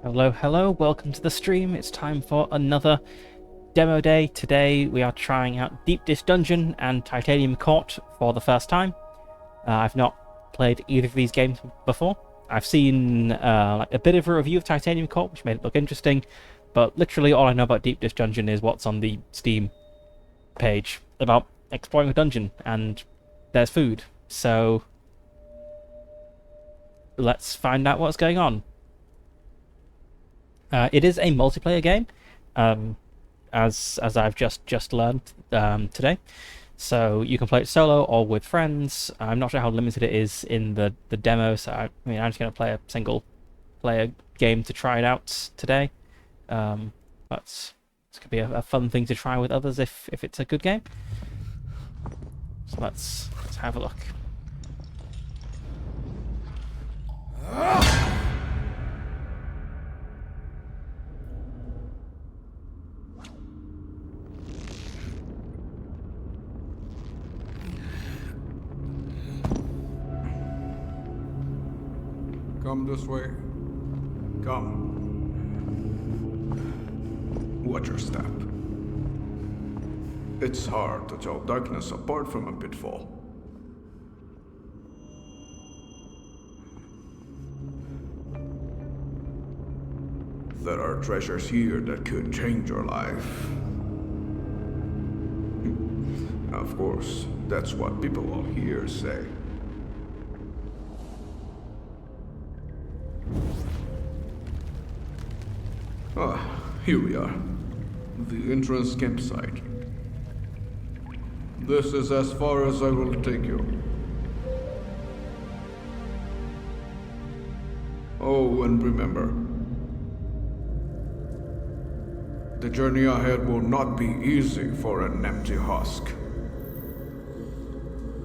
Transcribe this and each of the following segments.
Hello, hello, welcome to the stream. It's time for another demo day. Today we are trying out Deep Dish Dungeon and Titanium Court for the first time. I've not played either of these games before. I've seen like a bit of a review of Titanium Court, which made it look interesting, but literally all I know about Deep Dish Dungeon is what's on the Steam page about exploring a dungeon, and there's food. So let's find out what's going on. It is a multiplayer game, as I've just learned today. So you can play it solo or with friends. I'm not sure how limited it is in the demo, so I'm just going to play a single player game to try it out today. But this could be a fun thing to try with others if it's a good game. So let's have a look. Come this way. Come. Watch your step. It's hard to tell darkness apart from a pitfall. There are treasures here that could change your life. Of course, that's what people all here say. Here we are. The entrance campsite. This is as far as I will take you. Oh, and remember, the journey ahead will not be easy for an empty husk.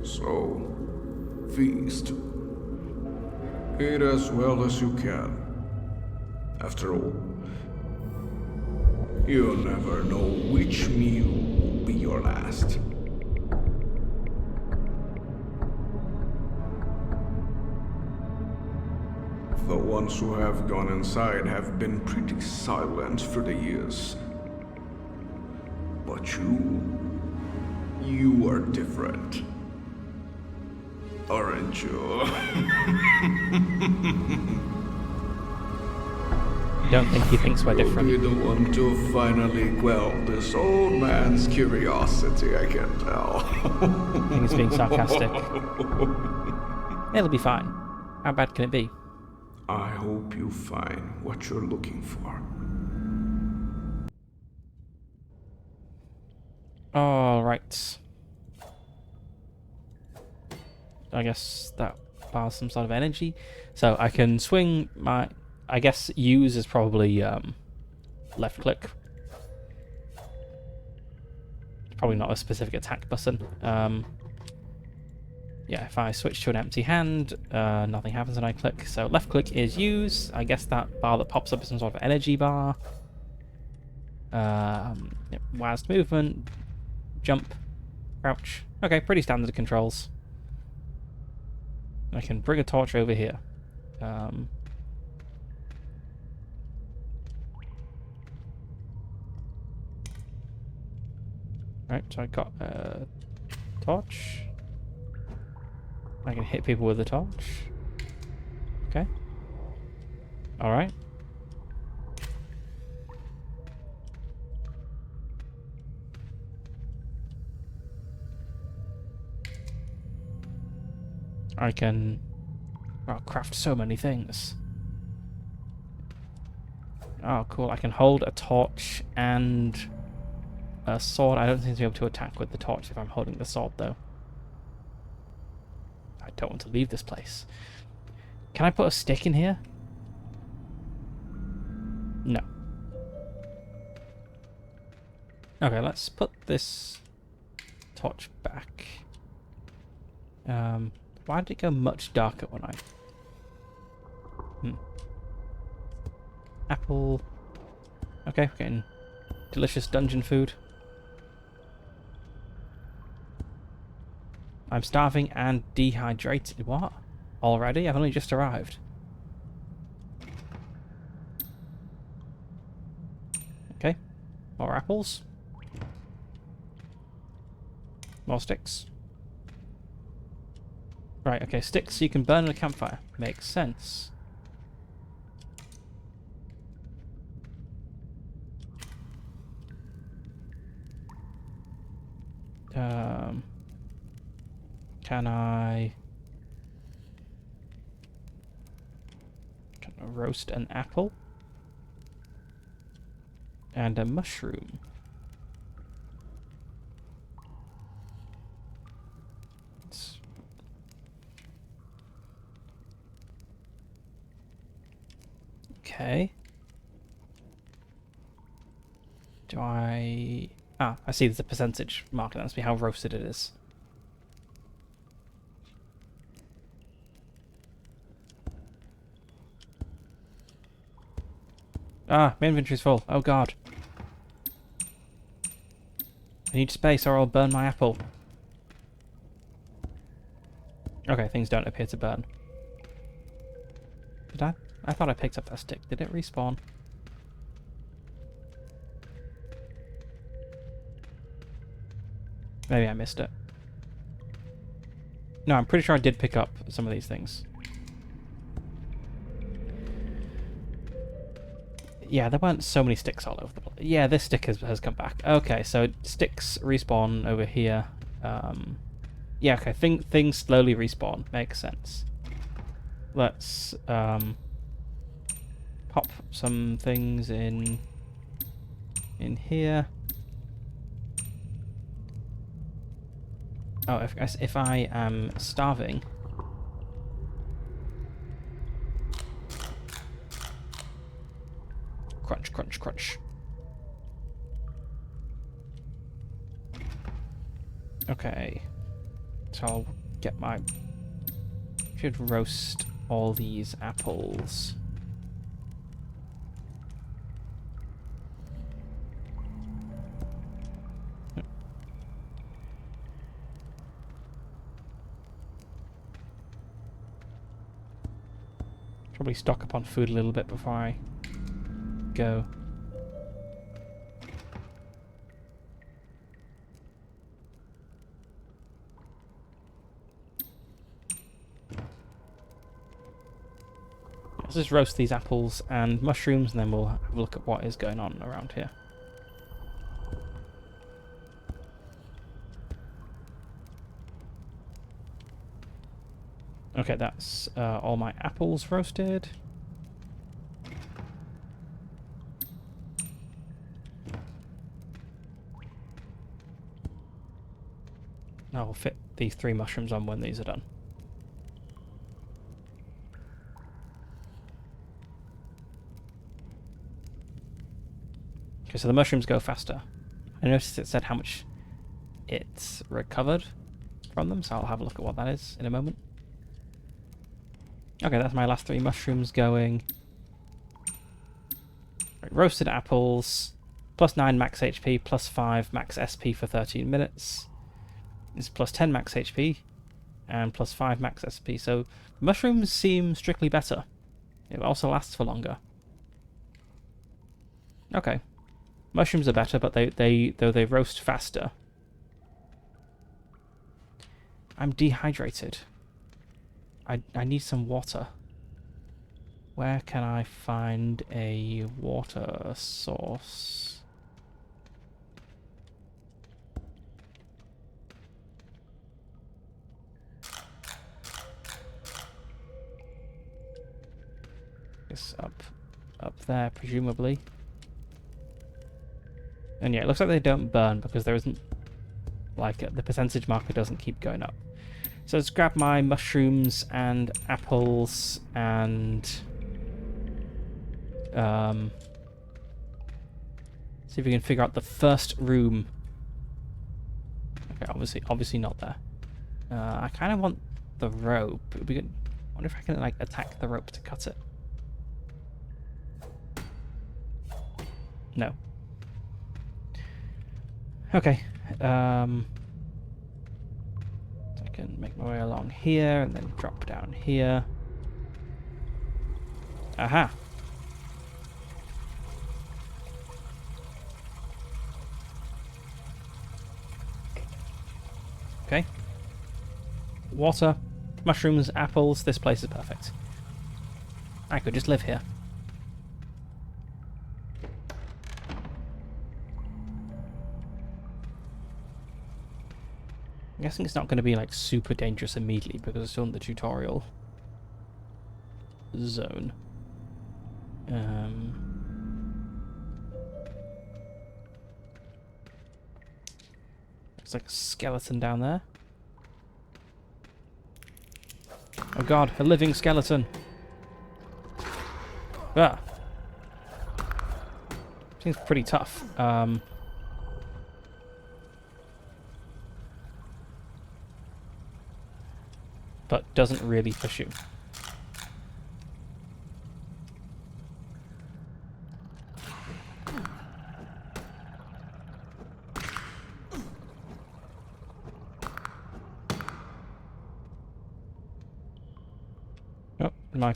So, feast. Eat as well as you can. After all, you'll never know which meal will be your last. The ones who have gone inside have been pretty silent for the years. But you are different. Aren't you? Don't think he thinks we're different. You'll be the one to finally quell this old man's curiosity, I can tell. I think he's being sarcastic. It'll be fine. How bad can it be? I hope you find what you're looking for. Alright. I guess that bars some sort of energy. So I can swing my... I guess use is probably left click. It's probably not a specific attack button. Yeah, if I switch to an empty hand, nothing happens when I click. So left click is use. I guess that bar that pops up is some sort of energy bar. WASD movement, jump, crouch. Okay, pretty standard controls. I can bring a torch over here. Right, so I got a torch. I can hit people with the torch. Okay. Alright. I can craft so many things. Oh, cool. I can hold a torch and a sword. I don't seem to be able to attack with the torch if I'm holding the sword, though. I don't want to leave this place. Can I put a stick in here? No. Okay, let's put this torch back. Why did it go much darker when I... Apple. Okay, we're getting delicious dungeon food. I'm starving and dehydrated. What? Already? I've only just arrived. More apples. More sticks. Right, okay, sticks you can burn in a campfire. Makes sense. Can I roast an apple? And a mushroom. Okay. Do I... Ah, I see there's a percentage marker. That must be how roasted it is. Ah, my inventory's full. Oh god. I need space or I'll burn my apple. Okay, things don't appear to burn. Did I? I thought I picked up that stick. Did it respawn? Maybe I missed it. No, I'm pretty sure I did pick up some of these things. Yeah, there weren't so many sticks all over the place. Yeah, this stick has come back. Okay, so sticks respawn over here. Yeah, okay, things slowly respawn. Makes sense. Let's pop some things in here. Oh, if I am starving... Crunch, crunch, crunch. Okay. So I'll get my... Should roast all these apples. Probably stock up on food a little bit before I go. Let's just roast these apples and mushrooms, and then we'll have a look at what is going on around here. Okay, that's all my apples roasted. I'll fit these 3 mushrooms on when these are done. Okay, so the mushrooms go faster. I noticed it said how much it's recovered from them, so I'll have a look at what that is in a moment. Okay, that's my last 3 mushrooms going. Right, roasted apples, plus 9 max HP, plus 5 max SP for 13 minutes. It's plus 10 max HP, and plus 5 max SP, so mushrooms seem strictly better. It also lasts for longer. Okay. Mushrooms are better, but they roast faster. I'm dehydrated. I need some water. Where can I find a water source? It's up there, presumably. And yeah, it looks like they don't burn because there isn't, like, the percentage marker doesn't keep going up. So let's grab my mushrooms and apples and see if we can figure out the first room. Okay, obviously not there. I kind of want the rope. It'd be good. I wonder if I can like attack the rope to cut it. No. Okay. I can make my way along here and then drop down here. Aha! water, mushrooms, apples. This place is perfect. I could just live here. I'm guessing it's not going to be like super dangerous immediately because it's still in the tutorial zone. There's like a skeleton down there. Oh god, a living skeleton. Ah. Seems pretty tough. But doesn't really push you. Oh, my...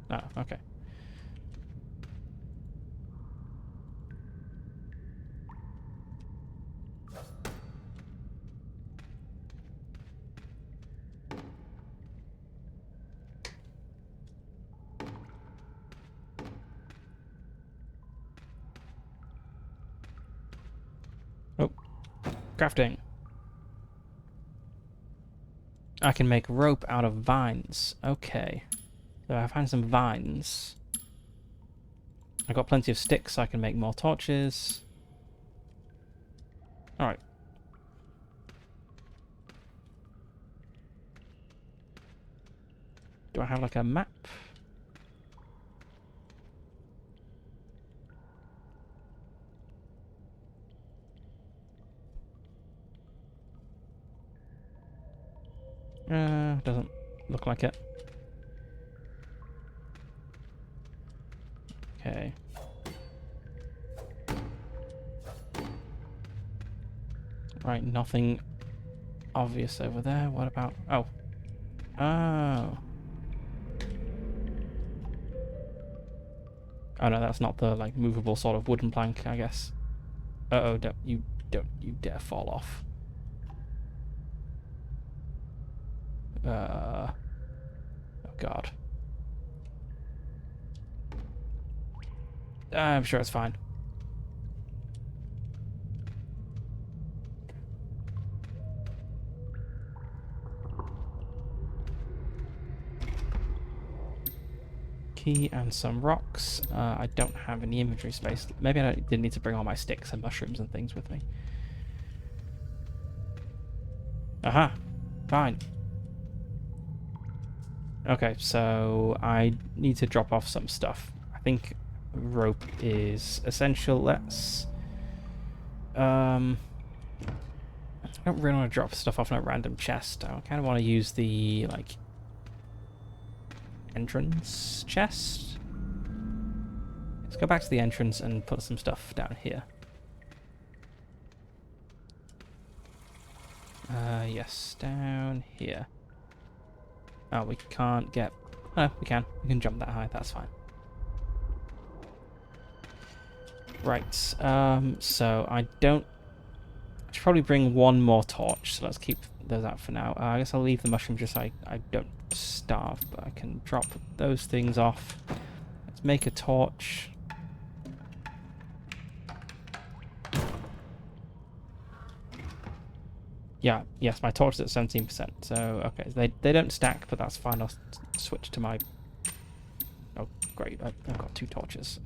Oh, okay. Oh, crafting. I can make rope out of vines. Okay. So I find some vines. I've got plenty of sticks, so I can make more torches. Alright. Do I have like a map? Doesn't look like it. Okay. Right, nothing obvious over there. What about... Oh. Oh. Oh no, that's not the, like, movable sort of wooden plank, I guess. Uh-oh, don't you dare fall off. Oh god. I'm sure it's fine. Key and some rocks. I don't have any inventory space. Maybe I didn't need to bring all my sticks and mushrooms and things with me. Aha! Fine. Okay, so I need to drop off some stuff. I think rope is essential. Let's... I don't really want to drop stuff off in a random chest. I kind of want to use the, like, entrance chest. Let's go back to the entrance and put some stuff down here. Yes, down here. Oh, we can't get... Oh, we can. We can jump that high, that's fine. Right, so I don't... I should probably bring one more torch, so let's keep those out for now. I guess I'll leave the mushroom just so I don't starve, but I can drop those things off. Let's make a torch. Yeah, yes, my torch is at 17%, so okay, they don't stack, but that's fine. I'll switch to my... Oh, great, I've got 2 torches.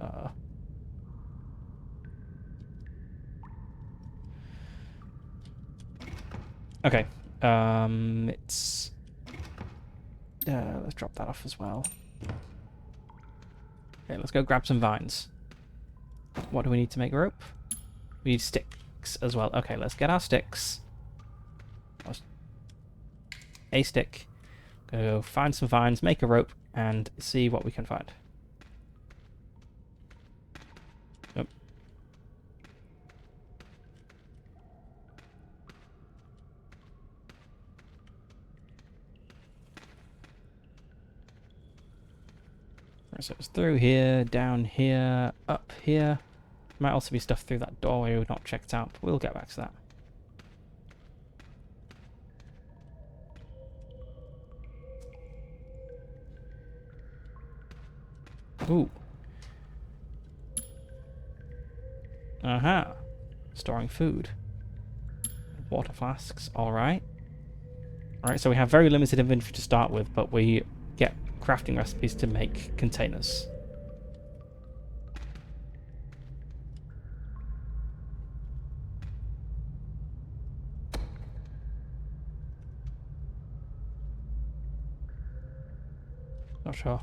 Okay, it's... let's drop that off as well. Okay, let's go grab some vines. What do we need to make rope? We need sticks as well. Okay, let's get our sticks. A stick. Go find some vines, make a rope, and see what we can find. Yep. So it's through here, down here, up here. Might also be stuff through that doorway we've not checked out, but we'll get back to that. Ooh. Aha. Storing food. Water flasks. Alright. Alright, so we have very limited inventory to start with, but we get crafting recipes to make containers. Not sure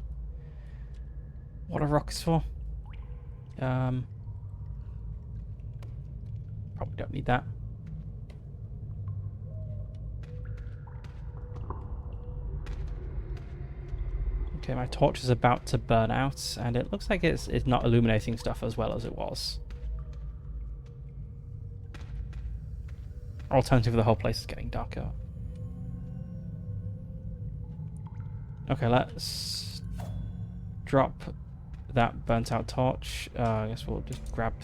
what a rock is for. Probably don't need that. Okay, my torch is about to burn out, and it looks like it's not illuminating stuff as well as it was. Alternatively, the whole place is getting darker. Okay, let's drop that burnt out torch. I guess we'll just grab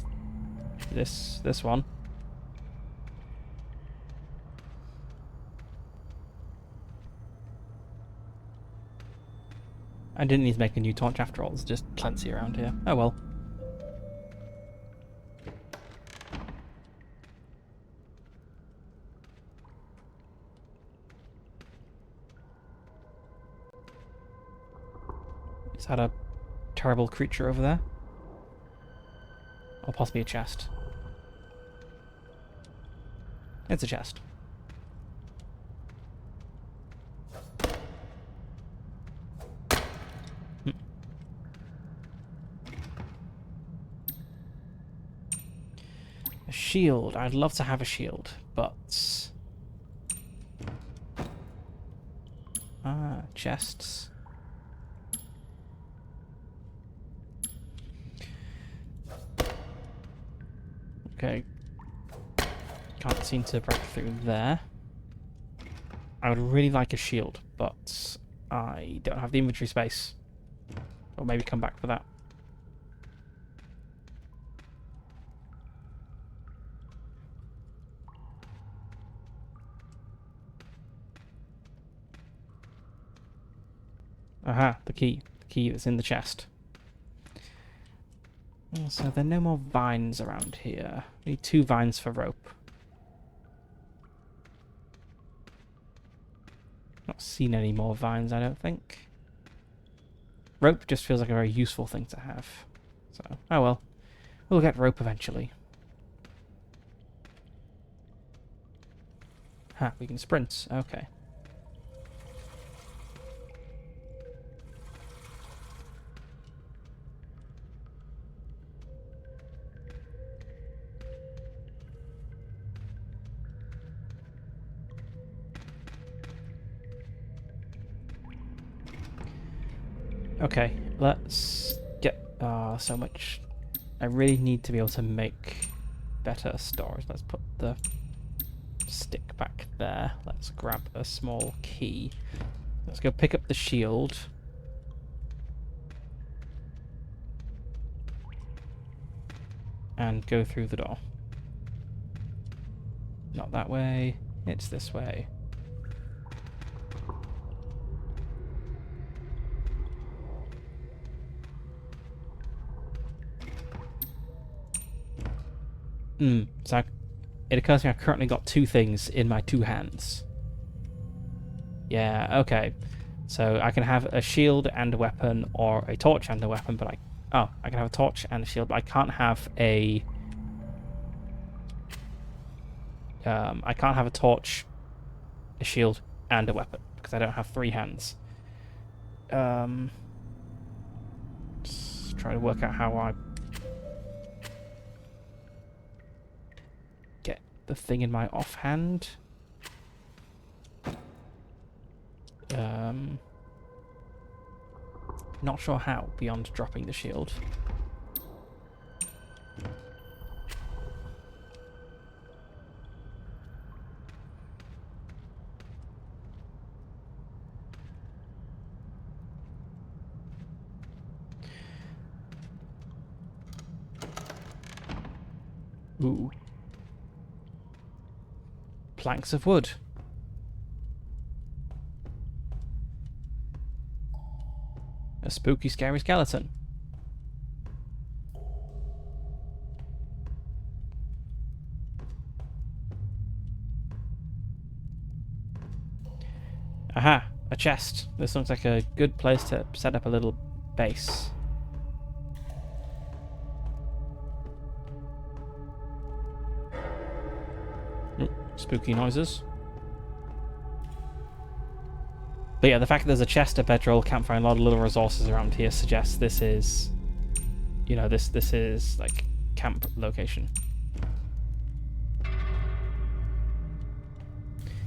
this one. I didn't need to make a new torch after all, there's just plenty around here. Oh well. Is that a terrible creature over there? Or possibly a chest? It's a chest. A shield. I'd love to have a shield, but... chests. Okay. Can't seem to break through there. I would really like a shield, but I don't have the inventory space. Or maybe come back for that. Aha, the key. The key that's in the chest. So there are no more vines around here. We need 2 vines for rope. Not seen any more vines, I don't think. Rope just feels like a very useful thing to have. So, oh well. We'll get rope eventually. Ha, we can sprint. Okay. Okay, let's get so much. I really need to be able to make better storage. Let's put the stick back there. Let's grab a small key. Let's go pick up the shield. And go through the door. Not that way, it's this way. So it occurs to me I've currently got 2 things in my 2 hands. Yeah, okay. So I can have a shield and a weapon, or a torch and a weapon, but I can have a torch and a shield, but I can't have a... I can't have a torch, a shield, and a weapon, because I don't have 3 hands. Just trying to work out how I... the thing in my offhand. Not sure how, beyond dropping the shield. Ooh. Planks of wood. A spooky, scary skeleton. A chest. This looks like a good place to set up a little base. Oop, spooky noises. But yeah, the fact that there's a chest, a bedroll, campfire, and a lot of little resources around here suggests this is, you know, this is like camp location.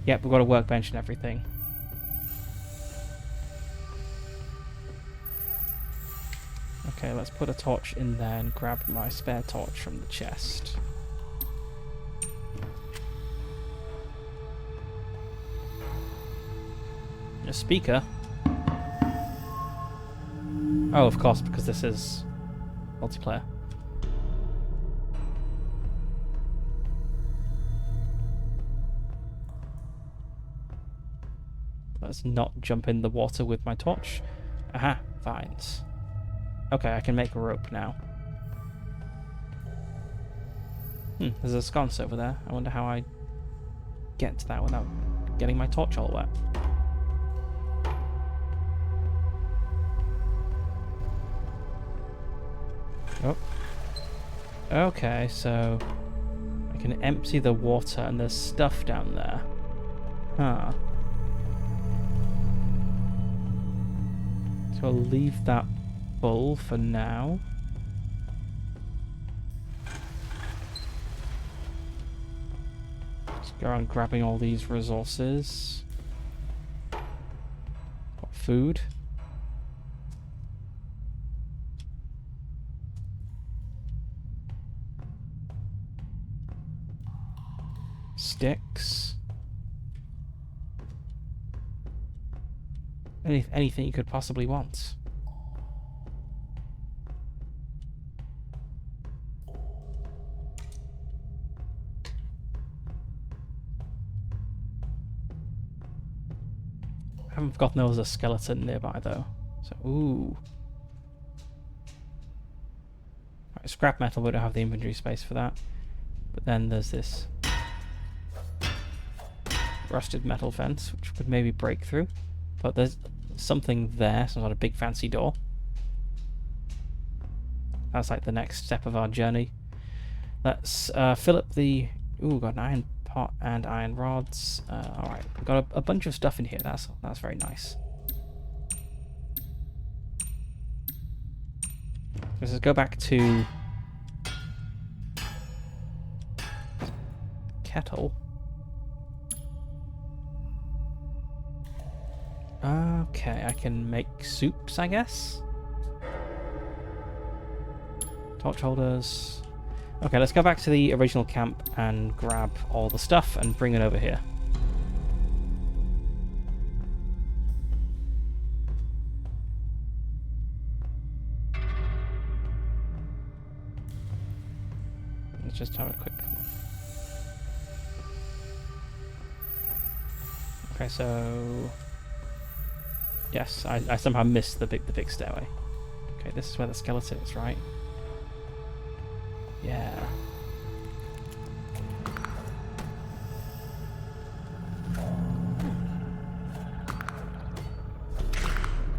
Yep, we've got a workbench and everything. Okay, let's put a torch in there and grab my spare torch from the chest. A speaker? Oh, of course, because this is multiplayer. Let's not jump in the water with my torch. Aha, vines. Okay, I can make a rope now. There's a sconce over there. I wonder how I get to that without getting my torch all wet. Oh. Okay, so I can empty the water and there's stuff down there. Huh. So I'll leave that full for now. Let's go around grabbing all these resources. Got food. Sticks. Anything you could possibly want. I haven't forgotten there was a skeleton nearby though. So, ooh. Right, scrap metal, we don't have the inventory space for that. But then there's this rusted metal fence, which could maybe break through. But there's something there, some sort of big fancy door. That's like the next step of our journey. Let's fill up the... Ooh, got an iron pot and iron rods. Alright, we've got a bunch of stuff in here. That's very nice. Let's just go back to... kettle. Okay, I can make soups, I guess. Torch holders. Okay, let's go back to the original camp and grab all the stuff and bring it over here. Let's just have a quick... Okay, so... Yes, I somehow missed the big stairway. Okay, this is where the skeleton is, right? Yeah.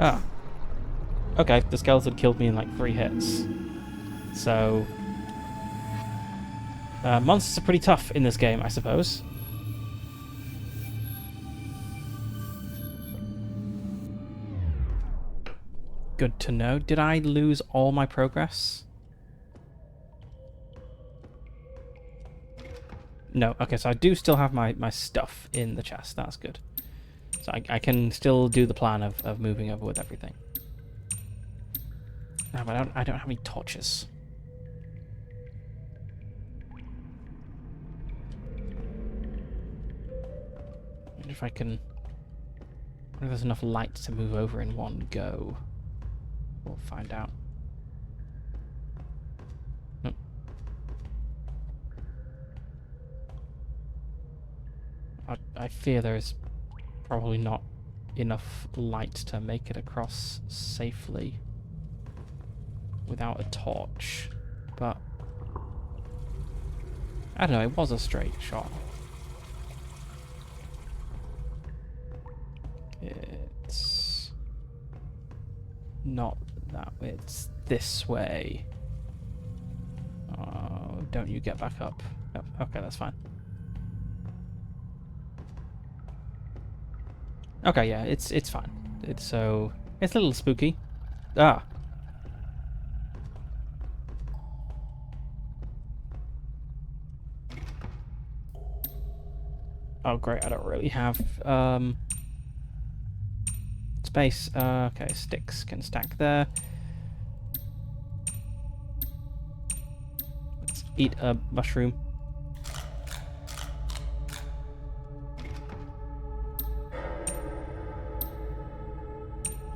Ah. Okay, the skeleton killed me in like 3 hits. So... monsters are pretty tough in this game, I suppose. Good to know. Did I lose all my progress? No. Okay, so I do still have my stuff in the chest. That's good. So I can still do the plan of moving over with everything. No, but I don't have any torches. I wonder if I can... I wonder if there's enough light to move over in one go. We'll find out. Nope. I fear there's probably not enough light to make it across safely without a torch, but I don't know, it was a straight shot. not that way. It's this way. Oh, don't you get back up. Oh, okay, that's fine. Okay, yeah, it's fine. It's a little spooky. Ah. Oh great, I don't really have space. Okay, sticks can stack there. Let's eat a mushroom.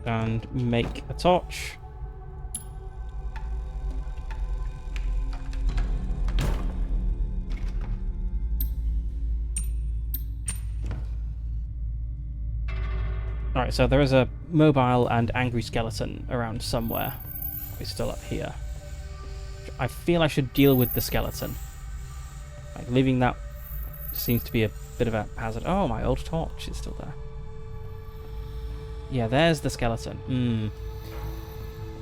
And make a torch. Alright, so there is a mobile and angry skeleton around somewhere. He's still up here. I feel I should deal with the skeleton. Like, leaving that seems to be a bit of a hazard. Oh, my old torch is still there. Yeah, there's the skeleton.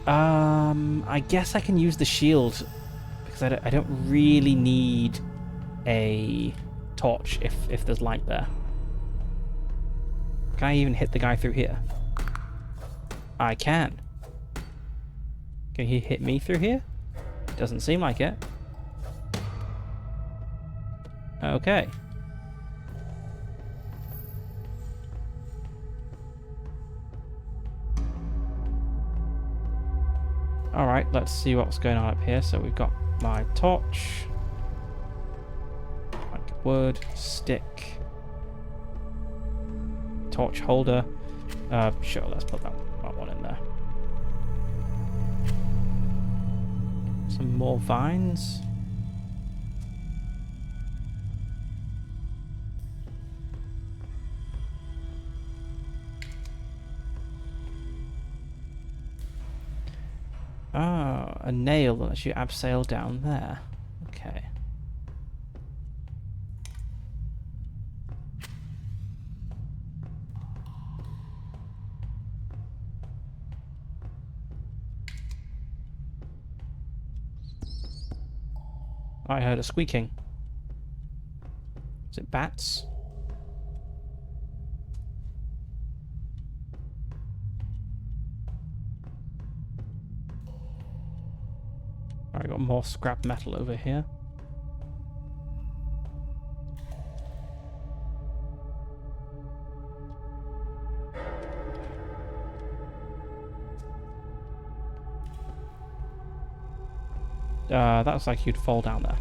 I guess I can use the shield because I don't really need a torch if there's light there. Can I even hit the guy through here? I can. Can he hit me through here? Doesn't seem like it. Okay. Alright, let's see what's going on up here. So we've got my torch. Like wood, stick. Torch holder. Sure, let's put that one in there. Some more vines. Ah, a nail that lets you abseil down there. Okay. I heard a squeaking. Is it bats? Alright, got more scrap metal over here. That looks like you'd fall down there.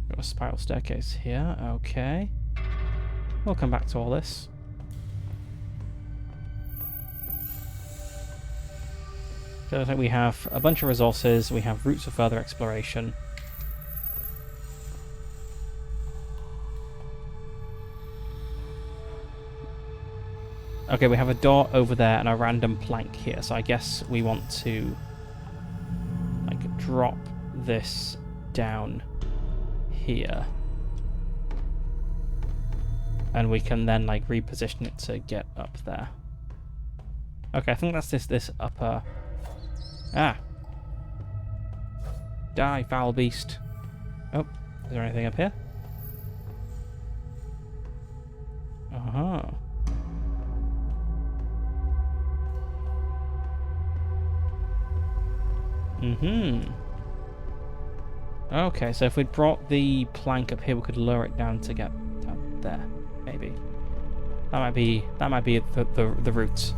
Got a spiral staircase here. Okay. We'll come back to all this. So I think we have a bunch of resources. We have routes for further exploration. Okay, we have a door over there and a random plank here, so I guess we want to like drop this down here. And we can then like reposition it to get up there. Okay, I think that's this upper... Ah! Die, foul beast. Oh, is there anything up here? Uh-huh. Okay, so if we'd brought the plank up here, we could lower it down to get down there, maybe. That might be the route.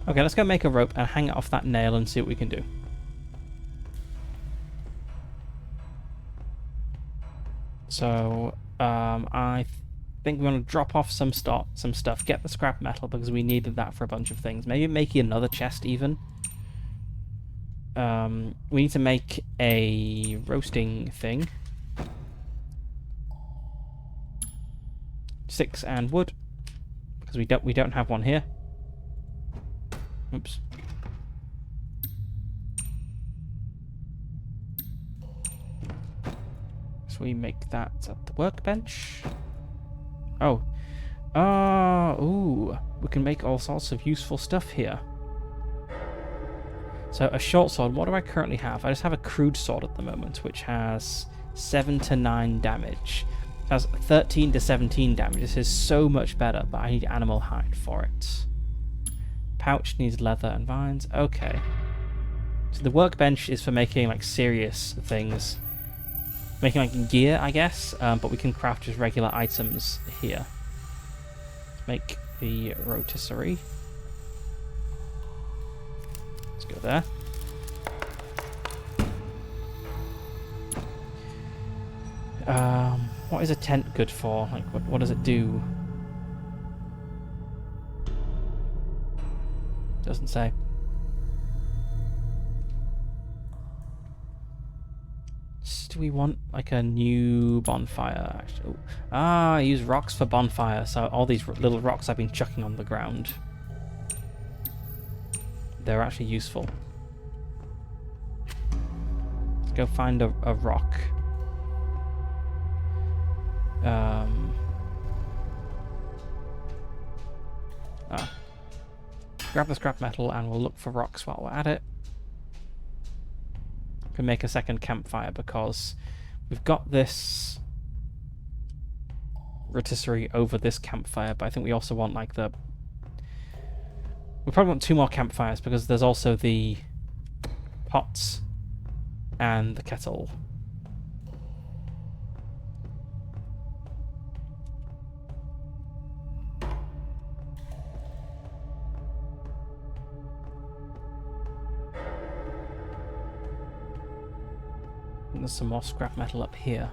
Okay, let's go make a rope and hang it off that nail and see what we can do. So, I think we want to drop off some stuff, get the scrap metal because we needed that for a bunch of things. Maybe make another chest even. We need to make a roasting thing. 6 and wood because we don't have one here. Oops. Shall we make that at the workbench? Oh. Ooh. We can make all sorts of useful stuff here. So a short sword, what do I currently have? I just have a crude sword at the moment, which has 7 to 9 damage. It has 13 to 17 damage. This is so much better, but I need animal hide for it. Pouch needs leather and vines. Okay. So the workbench is for making like serious things. Making like gear, I guess, but we can craft just regular items here. Make the rotisserie. Let's go there. What is a tent good for? Like, what does it do? Doesn't say. Do we want like a new bonfire? Actually, I use rocks for bonfire. So all these little rocks I've been chucking on the ground, they're actually useful. Let's go find a rock. Grab the scrap metal and we'll look for rocks while we're at it. Can make a second campfire because we've got this rotisserie over this campfire, but I think we also want like the... We probably want 2 more campfires because there's also the pots and the kettle. And there's some more scrap metal up here.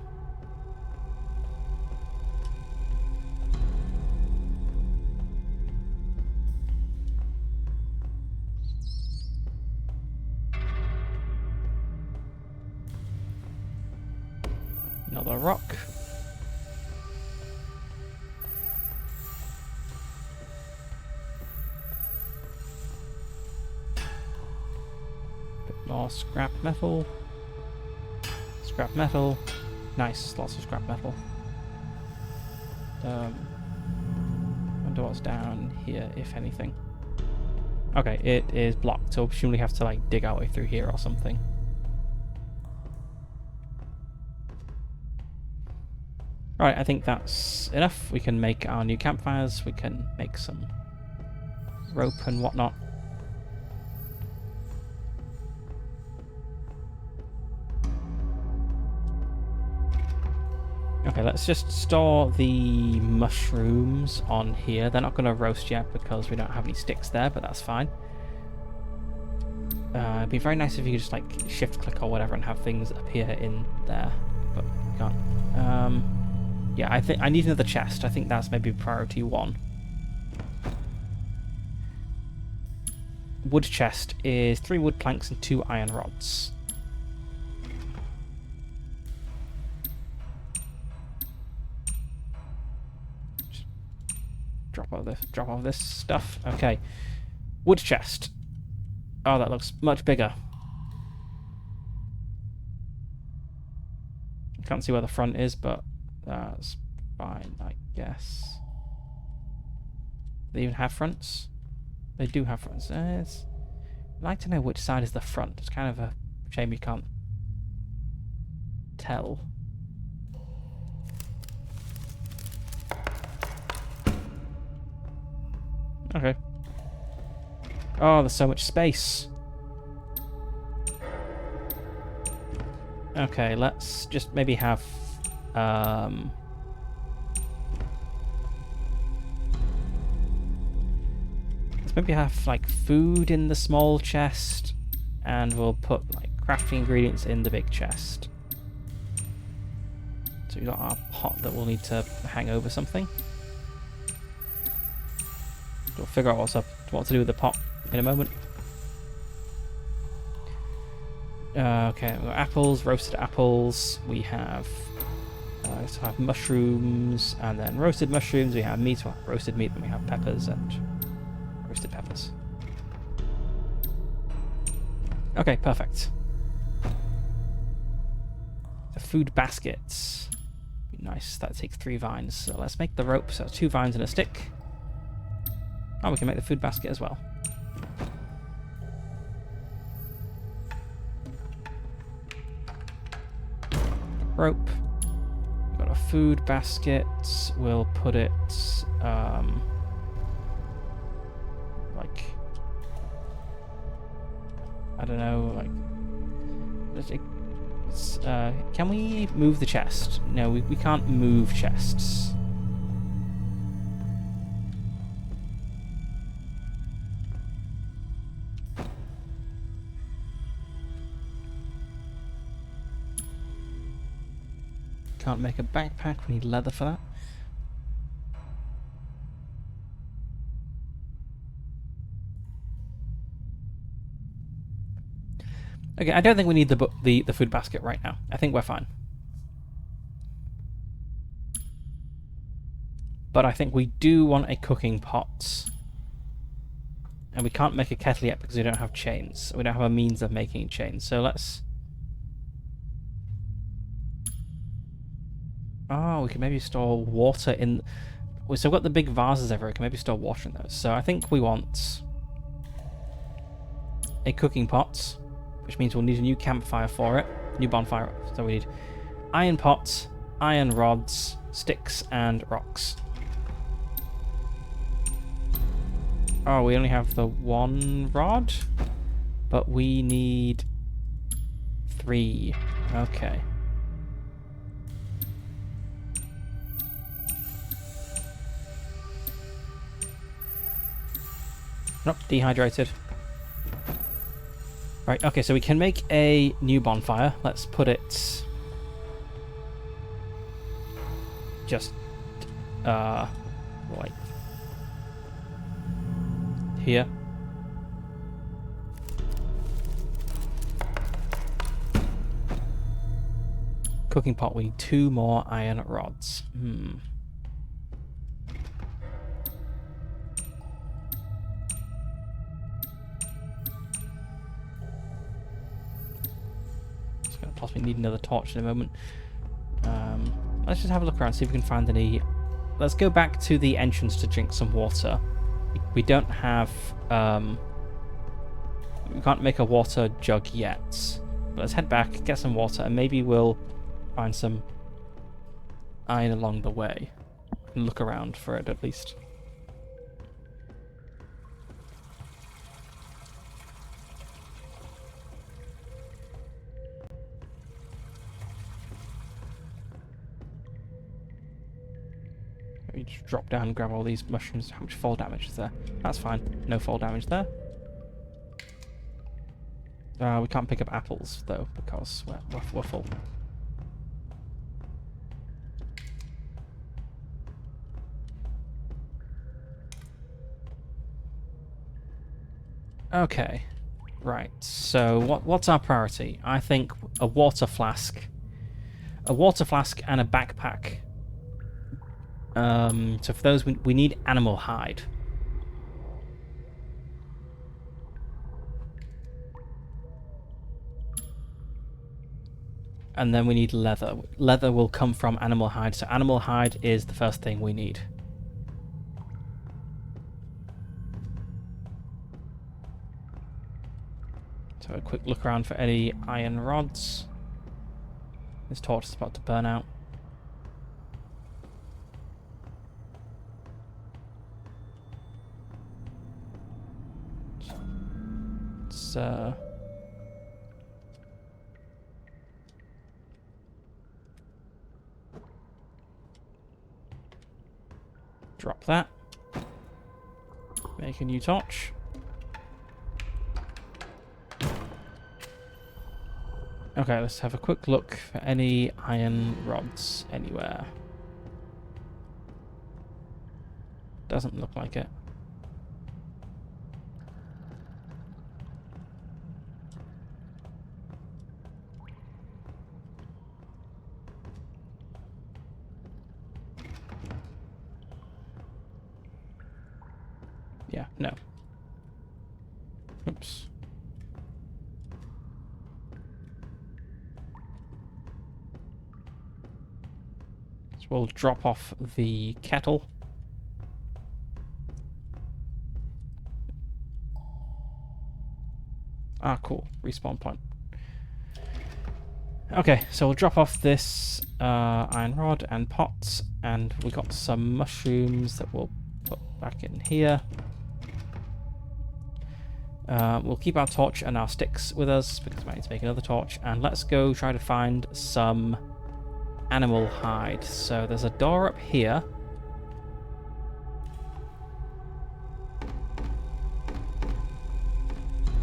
Another rock. Bit more scrap metal. Scrap metal. Nice, lots of scrap metal. Wonder what's down here, if anything. Okay, it is blocked, so presumably have to like dig our way through here or something. Right, I think that's enough. We can make our new campfires. We can make some rope and whatnot. Okay, let's just store the mushrooms on here. They're not going to roast yet because we don't have any sticks there, but that's fine. It'd be very nice if you could just like shift click or whatever and have things appear in there, but we can't. Yeah, I think I need another chest. I think that's maybe priority 1. Wood chest is 3 wood planks and 2 iron rods. Just drop off this stuff. Okay. Wood chest. Oh, that looks much bigger. Can't see where the front is, but that's fine, I guess. They even have fronts? They do have fronts. I'd like to know which side is the front. It's kind of a shame you can't tell. Okay. Oh, there's so much space. Okay, let's just maybe have... let's maybe have like food in the small chest, and we'll put like crafting ingredients in the big chest. So we've got our pot that we'll need to hang over something. We'll figure out what to do with the pot in a moment. Okay, we've got apples, roasted apples. We have mushrooms, and then roasted mushrooms. We have meat, roasted meat, then we have peppers and roasted peppers. Okay, perfect. food baskets. Nice, that takes 3 vines. So let's make the rope, so 2 vines and a stick. Oh, we can make the food basket as well. Rope. We've got a food basket. We'll put it, like, I don't know, like, can we move the chest? No, we can't move chests. Can't make a backpack, we need leather for that. Okay, I don't think we need the food basket right now. I think we're fine. But I think we do want a cooking pot. And we can't make a kettle yet because we don't have chains. We don't have a means of making chains. So let's... Oh, we can maybe store water in... We've still got the big vases everywhere. We can maybe store water in those. So I think we want a cooking pot, which means we'll need a new campfire for it. New bonfire. So we need iron pots, iron rods, sticks, and rocks. Oh, we only have the 1 rod, but we need 3. Okay. Nope, dehydrated. Right, okay, so we can make a new bonfire. Let's put it... just... like... here. Cooking pot, we need 2 more iron rods. It's going to possibly need another torch in a moment. Let's just have a look around, see if we can find any... Let's go back to the entrance to drink some water. We don't have... we can't make a water jug yet. But let's head back, get some water, and maybe we'll find some iron along the way. And look around for it, at least. You just drop down and grab all these mushrooms. How much fall damage is there? That's fine. No fall damage there. We can't pick up apples, though, because we're full. Okay. Right. So what's our priority? I think a water flask. A water flask and a backpack. So for those, we need animal hide. And then we need leather. Leather will come from animal hide, so animal hide is the first thing we need. So a quick look around for any iron rods. This torch is about to burn out. Drop that. Make a new torch. Okay, let's have a quick look for any iron rods anywhere. Doesn't look like it. Yeah, no. Oops. So we'll drop off the kettle. Ah, cool. Respawn point. Okay, so we'll drop off this iron rod and pots, and we got some mushrooms that we'll put back in here. We'll keep our torch and our sticks with us because we might need to make another torch, and let's go try to find some animal hide. So there's a door up here.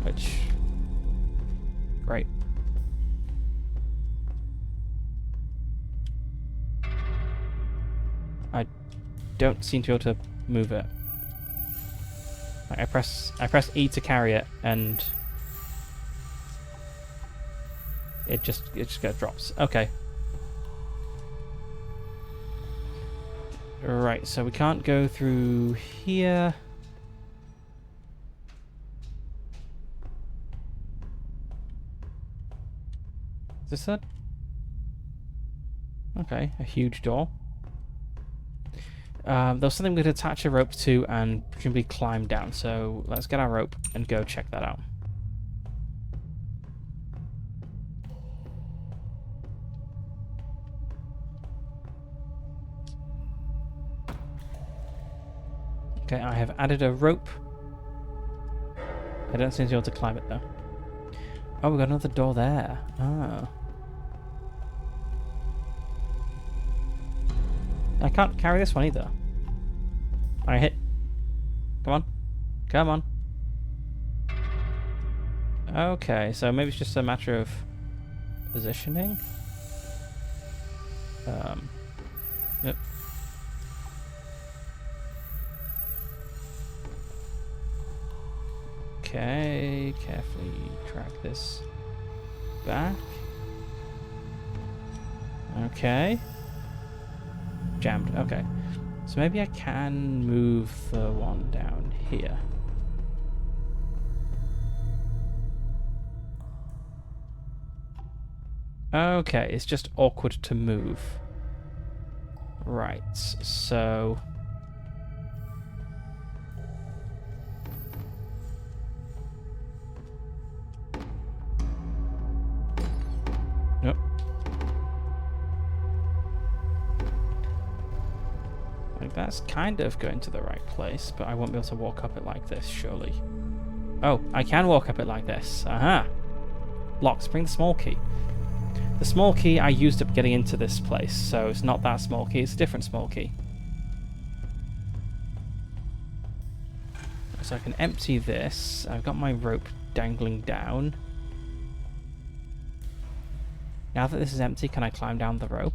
Which... Great. I don't seem to be able to move it. Like I press E to carry it, and it just drops. Okay. Right, so we can't go through here. Is this it? Okay, a huge door. There's something we could attach a rope to and presumably climb down, so let's get our rope and go check that out. Okay, I have added a rope. I don't seem to be able to climb it though. Oh, we've got another door there. Ah. I can't carry this one either. I hit. Come on. Come on. Okay, so maybe it's just a matter of positioning. Yep. Okay, carefully track this back. Okay. Jammed. Okay. So maybe I can move the one down here. Okay, it's just awkward to move. Right, so... Nope. Like, that's kind of going to the right place, but I won't be able to walk up it like this, surely. Oh, I can walk up it like this. Aha! Locks, bring the small key. The small key I used up getting into this place, so it's not that small key, it's a different small key. So I can empty this. I've got my rope dangling down. Now that this is empty, can I climb down the rope?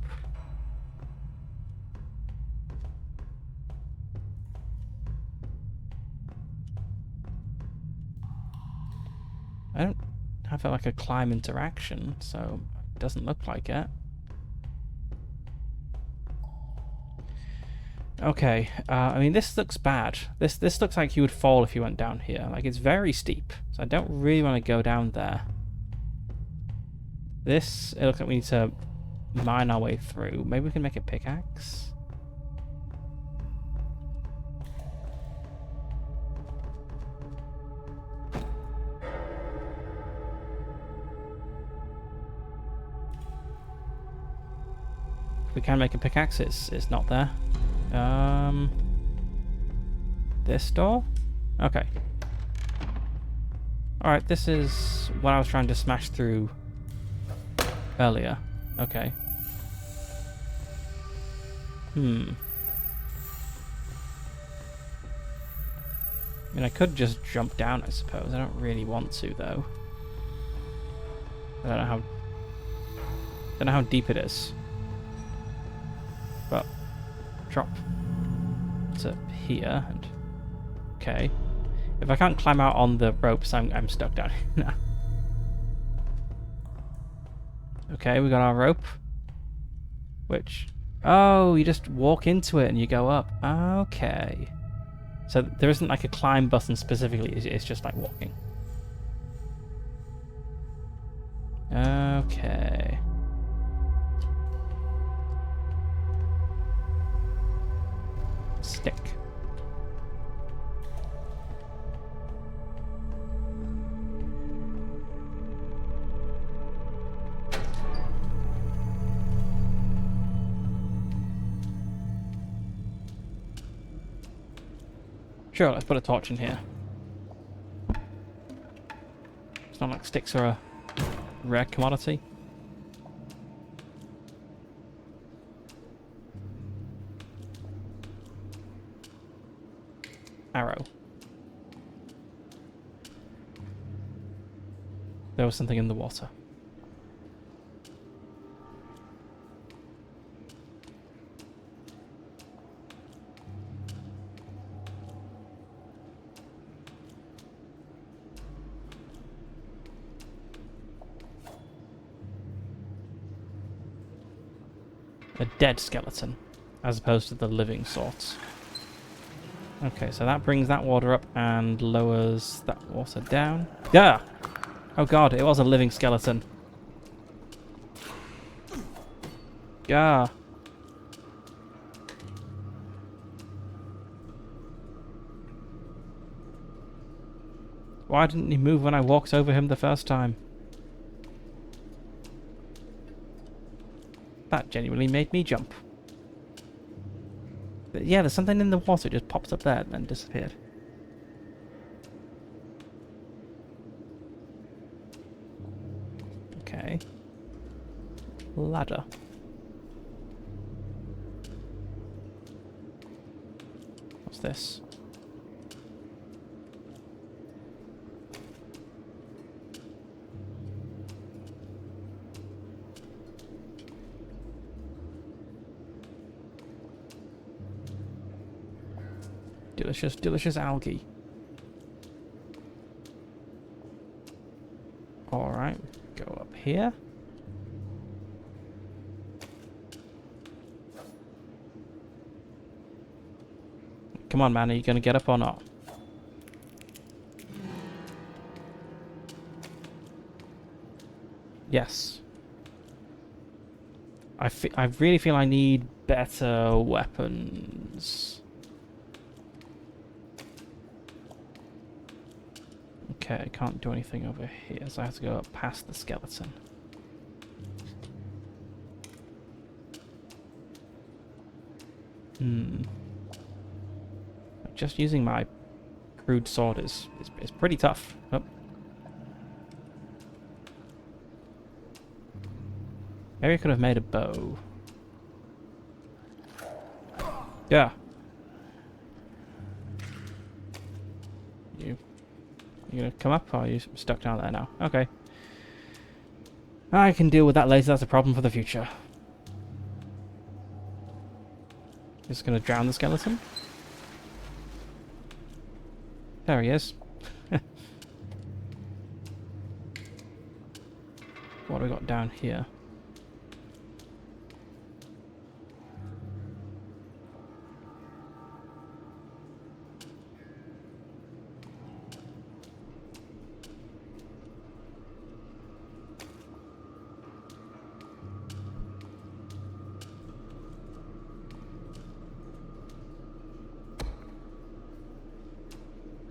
I don't have like a climb interaction, so it doesn't look like it. Okay, I mean, this looks bad. This looks like you would fall if you went down here. Like, it's very steep, so I don't really want to go down there. This, it looks like we need to mine our way through. Maybe we can make a pickaxe? We can make a pickaxe, it's not there. This door? Okay. Alright, this is what I was trying to smash through earlier. Okay. I mean, I could just jump down, I suppose. I don't really want to, though. I don't know how deep it is. But drop to here and okay. If I can't climb out on the ropes, I'm stuck down here now. Okay, we got our rope. Which, oh, you just walk into it and you go up. Okay. So there isn't like a climb button specifically, it's just like walking. Okay. stick. Sure, let's put a torch in here. It's not like sticks are a rare commodity. Arrow. There was something in the water. A dead skeleton, as opposed to the living sorts. Okay, so that brings that water up and lowers that water down. Yeah! Oh god, it was a living skeleton. Yeah. Why didn't he move when I walked over him the first time? That genuinely made me jump. But yeah, there's something in the water. It just popped up there and then disappeared. Okay. Ladder. What's this? Delicious, delicious algae. Alright, go up here. Come on, man, are you going to get up or not? Yes. I really feel I need better weapons. Okay, I can't do anything over here, so I have to go up past the skeleton. Just using my crude sword is pretty tough. Oh. Maybe I could have made a bow. Yeah. You gonna come up, or are you stuck down there now? Okay. I can deal with that later, that's a problem for the future. Just gonna drown the skeleton? There he is. What do we got down here?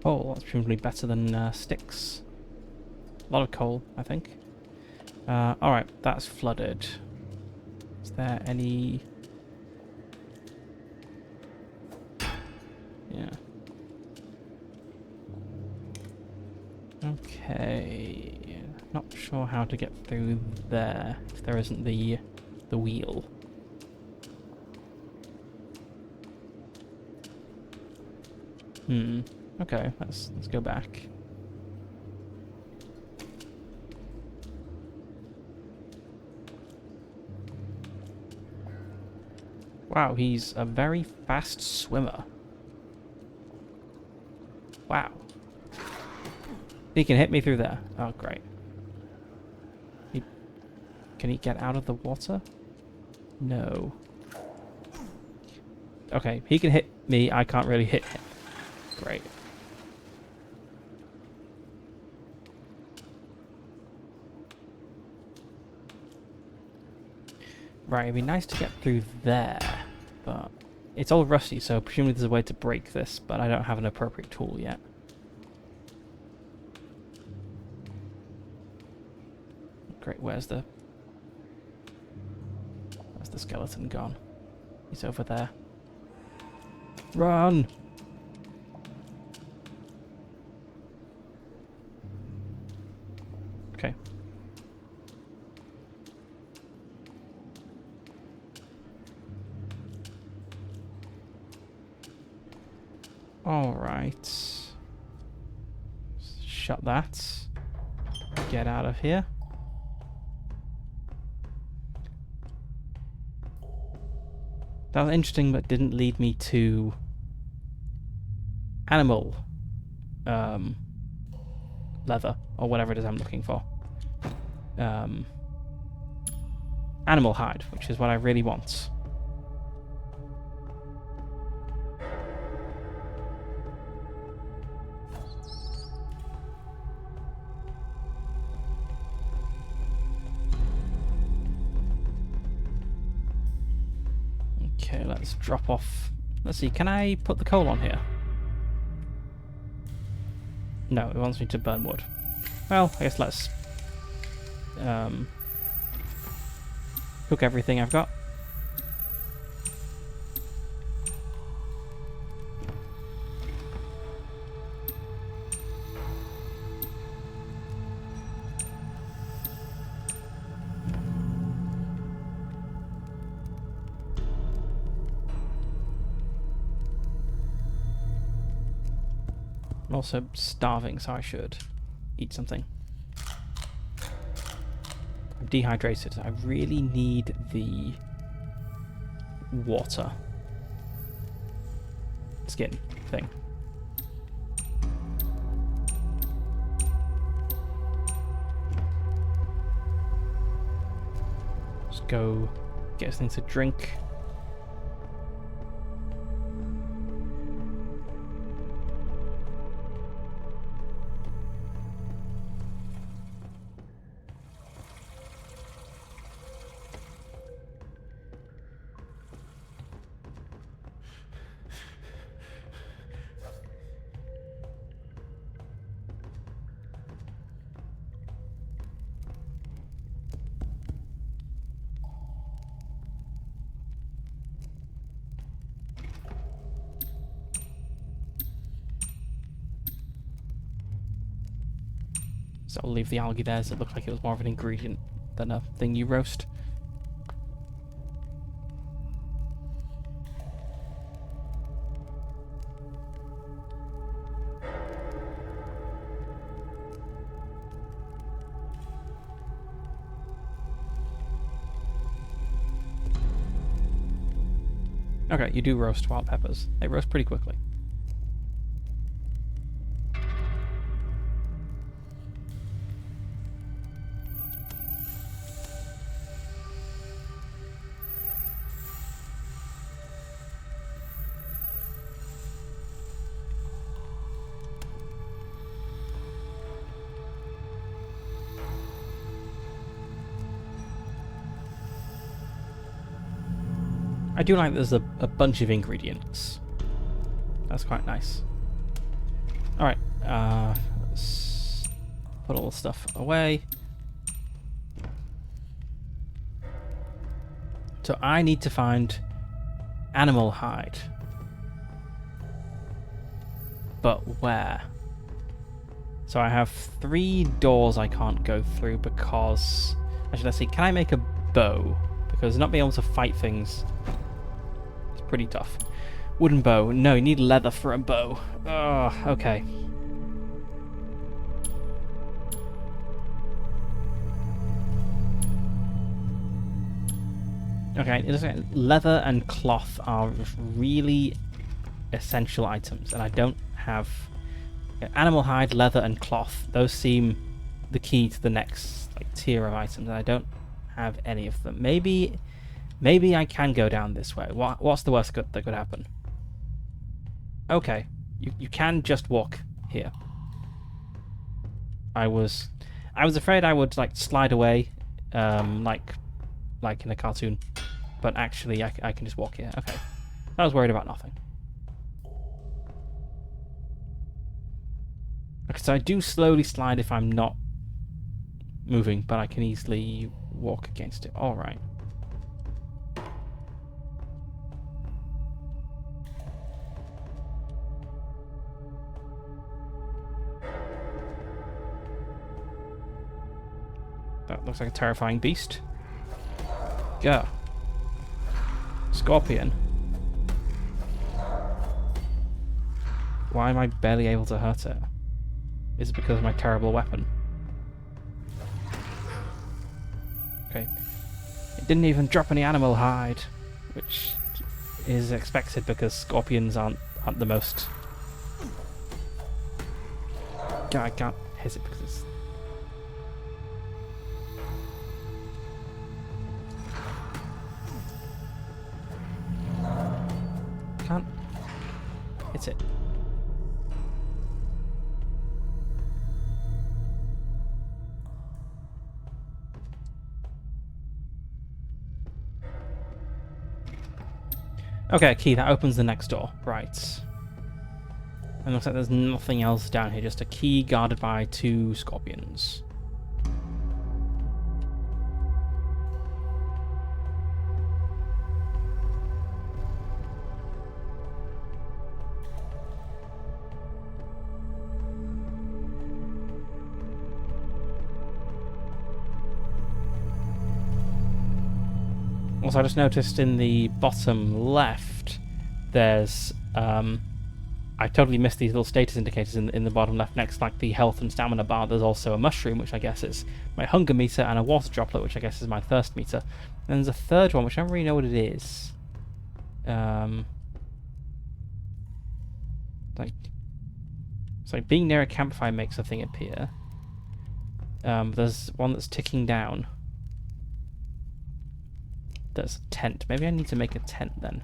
Oh, that's presumably better than sticks. A lot of coal, I think. Alright, that's flooded. Is there any... Yeah. Okay. Not sure how to get through there if there isn't the wheel. Okay, let's go back. Wow, he's a very fast swimmer. Wow. He can hit me through there. Oh, great. Can he get out of the water? No. Okay, he can hit me. I can't really hit him. Great. Right, it'd be nice to get through there, but It's all rusty, so presumably there's a way to break this, but I don't have an appropriate tool yet. Great, where's the skeleton gone? He's over there. Run! Okay. Alright. Shut that. Get out of here. That was interesting, but didn't lead me to animal leather, or whatever it is I'm looking for. Animal hide, which is what I really want. Okay, let's drop off. Let's see, can I put the coal on here? No, it wants me to burn wood. Well, I guess let's cook everything I've got. I'm also starving, so I should eat something. I'm dehydrated. I really need the water skin thing. Just go get us things to drink. So I'll leave the algae there, as it looked like it was more of an ingredient than a thing you roast. Okay, you do roast wild peppers. They roast pretty quickly. I do like there's a bunch of ingredients. That's quite nice. Alright, let's put all the stuff away. So I need to find animal hide. But where? So I have 3 doors I can't go through because... Actually, let's see, can I make a bow? Because not being able to fight things... pretty tough. Wooden bow. No, you need leather for a bow. Oh, okay. Okay, it looks like leather and cloth are really essential items, and I don't have... Animal hide, leather, and cloth. Those seem the key to the next tier of items, and I don't have any of them. Maybe I can go down this way. What's the worst that could happen? Okay, you can just walk here. I was afraid I would slide away, like in a cartoon, but actually I can just walk here. Okay, I was worried about nothing. Okay, so I do slowly slide if I'm not moving, but I can easily walk against it. Alright. That looks like a terrifying beast. Go. Scorpion. Why am I barely able to hurt it? Is it because of my terrible weapon? Okay. It didn't even drop any animal hide, which is expected because scorpions aren't the most... I can't hit it because it's... Can't hit it. Okay, key, that opens the next door. Right. And looks like there's nothing else down here, just a key guarded by 2 scorpions. Also, I just noticed in the bottom left, there's I totally missed these little status indicators in the bottom left. Next, like the health and stamina bar, there's also a mushroom, which I guess is my hunger meter, and a water droplet, which I guess is my thirst meter. And there's a third one, which I don't really know what it is. It's like being near a campfire makes a thing appear. There's one that's ticking down. There's a tent. Maybe I need to make a tent then.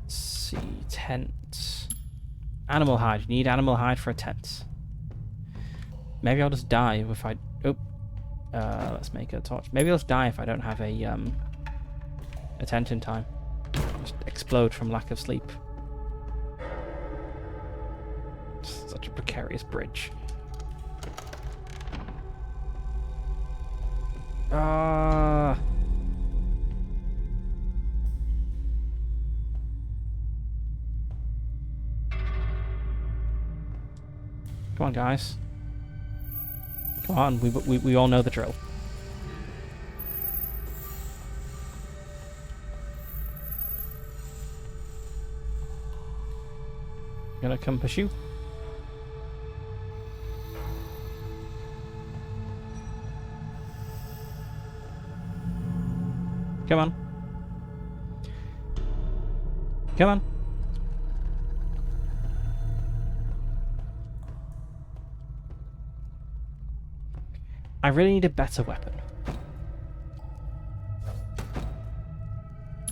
Let's see. Tent. Animal hide. You need animal hide for a tent. Maybe I'll just die if I... Oh. Let's make a torch. Maybe I'll just die if I don't have a tent in time. Just explode from lack of sleep. Such a precarious bridge. Come on, guys. Come on, we all know the drill. Gonna come pursue. Come on. Come on. I really need a better weapon.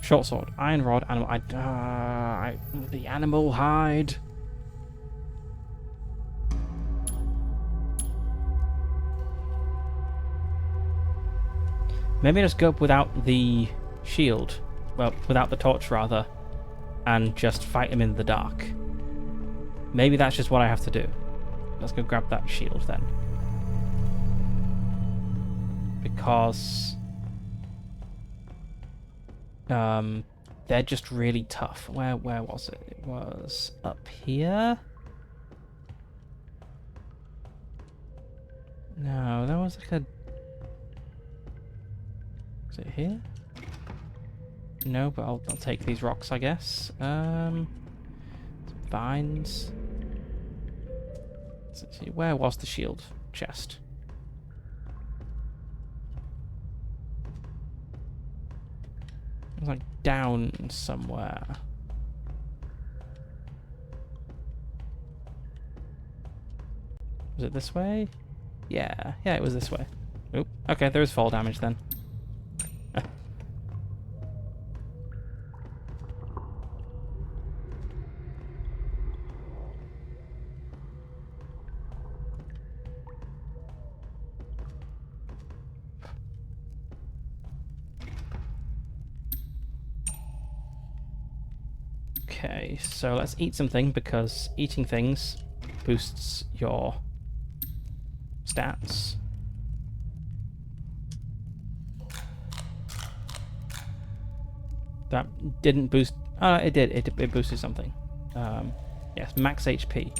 Short sword, iron rod, animal. The animal hide. Maybe I just go up without the shield. Well, without the torch, rather. And just fight him in the dark. Maybe that's just what I have to do. Let's go grab that shield then. Because... they're just really tough. Where was it? It was up here? No, that was like a... Is it here? No, but I'll take these rocks, I guess. Vines. Let's see, where was the shield chest? It was like down somewhere. Was it this way? Yeah, it was this way. Oop. Okay, there is fall damage then. Okay, so let's eat something because eating things boosts your stats. That didn't boost. Oh, it did. It boosted something. Yes, max HP.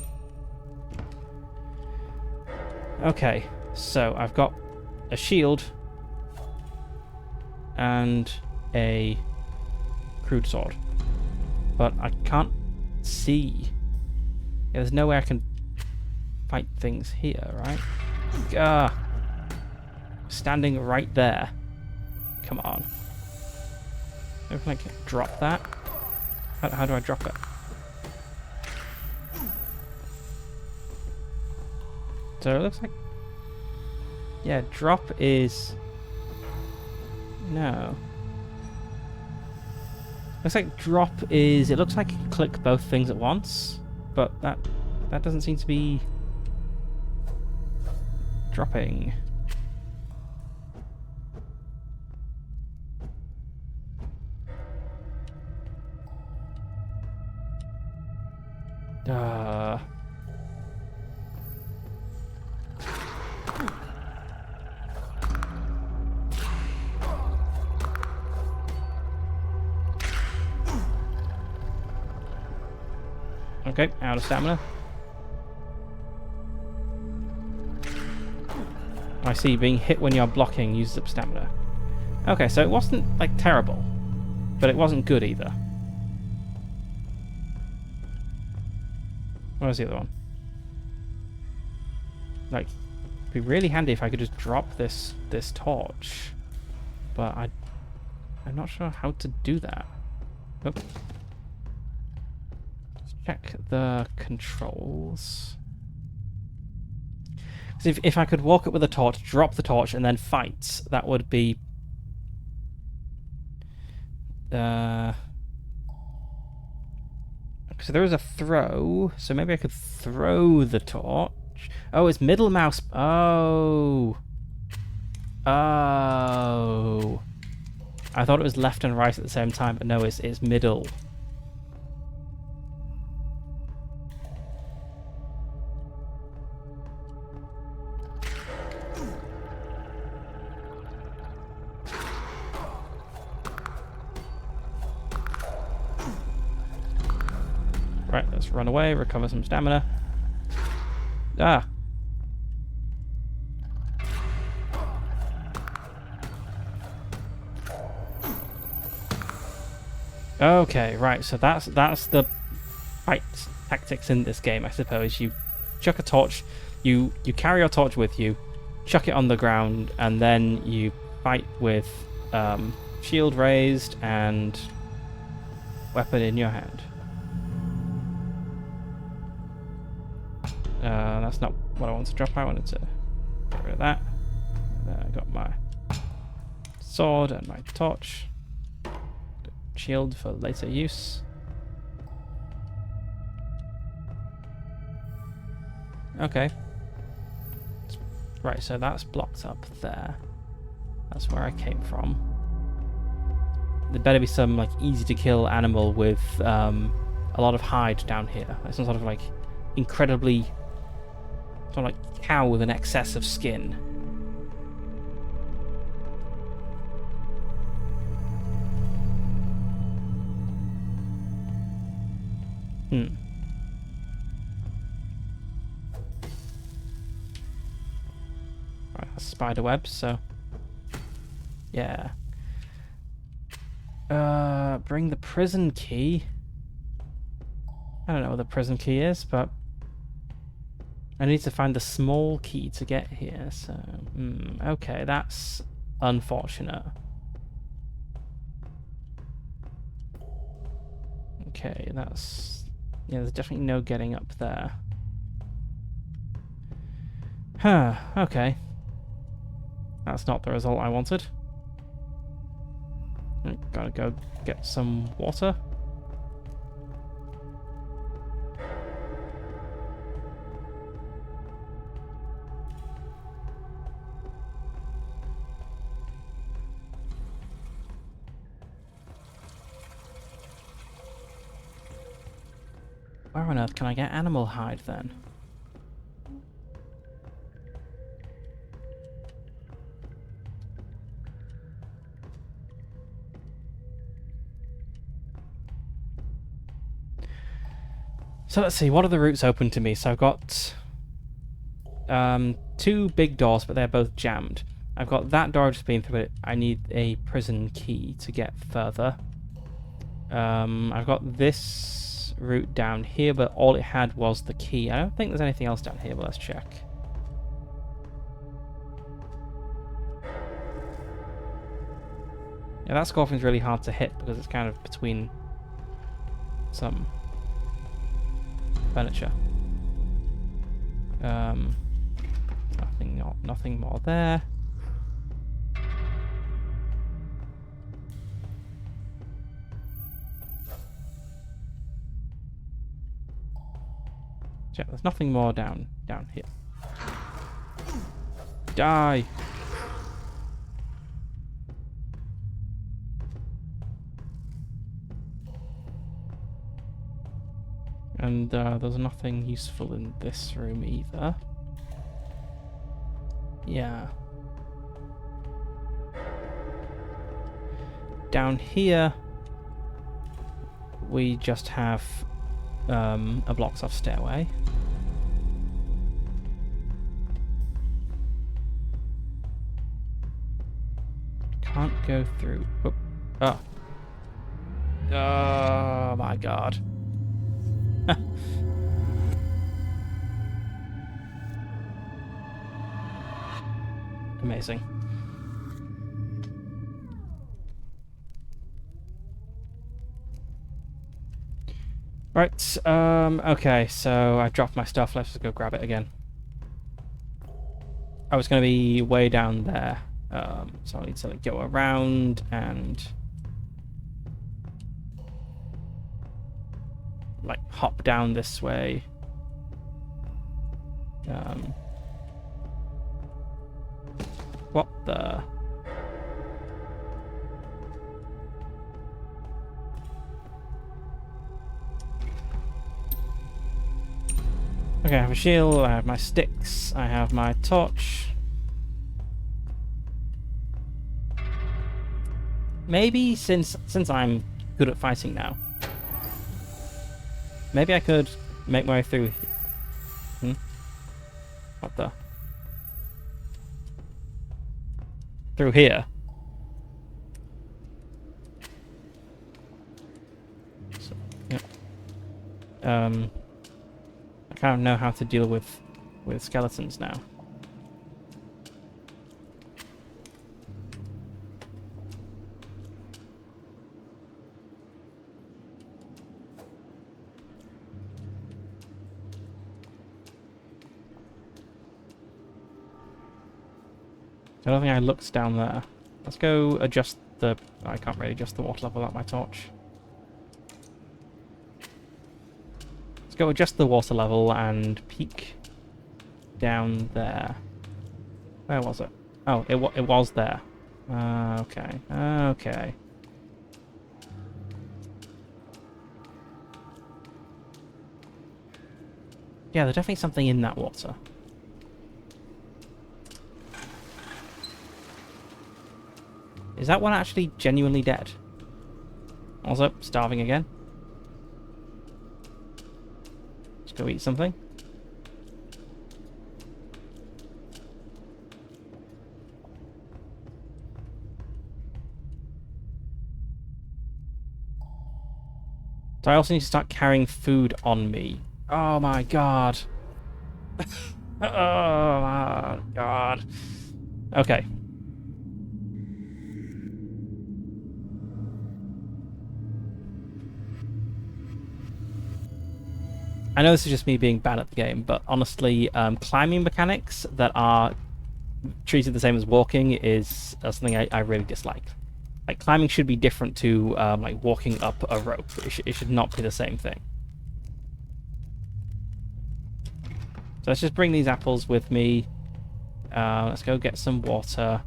Okay, so I've got a shield and a crude sword, but I can't see. Yeah, there's no way I can fight things here, right? Ah, standing right there. Come on. Maybe I can drop that. How do I drop it? So it looks like... Yeah, drop is... No. Looks like drop is... It looks like you can click both things at once, but that doesn't seem to be... dropping. Okay, out of stamina. I see, being hit when you're blocking uses up stamina. Okay, so it wasn't, like, terrible, but it wasn't good either. Where's the other one? Like, it'd be really handy if I could just drop this torch, but I'm not sure how to do that. Oop. Let's check the controls. So if I could walk up with a torch, drop the torch, and then fight, that would be... So there is a throw, so maybe I could throw the torch. Oh, it's middle mouse. Oh. Oh. I thought it was left and right at the same time, but no, it's middle. Right, let's run away, recover some stamina. Ah. Okay, right, so that's the fight tactics in this game, I suppose. You chuck a torch, you carry your torch with you, chuck it on the ground, and then you fight with shield raised and weapon in your hand. That's not what I wanted to drop. I wanted to get rid of that. I got my sword and my torch. Shield for later use. Okay. Right, so that's blocked up there. That's where I came from. There better be some like easy to kill animal with a lot of hide down here. Like some sort of like incredibly sort of like cow with an excess of skin. Right, that's spider webs, so yeah. Bring the prison key. I don't know what the prison key is, but I need to find the small key to get here, so... okay, that's unfortunate. Okay, that's... yeah, there's definitely no getting up there. Huh, okay. That's not the result I wanted. Gotta go get some water. Where on earth can I get animal hide then? So let's see, what are the routes open to me? So I've got 2 big doors, but they're both jammed. I've got that door I've just been through it. I need a prison key to get further. I've got this route down here, but all it had was the key. I don't think there's anything else down here, but let's check. Yeah, that scorpion's really hard to hit because it's kind of between some furniture. Nothing more there. Yeah, there's nothing more down here. Die. And there's nothing useful in this room either. Yeah. Down here, we just have a blocked off stairway. Can't go through. Oh. Oh. Oh my god. Amazing. Right, okay, so I dropped my stuff, let's just go grab it again. I was going to be way down there, so I need to go around and like hop down this way. What the? Okay, I have a shield, I have my sticks, I have my torch. Maybe since I'm good at fighting now, maybe I could make my way through. What the? Through here. So, yeah. I kind of know how to deal with skeletons now. I don't think I looked down there. Let's go adjust the... I can't really adjust the water level without my torch. Let's go adjust the water level and peek down there. Where was it? Oh, it was there. Okay. Okay. Yeah, there's definitely something in that water. Is that one actually genuinely dead? Also, starving again. Let's go eat something. So I also need to start carrying food on me. Oh my god. Oh my god. Okay. I know this is just me being bad at the game, but honestly, climbing mechanics that are treated the same as walking is something I really dislike. Like, climbing should be different to like walking up a rope. It should not be the same thing. So let's just bring these apples with me. Let's go get some water.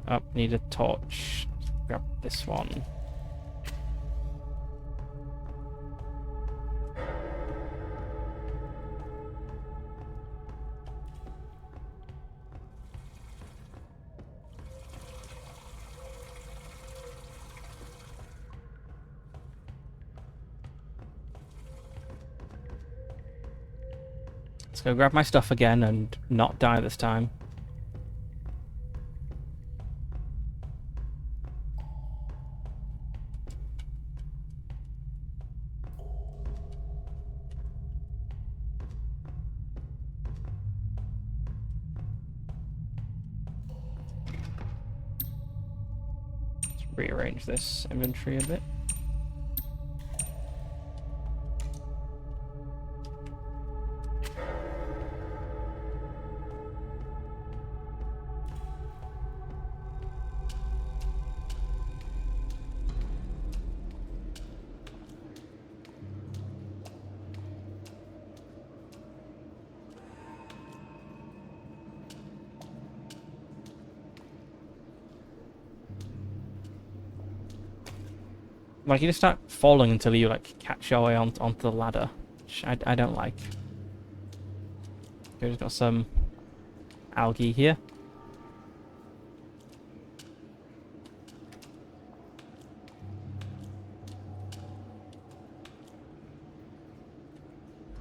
Oh, need a torch. Grab this one. Let's go grab my stuff again and not die this time. Let's rearrange this inventory a bit. Like, you just start falling until you, like, catch your way onto the ladder, which I don't like. Okay, we've got some algae here.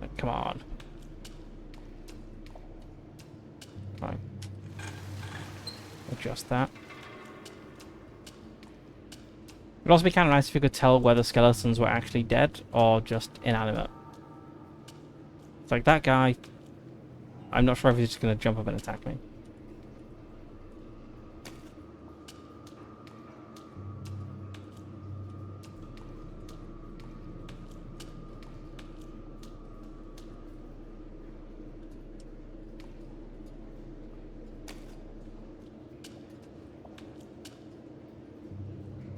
Like, come on. Fine. Adjust that. It would also be kind of nice if you could tell whether skeletons were actually dead or just inanimate. It's like that guy. I'm not sure if he's just going to jump up and attack me.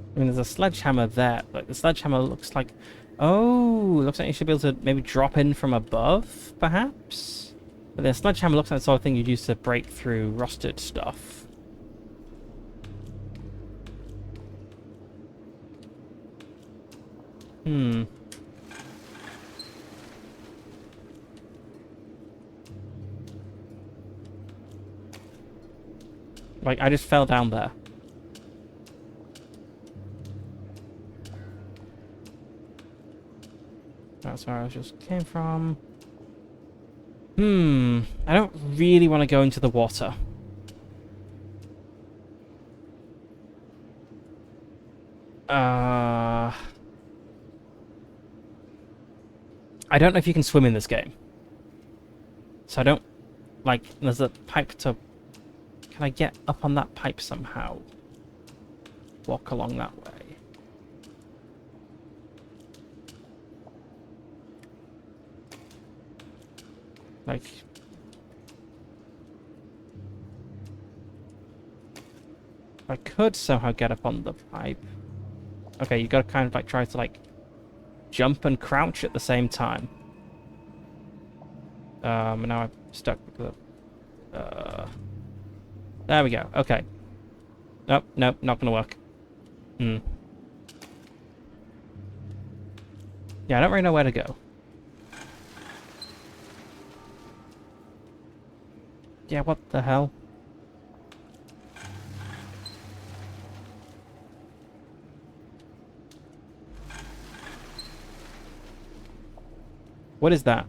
I mean, there's a sledgehammer there, but the sledgehammer looks like... Oh, looks like you should be able to maybe drop in from above, perhaps? But the sledgehammer looks like the sort of thing you'd use to break through rusted stuff. Hmm. Like, I just fell down there. That's where I just came from. I don't really want to go into the water. I don't know if you can swim in this game. So I don't... Like, there's a pipe to... Can I get up on that pipe somehow? Walk along that way. Like... I could somehow get up on the pipe. Okay, you gotta kind of like try to like jump and crouch at the same time. And now I'm stuck with the... There we go, okay. Nope, nope, not gonna work. Yeah, I don't really know where to go. Yeah, what the hell? What is that?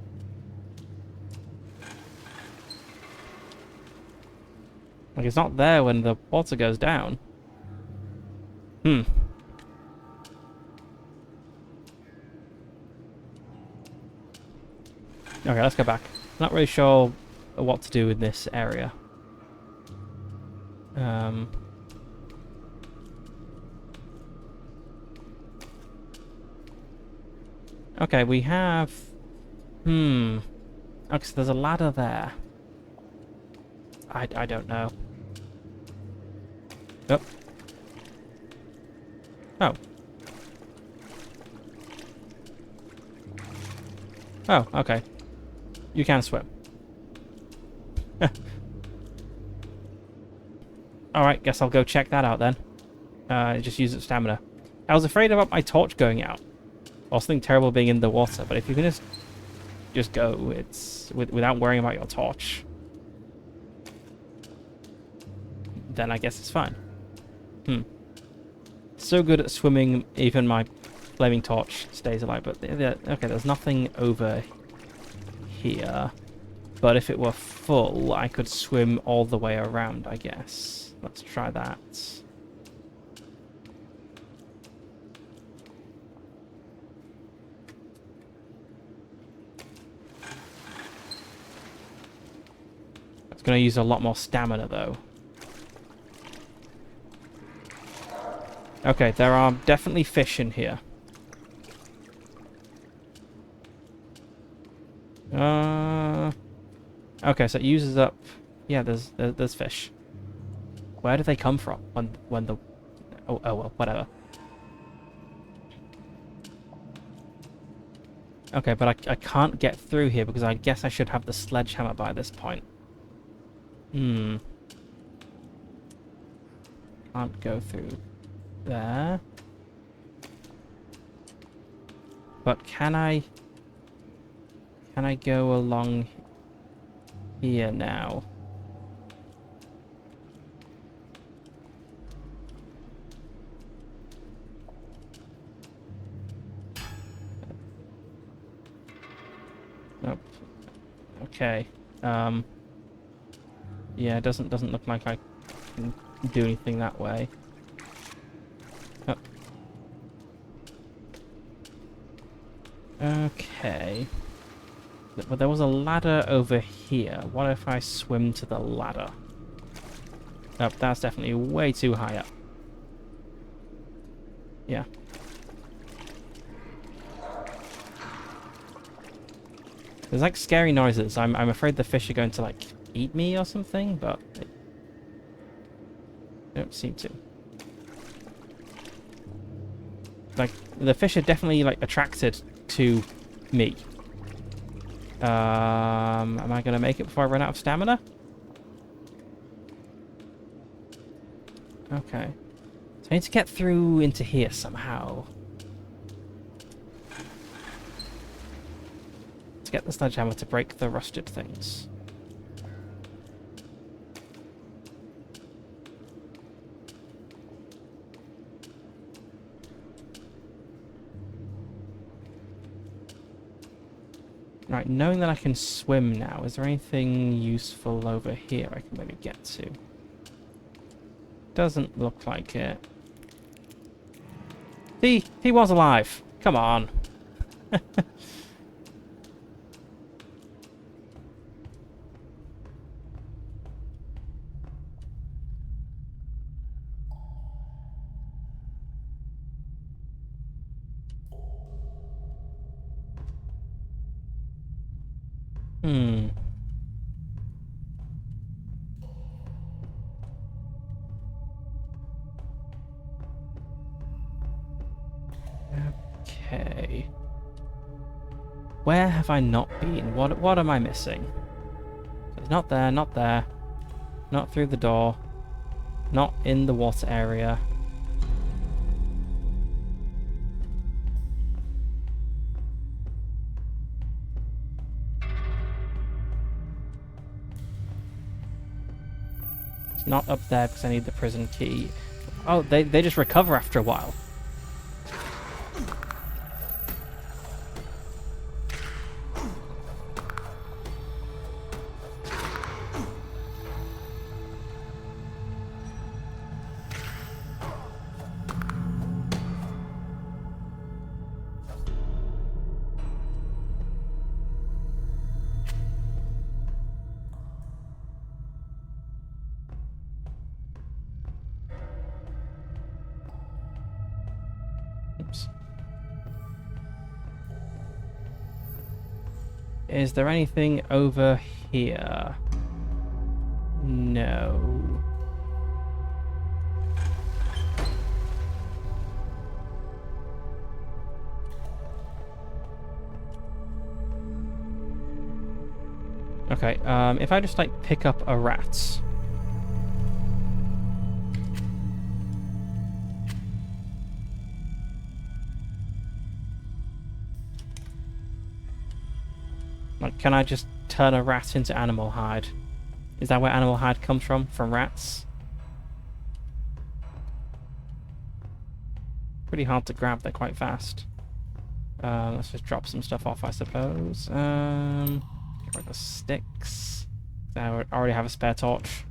Like, it's not there when the water goes down. Okay, let's go back. Not really sure what to do in this area. Okay, we have... Okay, so there's a ladder there. I don't know. Yep. Oh. Oh, okay. You can swim. Alright, guess I'll go check that out then. Just use its stamina. I was afraid about my torch going out. Or something terrible being in the water, but if you can just go, it's without worrying about your torch, then I guess it's fine. So good at swimming, even my flaming torch stays alive. But okay, there's nothing over here. But if it were full, I could swim all the way around, I guess. Let's try that. It's going to use a lot more stamina, though. Okay, there are definitely fish in here. Okay, so it uses up... Yeah, there's fish. Where do they come from when the... Oh, well, whatever. Okay, but I can't get through here because I guess I should have the sledgehammer by this point. Can't go through there. But can I go along here now? Nope. Okay. Yeah, it doesn't look like I can do anything that way. Oh. Okay. But there was a ladder over here. What if I swim to the ladder? Nope, that's definitely way too high up. Yeah. There's like scary noises. I'm afraid the fish are going to like eat me or something, but they don't seem to. Like the fish are definitely like attracted to me. Am I gonna make it before I run out of stamina? Okay. So I need to get through into here somehow. To get the sledgehammer to break the rusted things. Right, knowing that I can swim now, is there anything useful over here I can maybe get to? Doesn't look like it. See, he was alive. Come on. Okay. Where have I not been? What am I missing? It's not there, not there. Not through the door. Not in the water area. It's not up there because I need the prison key. Oh, they just recover after a while. Oops. Is there anything over here? No. Okay, if I just like pick up a rat. Like, can I just turn a rat into animal hide? Is that where animal hide comes from? From rats? Pretty hard to grab, they're quite fast. Let's just drop some stuff off, I suppose. Break the sticks. I already have a spare torch.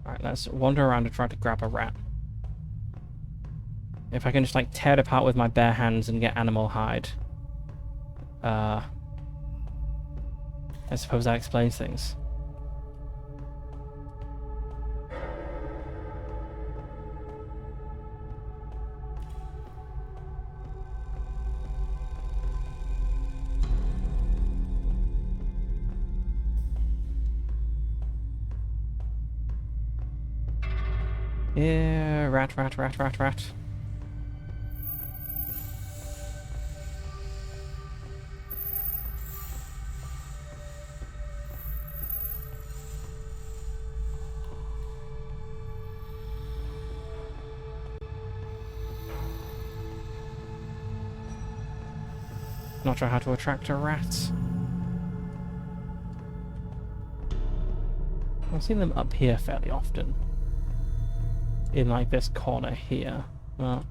Alright, let's wander around and try to grab a rat. If I can just like tear it apart with my bare hands and get animal hide. I suppose that explains things. Yeah, rat. Not sure how to attract a rat. I've seen them up here fairly often. In like this corner here. Well,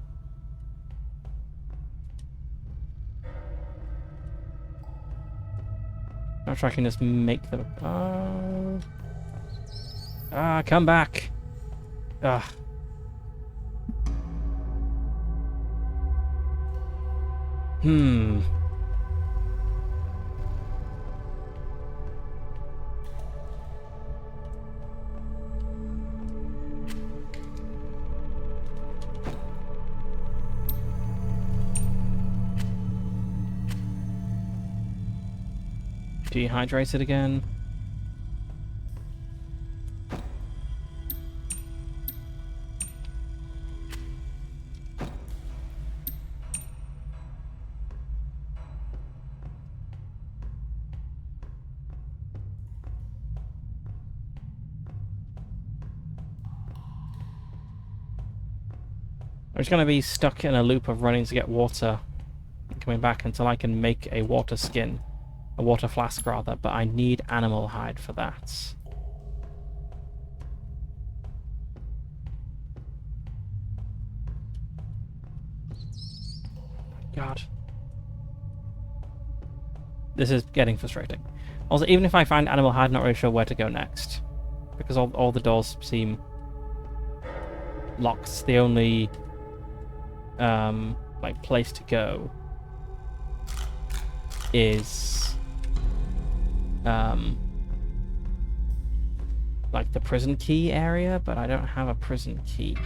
not sure I can just make them. Come back. Ugh. Dehydrated again. I'm just going to be stuck in a loop of running to get water and coming back until I can make a water skin. A water flask, rather, but I need animal hide for that. God. This is getting frustrating. Also, even if I find animal hide, I'm not really sure where to go next. Because all the doors seem locked. The only like place to go is like the prison key area, but I don't have a prison key.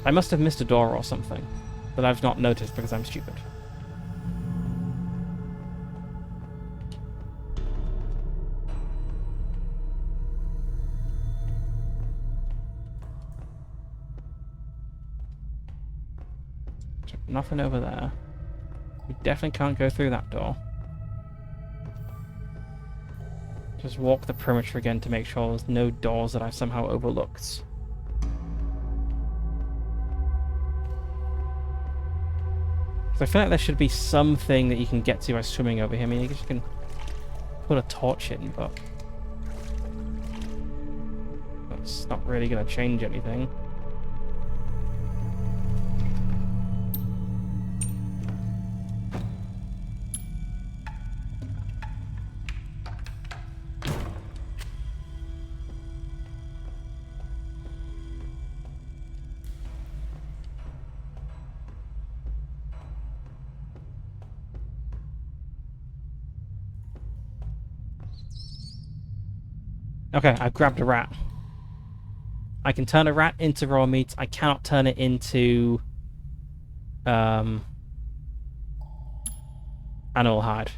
I must have missed a door or something that I've not noticed because I'm stupid. Nothing over there. We definitely can't go through that door. Just walk the perimeter again to make sure there's no doors that I've somehow overlooked. I feel like there should be something that you can get to by swimming over here. I mean, I guess you can put a torch in, but that's not really going to change anything. Okay, I've grabbed a rat. I can turn a rat into raw meat. I cannot turn it into animal hide.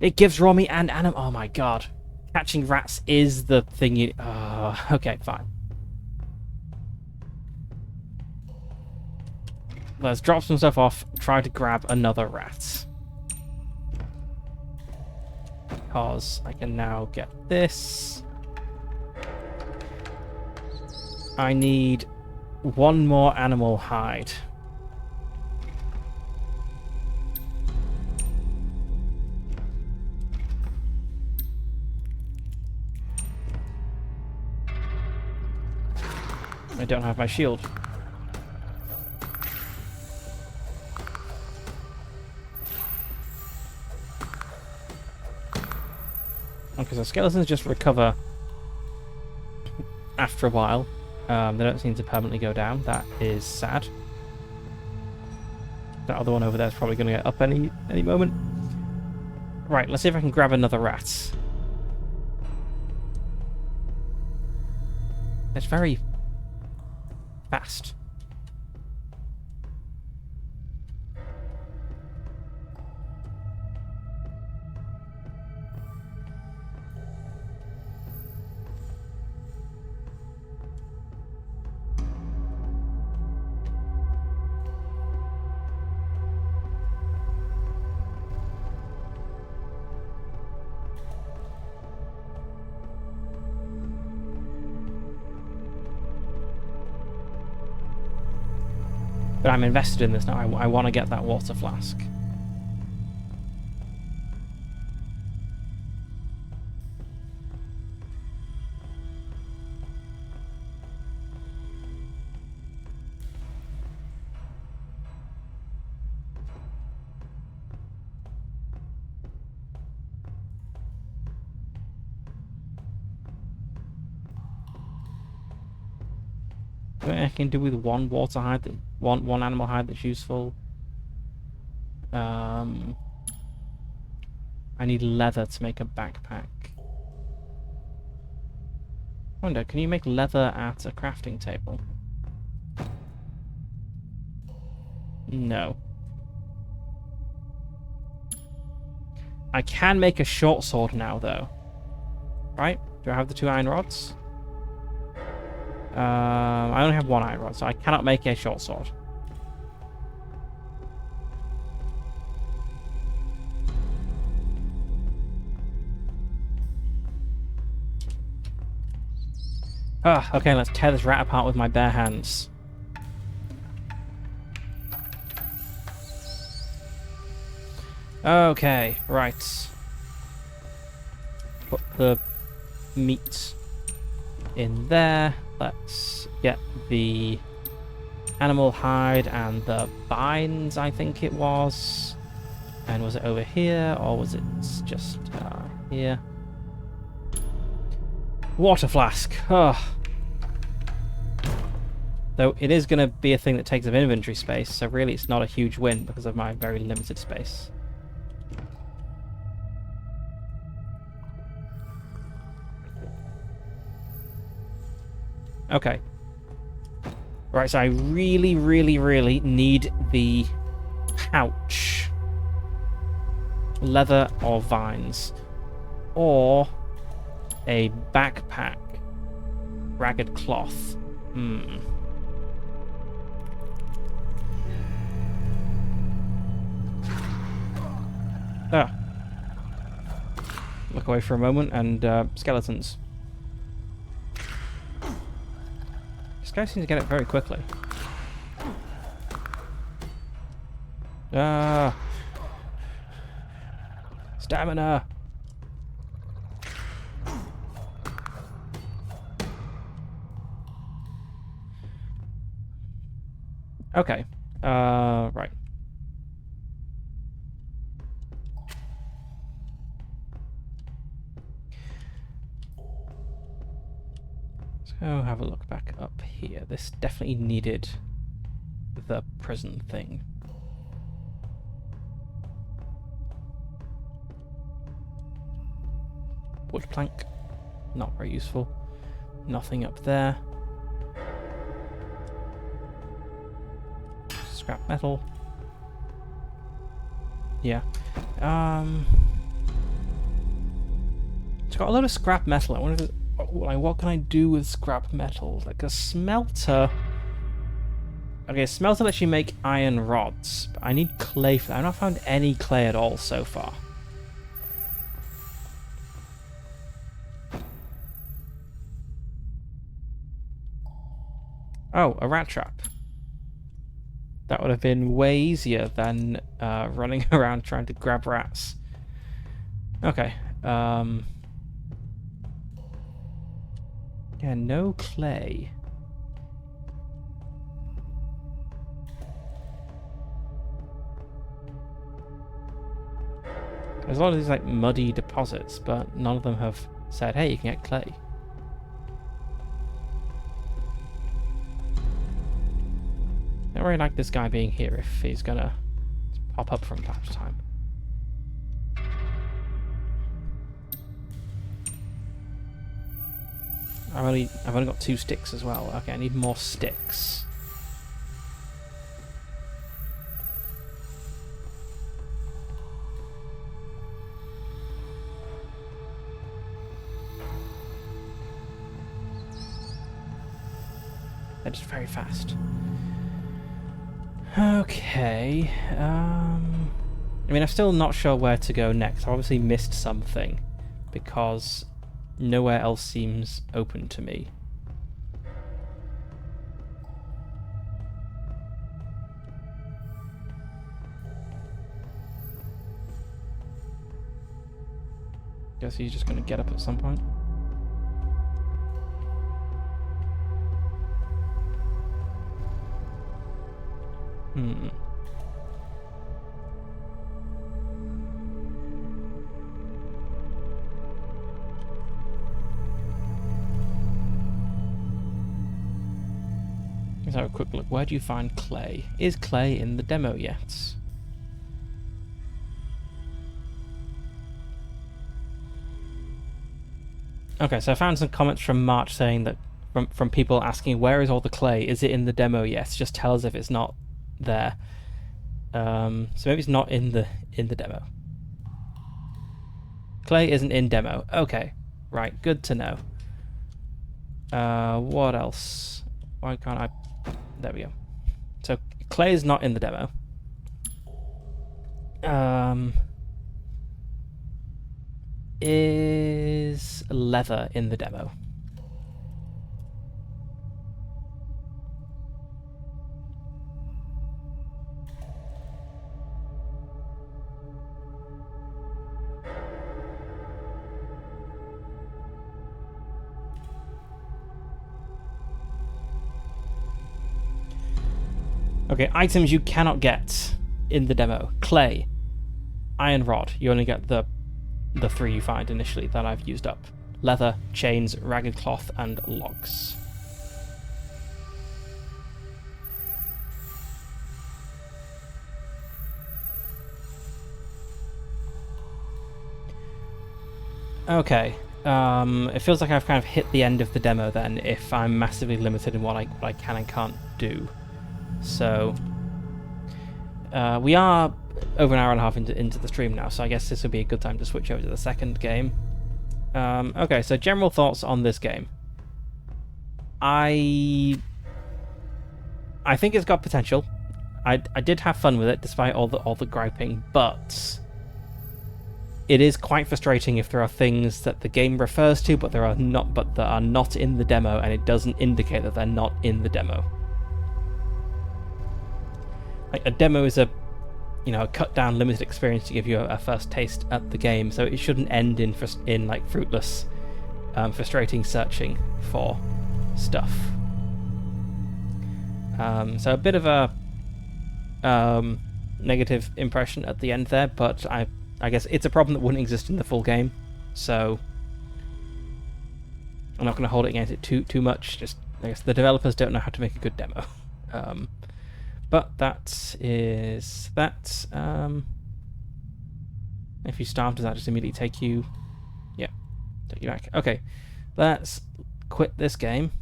It gives raw meat and animal. Oh my god. Catching rats is the thing you... okay, fine. Let's drop some stuff off, try to grab another rat. because I can now get this. I need one more animal hide. I don't have my shield. Okay, so skeletons just recover after a while. They don't seem to permanently go down. That is sad. That other one over there is probably going to get up any moment. Right, let's see if I can grab another rat. It's very fast. But I'm invested in this now. I want to get that water flask. I can do with one water hide, one animal hide that's useful. I need leather to make a backpack. I wonder, can you make leather at a crafting table? No. I can make a short sword now, though. Right? Do I have the 2 iron rods? I only have 1 iron rod, so I cannot make a short sword. Okay, let's tear this rat apart with my bare hands. Okay, right. Put the meat in there. Let's get the animal hide and the vines, I think it was. And was it over here, or was it just here? Water flask. Oh. Though it is going to be a thing that takes up inventory space, so really it's not a huge win because of my very limited space. Okay. Right, so I really, really, really need the pouch. Leather or vines. Or a backpack. Ragged cloth. Look away for a moment and skeletons. This guy seems to get it very quickly. Stamina! Okay. Right. So have a look back up here. This definitely needed the prison thing. Wood plank. Not very useful. Nothing up there. Scrap metal. Yeah. It's got a lot of scrap metal. I wonder if like, what can I do with scrap metal? Like a smelter. Okay, a smelter lets you make iron rods, but I need clay for that. I've not found any clay at all so far. Oh, a rat trap. That would have been way easier than running around trying to grab rats. Okay. Yeah, no clay. There's a lot of these like muddy deposits, but none of them have said, hey, you can get clay. I don't really like this guy being here if he's gonna pop up from time to time. I've only got 2 sticks as well. Okay, I need more sticks. They're just very fast. Okay. I mean, I'm still not sure where to go next. I obviously missed something because nowhere else seems open to me. Guess he's just gonna get up at some point. Let's have a quick look. Where do you find clay? Is clay in the demo yet? Okay, so I found some comments from March saying that from people asking where is all the clay? Is it in the demo yet? Just tell us if it's not there. So maybe it's not in the demo. Clay isn't in demo. Okay, right. Good to know. What else? Why can't I? There we go. So clay is not in the demo. Is leather in the demo? Okay, items you cannot get in the demo. Clay, iron rod. You only get the 3 you find initially that I've used up. Leather, chains, ragged cloth, and logs. Okay. It feels like I've kind of hit the end of the demo then, if I'm massively limited in what I can and can't do. So we are over an hour and a half into the stream now, so I guess this would be a good time to switch over to the second game. Okay, so general thoughts on this game. I think it's got potential. I did have fun with it despite all the griping, but it is quite frustrating if there are things that the game refers to but that are not in the demo, and it doesn't indicate that they're not in the demo. Like, a demo is a cut down limited experience to give you a first taste at the game, so it shouldn't end in like fruitless, frustrating searching for stuff. So a bit of a negative impression at the end there, but I guess it's a problem that wouldn't exist in the full game, so I'm not going to hold it against it too much. Just, I guess the developers don't know how to make a good demo. But that is that. If you starve, does that just immediately take you? Yeah, take you back. Okay, let's quit this game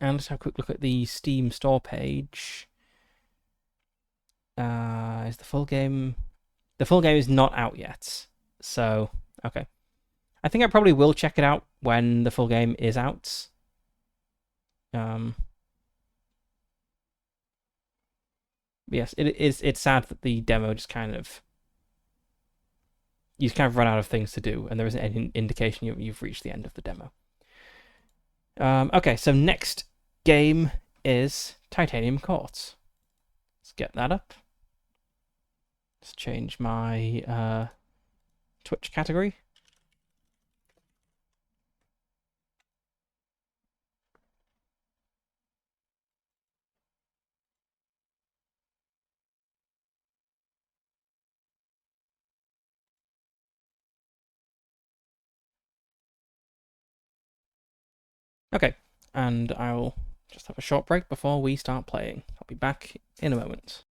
and let's have a quick look at the Steam store page. Is the full game? The full game is not out yet, so okay. I think I probably will check it out when the full game is out. Yes, it's sad that the demo just you kind of run out of things to do, and there isn't any indication you've reached the end of the demo. Okay, so next game is Titanium Court. Let's get that up. Let's change my Twitch category. Okay, and I'll just have a short break before we start playing. I'll be back in a moment.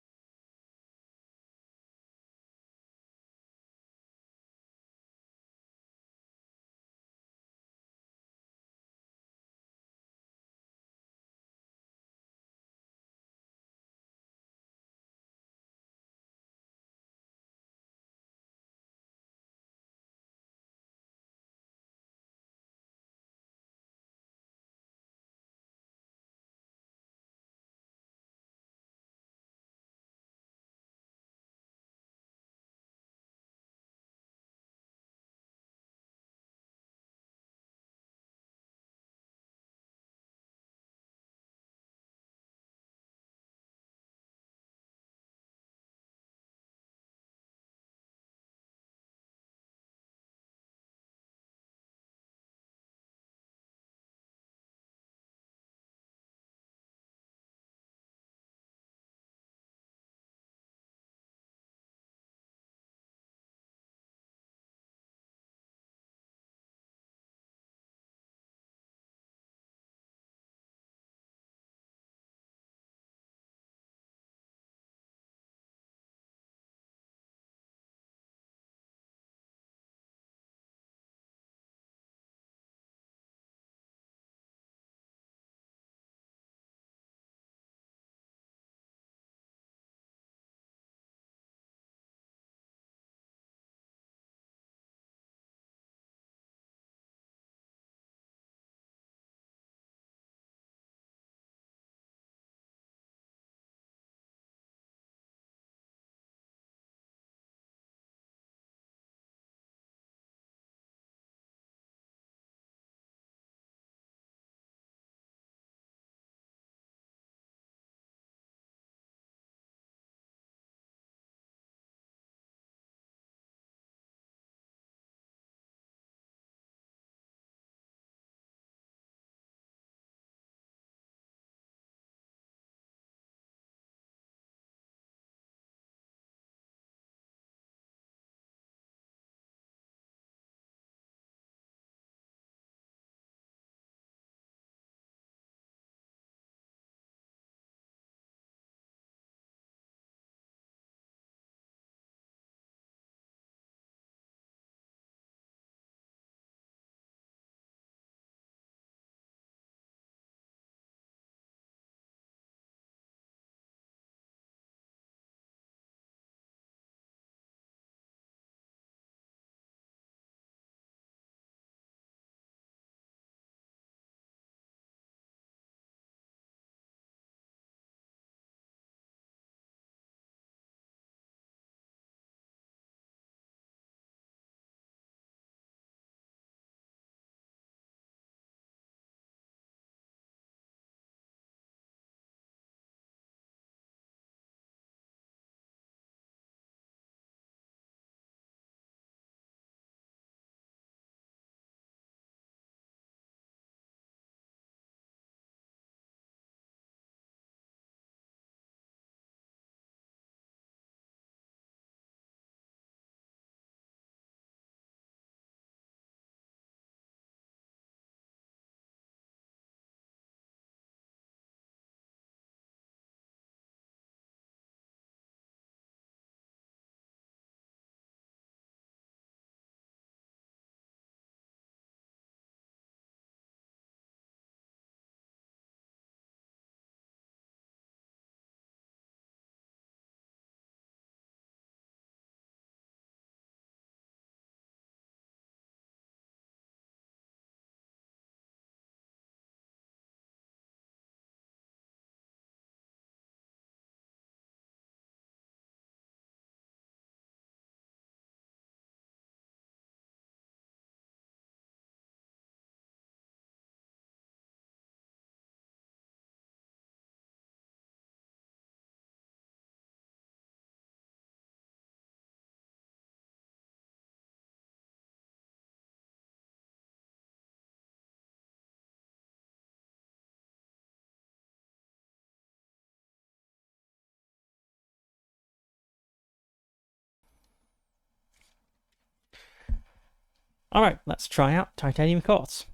Alright, let's try out Titanium Court.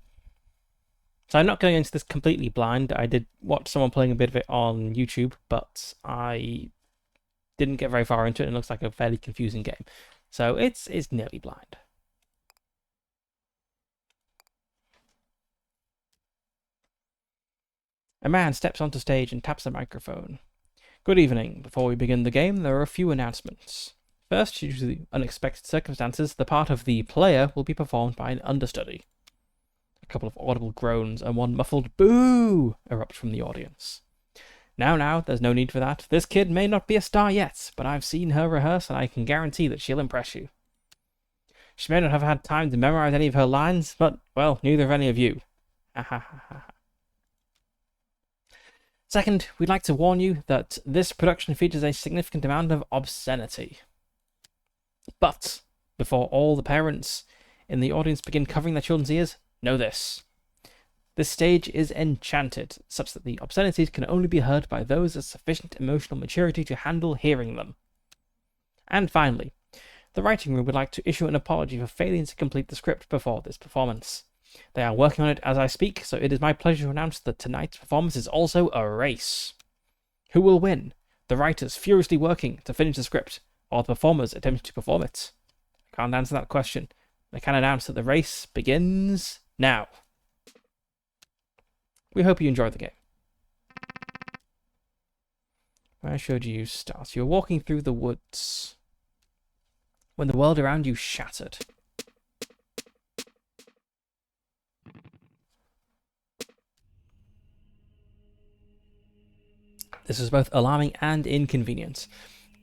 So I'm not going into this completely blind. I did watch someone playing a bit of it on YouTube, but I didn't get very far into it, and it looks like a fairly confusing game. So it's nearly blind. A man steps onto stage and taps a microphone. Good evening. Before we begin the game, there are a few announcements. First, due to the unexpected circumstances, the part of the player will be performed by an understudy. A couple of audible groans and one muffled boo erupt from the audience. Now, there's no need for that. This kid may not be a star yet, but I've seen her rehearse and I can guarantee that she'll impress you. She may not have had time to memorize any of her lines, but, well, neither have any of you. Ha ha ha ha. Second, we'd like to warn you that this production features a significant amount of obscenity. But, before all the parents in the audience begin covering their children's ears, know this. This stage is enchanted, such that the obscenities can only be heard by those of sufficient emotional maturity to handle hearing them. And finally, the writing room would like to issue an apology for failing to complete the script before this performance. They are working on it as I speak, so it is my pleasure to announce that tonight's performance is also a race. Who will win? The writers furiously working to finish the script, or the performers attempting to perform it? I can't answer that question. I can announce that the race begins now. We hope you enjoy the game. Where should you start? You're walking through the woods when the world around you shattered. This was both alarming and inconvenient.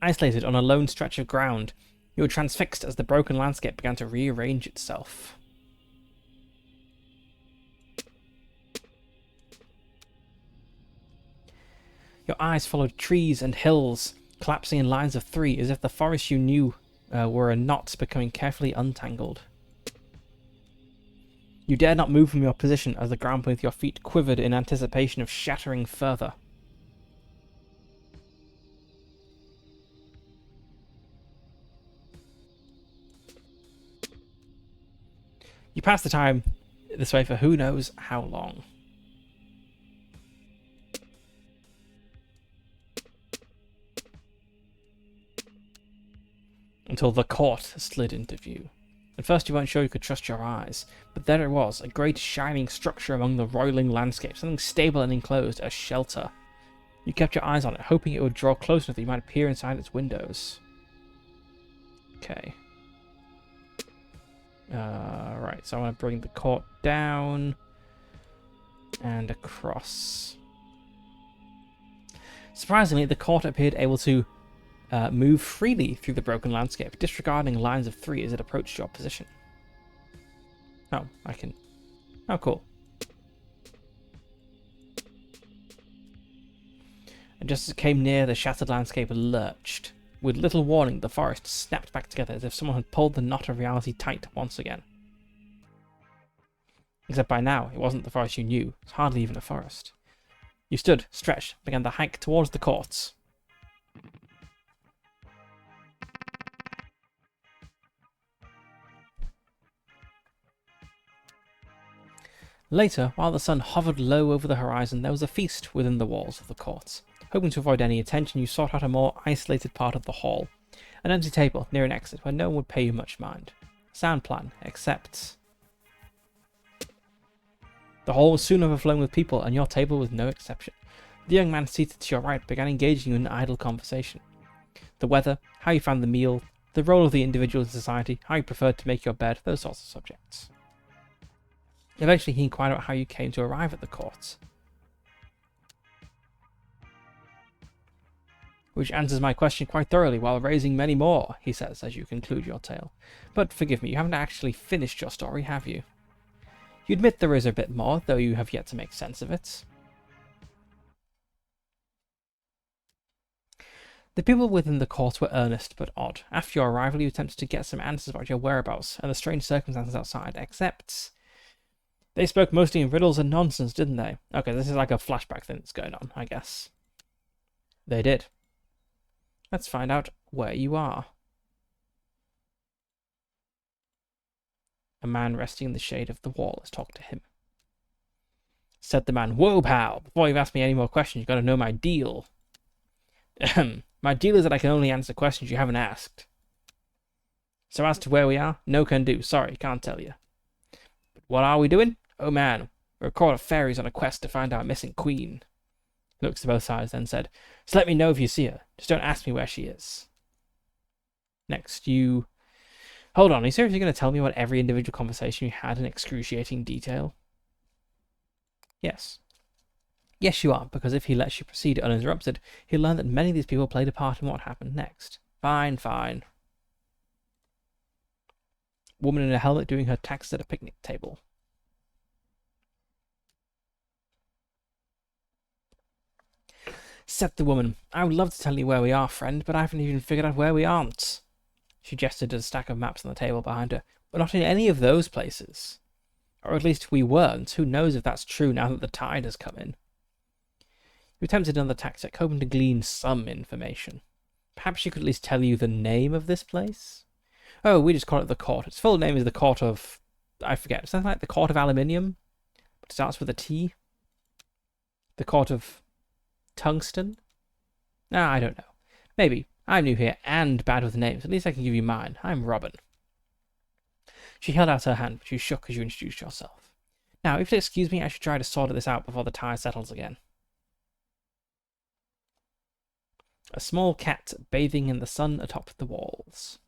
Isolated on a lone stretch of ground, you were transfixed as the broken landscape began to rearrange itself. Your eyes followed trees and hills, collapsing in lines of three, as if the forest you knew were a knot becoming carefully untangled. You dared not move from your position as the ground beneath your feet quivered in anticipation of shattering further. You pass the time this way for who knows how long. Until the court slid into view. At first you weren't sure you could trust your eyes, but there it was, a great shining structure among the roiling landscape, something stable and enclosed, a shelter. You kept your eyes on it, hoping it would draw close enough that you might peer inside its windows. Okay. Right, so I want to bring the court down and across. Surprisingly, the court appeared able to move freely through the broken landscape, disregarding lines of three as it approached your position. Oh, I can... Oh, cool. And just as it came near, the shattered landscape lurched. With little warning, the forest snapped back together as if someone had pulled the knot of reality tight once again. Except by now, it wasn't the forest you knew. It was hardly even a forest. You stood, stretched, began the hike towards the courts. Later, while the sun hovered low over the horizon, there was a feast within the walls of the courts. Hoping to avoid any attention, you sought out a more isolated part of the hall. An empty table near an exit where no one would pay you much mind. Sound plan, except... The hall was soon overflowing with people, and your table was no exception. The young man seated to your right began engaging you in idle conversation. The weather, how you found the meal, the role of the individual in society, how you preferred to make your bed, those sorts of subjects. Eventually he inquired about how you came to arrive at the court. Which answers my question quite thoroughly while raising many more, he says as you conclude your tale. But forgive me, you haven't actually finished your story, have you? You admit there is a bit more, though you have yet to make sense of it. The people within the court were earnest but odd. After your arrival, you attempted to get some answers about your whereabouts and the strange circumstances outside, except... They spoke mostly in riddles and nonsense, didn't they? Okay, this is like a flashback thing that's going on, I guess. They did. Let's find out where you are. A man resting in the shade of the wall has talked to him. Said the man, "Whoa, pal, before you've asked me any more questions, you've got to know my deal." My deal is that I can only answer questions you haven't asked. So as to where we are, no can do. Sorry, can't tell you. But what are we doing? Oh man, we're a court of fairies on a quest to find our missing queen. He looks to both sides, then said, "So let me know if you see her. Just don't ask me where she is." Next, you... Hold on, are you seriously going to tell me about every individual conversation you had in excruciating detail? Yes. Yes, you are, because if he lets you proceed uninterrupted, he'll learn that many of these people played a part in what happened next. Fine, fine. Woman in a helmet doing her taxes at a picnic table. Said the woman, "I would love to tell you where we are, friend, but I haven't even figured out where we aren't." She gestured at a stack of maps on the table behind her. "We're not in any of those places. Or at least we weren't. Who knows if that's true now that the tide has come in." You attempted another tactic, hoping to glean some information. Perhaps she could at least tell you the name of this place? Oh, we just call it the Court. Its full name is the Court of... I forget. Something like the Court of Aluminium? But it starts with a T? The Court of... Tungsten? Ah, I don't know. Maybe. I'm new here and bad with names. At least I can give you mine. I'm Robin. She held out her hand, but you shook as you introduced yourself. Now, if you'll excuse me, I should try to sort this out before the tide settles again. A small cat bathing in the sun atop the walls.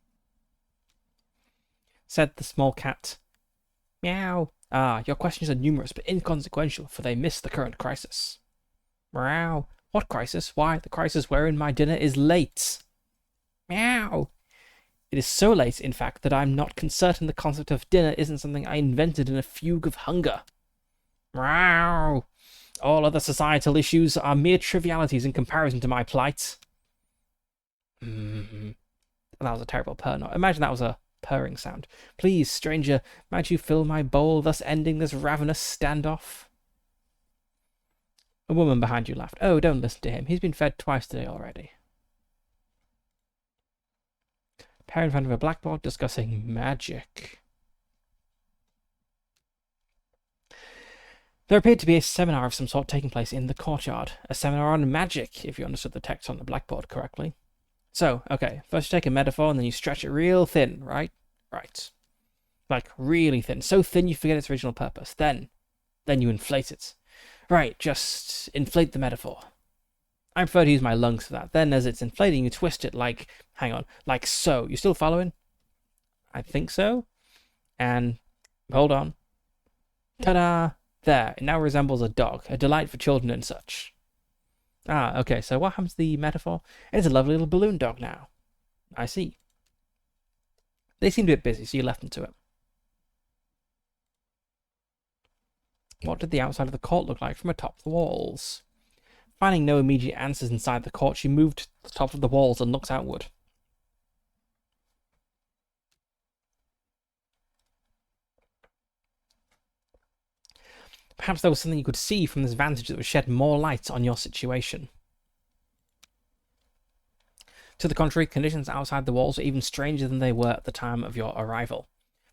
Said the small cat, "Meow. Ah, your questions are numerous but inconsequential, for they miss the current crisis." Meow. What crisis? Why, the crisis wherein my dinner is late. Meow. It is so late, in fact, that I'm not certain the concept of dinner isn't something I invented in a fugue of hunger. Meow. All other societal issues are mere trivialities in comparison to my plight. That was a terrible purr. Imagine that was a purring sound. Please, stranger, might you fill my bowl, thus ending this ravenous standoff? A woman behind you laughed. Oh, don't listen to him. He's been fed twice today already. Pair in front of a blackboard discussing magic. There appeared to be a seminar of some sort taking place in the courtyard. A seminar on magic, if you understood the text on the blackboard correctly. So, okay, first you take a metaphor and then you stretch it real thin, right? Right. Like, really thin. So thin you forget its original purpose. Then you inflate it. Right, just inflate the metaphor. I prefer to use my lungs for that. Then as it's inflating, you twist it like, hang on, like so. You still following? I think so. And, hold on. Ta-da! There, it now resembles a dog, a delight for children and such. Ah, okay, so what happens to the metaphor? It's a lovely little balloon dog now. I see. They seemed a bit busy, so you left them to it. What did the outside of the court look like from atop the walls? Finding no immediate answers inside the court, she moved to the top of the walls and looked outward. Perhaps there was something you could see from this vantage that would shed more light on your situation. To the contrary, conditions outside the walls were even stranger than they were at the time of your arrival.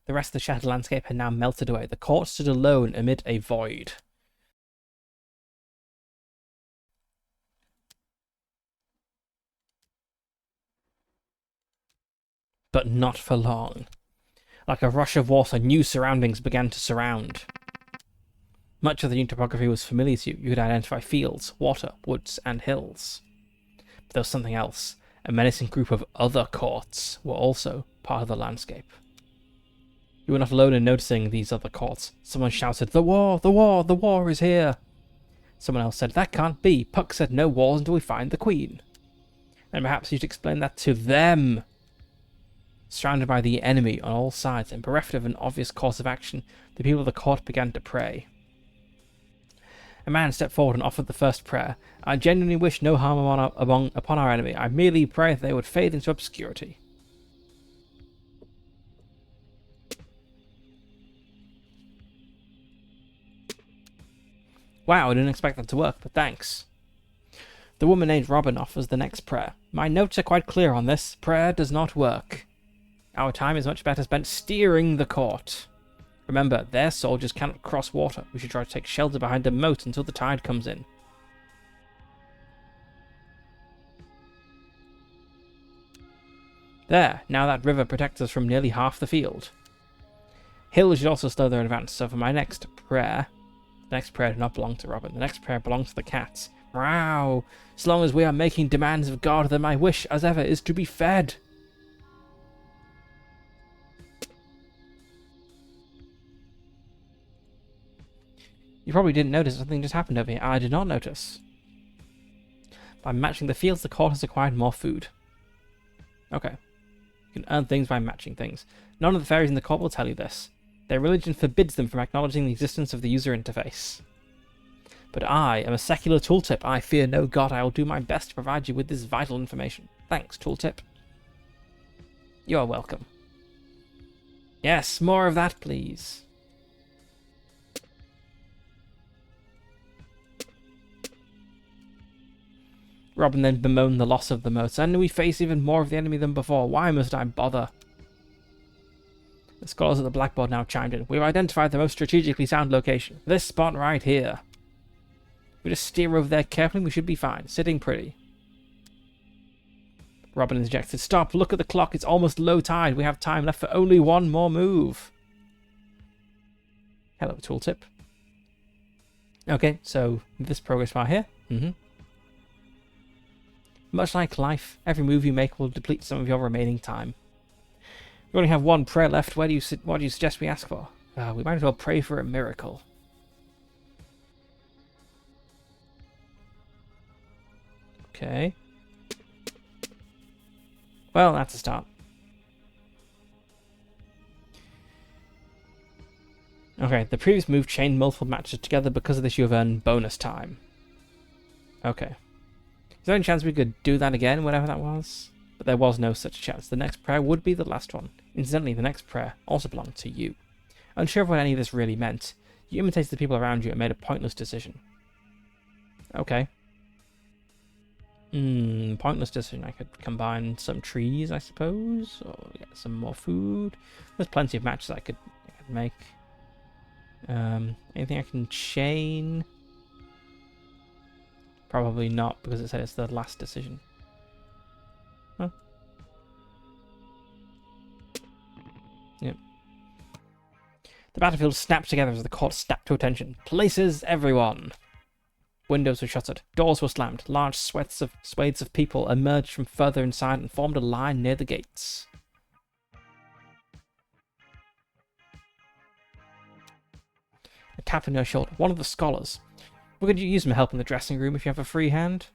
The rest of the shattered landscape had now melted away. The court stood alone amid a void. But not for long. Like a rush of water, new surroundings began to surround. Much of the new topography was familiar to you. You could identify fields, water, woods, and hills. But there was something else. A menacing group of other courts were also part of the landscape. You were not alone in noticing these other courts. Someone shouted, "The war! The war! The war is here!" Someone else said, "That can't be. Puck said no wars until we find the queen." And perhaps you should explain that to them. Surrounded by the enemy on all sides and bereft of an obvious course of action, the people of the court began to pray. A man stepped forward and offered the first prayer. "I genuinely wish no harm upon our enemy. I merely pray that they would fade into obscurity." Wow, I didn't expect that to work, but thanks. The woman named Robin offers the next prayer. "My notes are quite clear on this. Prayer does not work. Our time is much better spent steering the court." Remember, their soldiers cannot cross water. We should try to take shelter behind a moat until the tide comes in. There, now that river protects us from nearly half the field. Hills should also slow their advance, so for my next prayer... The next prayer did not belong to Robin. The next prayer belongs to the cats. Meow! As long as we are making demands of God, then my wish, as ever, is to be fed. You probably didn't notice something just happened over here. I did not notice. By matching the fields, the court has acquired more food. Okay. You can earn things by matching things. None of the fairies in the court will tell you this. Their religion forbids them from acknowledging the existence of the user interface. But I am a secular tooltip. I fear no god. I will do my best to provide you with this vital information. Thanks, tooltip. You are welcome. Yes, more of that, please. Robin then bemoaned the loss of the moats. And we face even more of the enemy than before. Why must I bother? The scholars at the blackboard now chimed in. We've identified the most strategically sound location. This spot right here. If we just steer over there carefully, we should be fine. Sitting pretty. Robin interjected. Stop, look at the clock. It's almost low tide. We have time left for only one more move. Hello, tooltip. Okay, so this progress bar here. Much like life, every move you make will deplete some of your remaining time. We only have one prayer left. What do you suggest we ask for? We might as well pray for a miracle. Okay. Well, that's a start. Okay, the previous move chained multiple matches together. Because of this, you have earned bonus time. Okay. Is there any chance we could do that again, whatever that was? But there was no such chance. The next prayer would be the last one. Incidentally, the next prayer also belonged to you. Unsure of what any of this really meant, you imitated the people around you and made a pointless decision. Okay. Pointless decision. I could combine some trees, I suppose, or get some more food. There's plenty of matches I could make. Anything I can chain? Probably not, because it said it's the last decision. Huh? Yep. The battlefield snapped together as the court snapped to attention. Places, everyone! Windows were shuttered. Doors were slammed. Large swathes of people emerged from further inside and formed a line near the gates. A tap on your shoulder. One of the scholars. We could use some help in the dressing room if you have a free hand.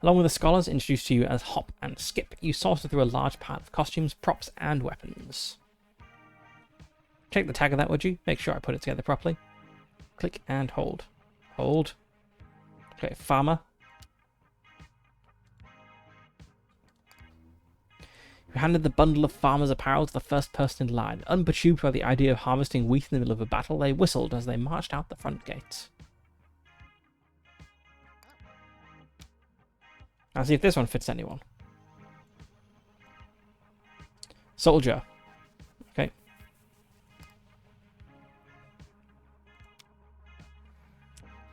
Along with the scholars introduced to you as Hop and Skip, you sorted through a large pile of costumes, props, and weapons. Check the tag of that, would you? Make sure I put it together properly. Click and hold. Hold. Okay, farmer. You handed the bundle of farmer's apparel to the first person in line. Unperturbed by the idea of harvesting wheat in the middle of a battle, they whistled as they marched out the front gate. I'll see if this one fits anyone. Soldier. Okay.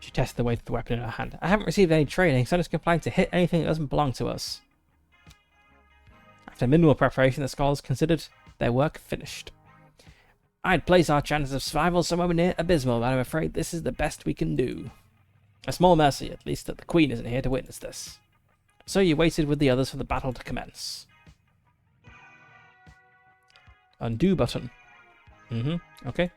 She tested the weight of the weapon in her hand. I haven't received any training, so I'm just complying to hit anything that doesn't belong to us. After minimal preparation, the scholars considered their work finished. I'd place our chances of survival somewhere near abysmal, but I'm afraid this is the best we can do. A small mercy, at least, that the Queen isn't here to witness this. So you waited with the others for the battle to commence. Undo button. Okay.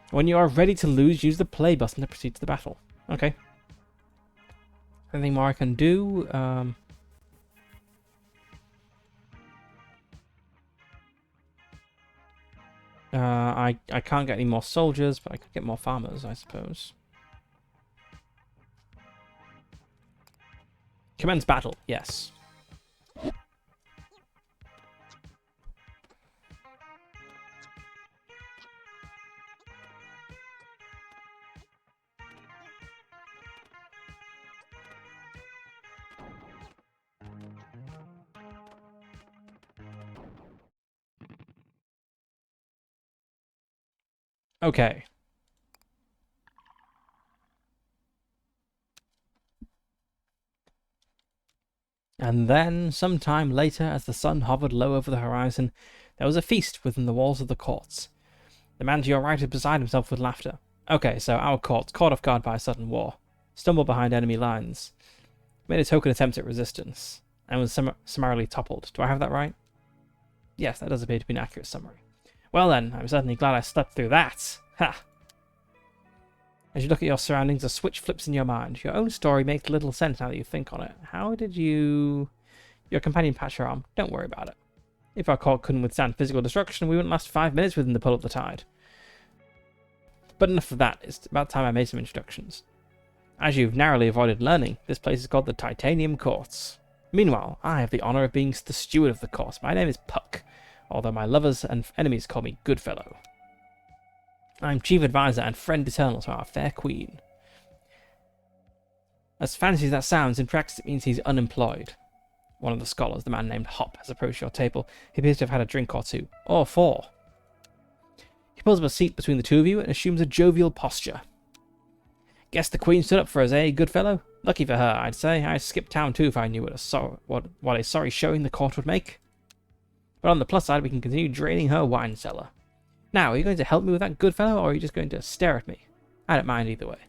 When you are ready to lose, use the play button to proceed to the battle. Okay. Anything more I can do? I can't get any more soldiers, but I could get more farmers, I suppose. Commence battle, yes. Okay. And then, some time later, as the sun hovered low over the horizon, there was a feast within the walls of the courts. The man to your right had beside himself with laughter. Okay, so our courts, caught off guard by a sudden war, stumbled behind enemy lines, made a token attempt at resistance, and was summarily toppled. Do I have that right? Yes, that does appear to be an accurate summary. Well then, I'm certainly glad I slept through that. Ha! As you look at your surroundings, a switch flips in your mind. Your own story makes little sense now that you think on it. How did you... Your companion patched her arm. Don't worry about it. If our court couldn't withstand physical destruction, we wouldn't last 5 minutes within the pull of the tide. But enough of that. It's about time I made some introductions. As you've narrowly avoided learning, this place is called the Titanium Courts. Meanwhile, I have the honour of being the steward of the course. My name is Puck, although my lovers and enemies call me Goodfellow. I'm chief advisor and friend eternal to our fair queen. As fancy as that sounds, in practice it means he's unemployed. One of the scholars, the man named Hop, has approached your table. He appears to have had a drink or two, or 4. He pulls up a seat between the two of you and assumes a jovial posture. Guess the queen stood up for us, eh, Goodfellow? Lucky for her, I'd say. I'd skip town too if I knew what a sorry showing the court would make. But on the plus side, we can continue draining her wine cellar. Now, are you going to help me with that, Goodfellow, or are you just going to stare at me? I don't mind either way.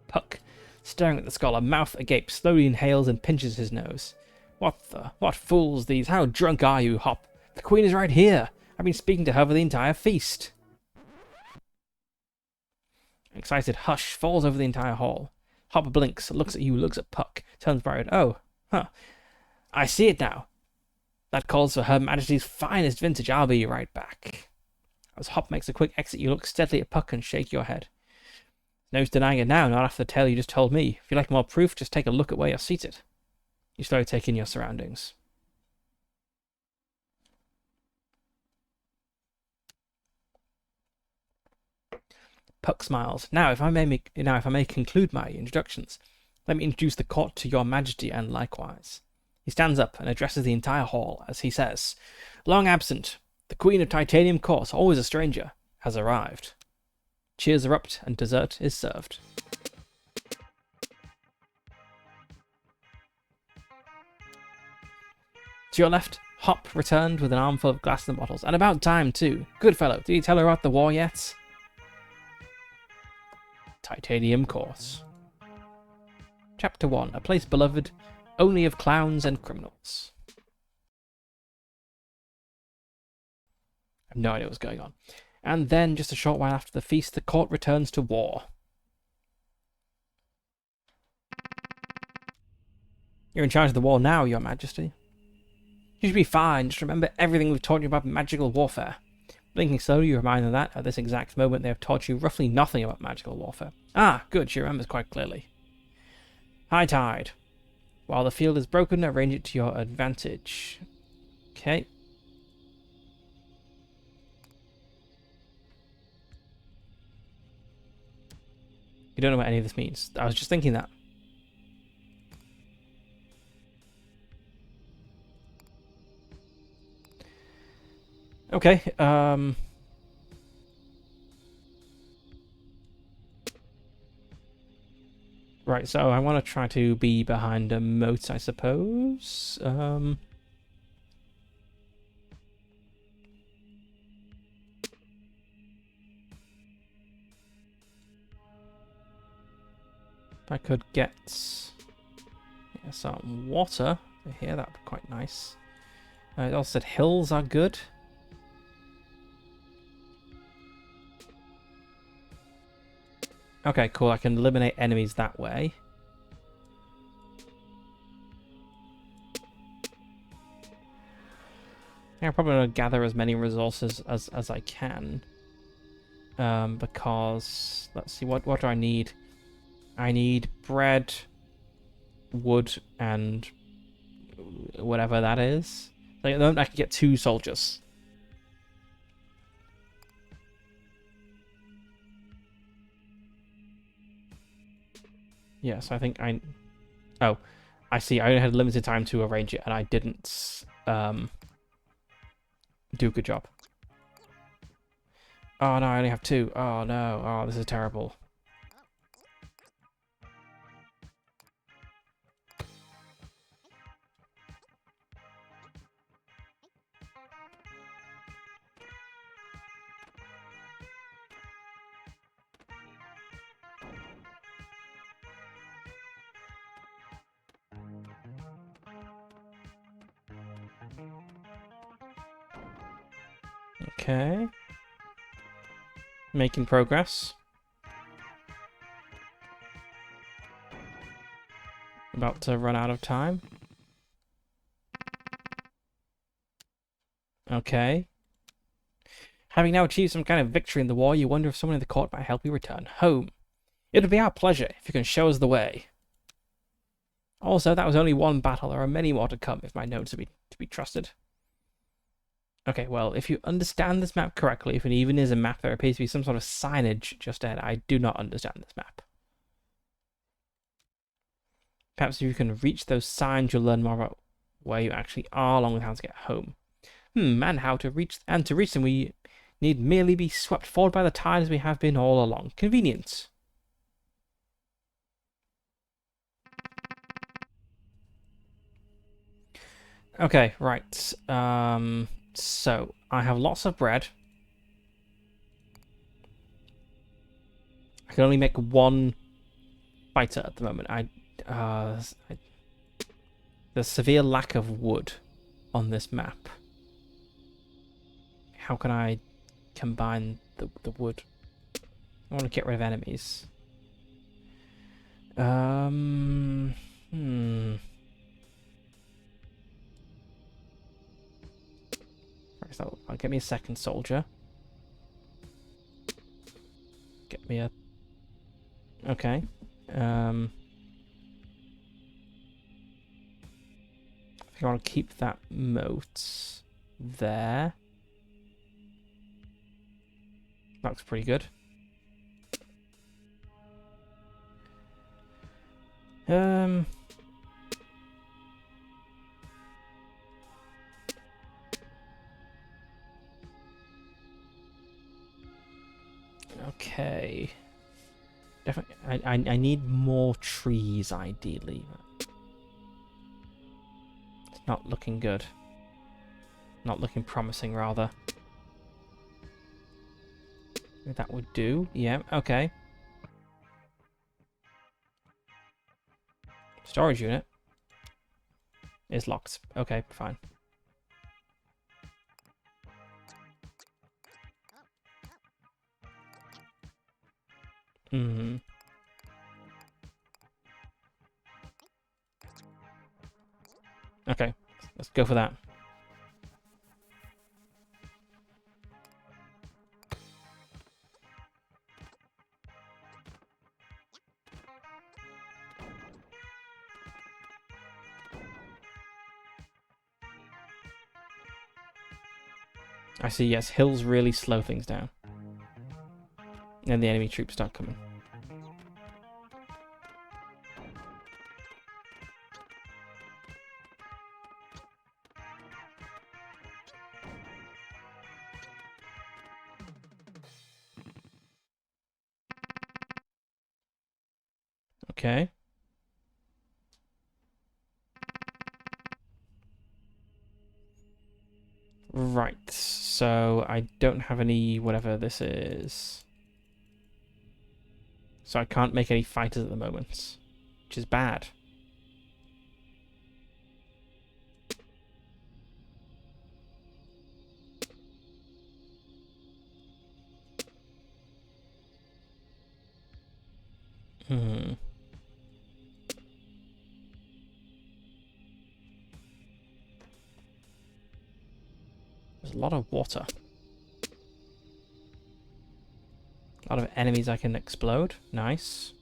Puck, staring at the scholar, mouth agape, slowly inhales and pinches his nose. What fools these? How drunk are you, Hop? The queen is right here. I've been speaking to her for the entire feast. An excited hush falls over the entire hall. Hop blinks, looks at you, looks at Puck, turns bright. Oh, huh. I see it now. That calls for Her Majesty's finest vintage. I'll be right back. As Hop makes a quick exit, you look steadily at Puck and shake your head. No denying it now, not after the tale you just told me. If you like more proof, just take a look at where you're seated. You slowly take in your surroundings. Puck smiles. Now, if I may conclude my introductions, let me introduce the court to your majesty and likewise. He stands up and addresses the entire hall as he says, Long absent, the Queen of Titanium Court, always a stranger, has arrived. Cheers erupt and dessert is served. To your left, Hop returned with an armful of glasses and bottles, and about time too. Goodfellow, did you tell her about the war yet? Titanium Court. Chapter 1, a place beloved only of clowns and criminals. I have no idea what's going on. And then, just a short while after the feast, the court returns to war. You're in charge of the war now, Your Majesty. You should be fine. Just remember everything we've taught you about magical warfare. Blinking slowly, you remind them that, at this exact moment, they have taught you roughly nothing about magical warfare. Ah, good, she remembers quite clearly. High tide. While the field is broken, arrange it to your advantage. Okay. You don't know what any of this means. I was just thinking that. Okay, right, so I want to try to be behind a moat, I suppose. If I could get some water here, that would be quite nice. It also said hills are good. Okay, cool. I can eliminate enemies that way. Yeah, I'm probably going to gather as many resources as I can. Because, let's see, what do I need? I need bread, wood, and whatever that is. Like, at the moment I can get 2 soldiers. Yeah, so I think oh, I see. I only had limited time to arrange it, and I didn't do a good job. Oh no, I only have 2. Oh no. Oh, this is terrible. Okay. Making progress. About to run out of time. Okay. Having now achieved some kind of victory in the war, you wonder if someone in the court might help you return home. It would be our pleasure if you can show us the way. Also, that was only one battle. There are many more to come if my notes are to be trusted. Okay, well, if you understand this map correctly, if it even is a map, there appears to be some sort of signage just ahead. I do not understand this map. Perhaps if you can reach those signs, you'll learn more about where you actually are, along with how to get home. And how to reach them, we need merely be swept forward by the tide as we have been all along. Convenience. Okay, right. So I have lots of bread. I can only make 1 fighter at the moment. There's severe lack of wood on this map. How can I combine the wood? I want to get rid of enemies. So I'll get me a second soldier. Get me a... Okay. I think I want to keep that moat there. That looks pretty good. Okay. Definitely, I need more trees, ideally. It's not looking good. Not looking promising, rather. That would do. Yeah, okay. Storage unit is locked. Okay, fine. Okay, let's go for that. I see, yes, hills really slow things down. And the enemy troops start coming. Okay. Right, so I don't have any whatever this is. So I can't make any fighters at the moment, which is bad. There's a lot of water. A lot of enemies I can explode. Nice.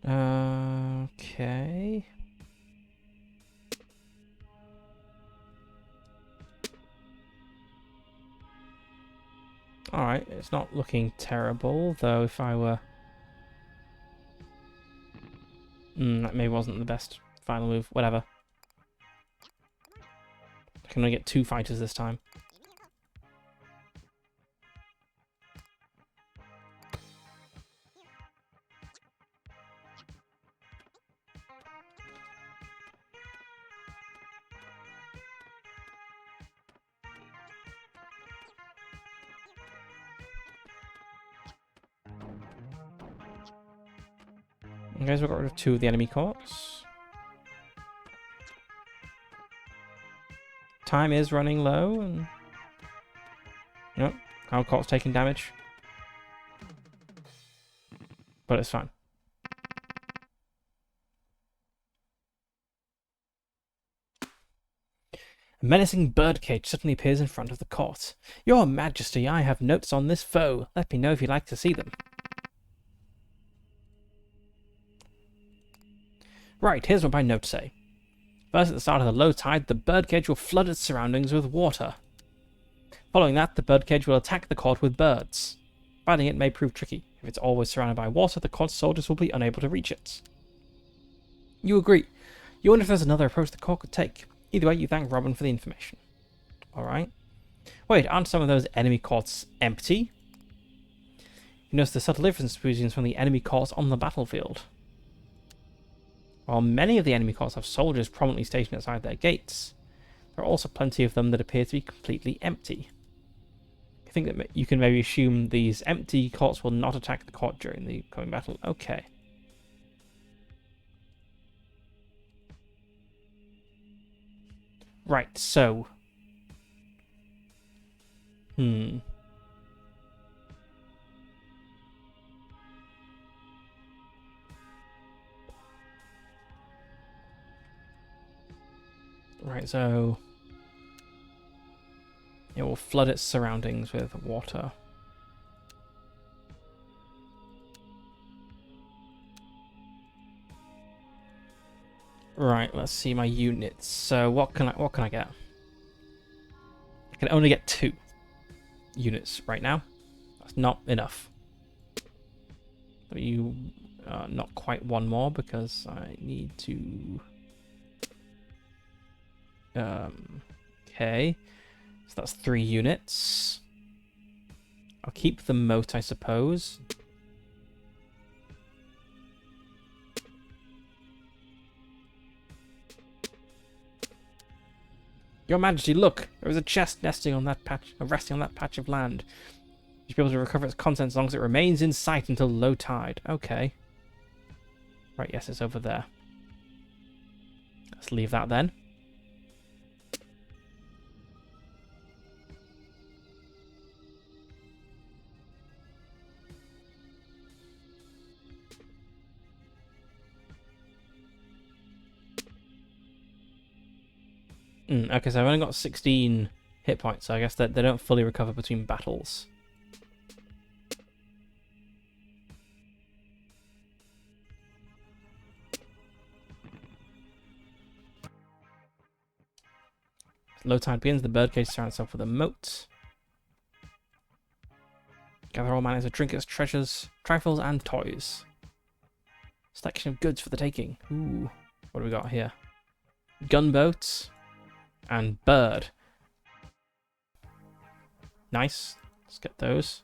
Okay. Alright, it's not looking terrible, though if I were... That maybe wasn't the best final move. Whatever. I can only get 2 fighters this time. Okay, so we got rid of 2 of the enemy courts. Time is running low, and nope, our court's taking damage, but it's fine. A menacing birdcage suddenly appears in front of the court. Your Majesty, I have notes on this foe. Let me know if you'd like to see them. Right, here's what my notes say. First, at the start of the low tide, the birdcage will flood its surroundings with water. Following that, the birdcage will attack the court with birds. Fighting it may prove tricky. If it's always surrounded by water, the court's soldiers will be unable to reach it. You agree. You wonder if there's another approach the court could take. Either way, you thank Robin for the information. Alright. Wait, aren't some of those enemy courts empty? You notice the subtle difference from the enemy courts on the battlefield. While many of the enemy courts have soldiers prominently stationed outside their gates, there are also plenty of them that appear to be completely empty. I think that you can maybe assume these empty courts will not attack the court during the coming battle. Okay. Right, so... Right, so... it will flood its surroundings with water. Right, let's see my units. So what can I get? I can only get 2 units right now. That's not enough. But you not quite 1 more because I need to. Okay, so that's 3 units. I'll keep the moat, I suppose. Your Majesty, look! There is a chest resting on that patch of land. You should be able to recover its contents as long as it remains in sight until low tide. Okay. Right, yes, it's over there. Let's leave that then. Okay, so I've only got 16 hit points, so I guess that they don't fully recover between battles. Low tide begins, the birdcage surrounds itself with a moat. Gather all manners of trinkets, treasures, trifles, and toys. Selection of goods for the taking. Ooh, what do we got here? Gunboats. And bird. Nice. Let's get those.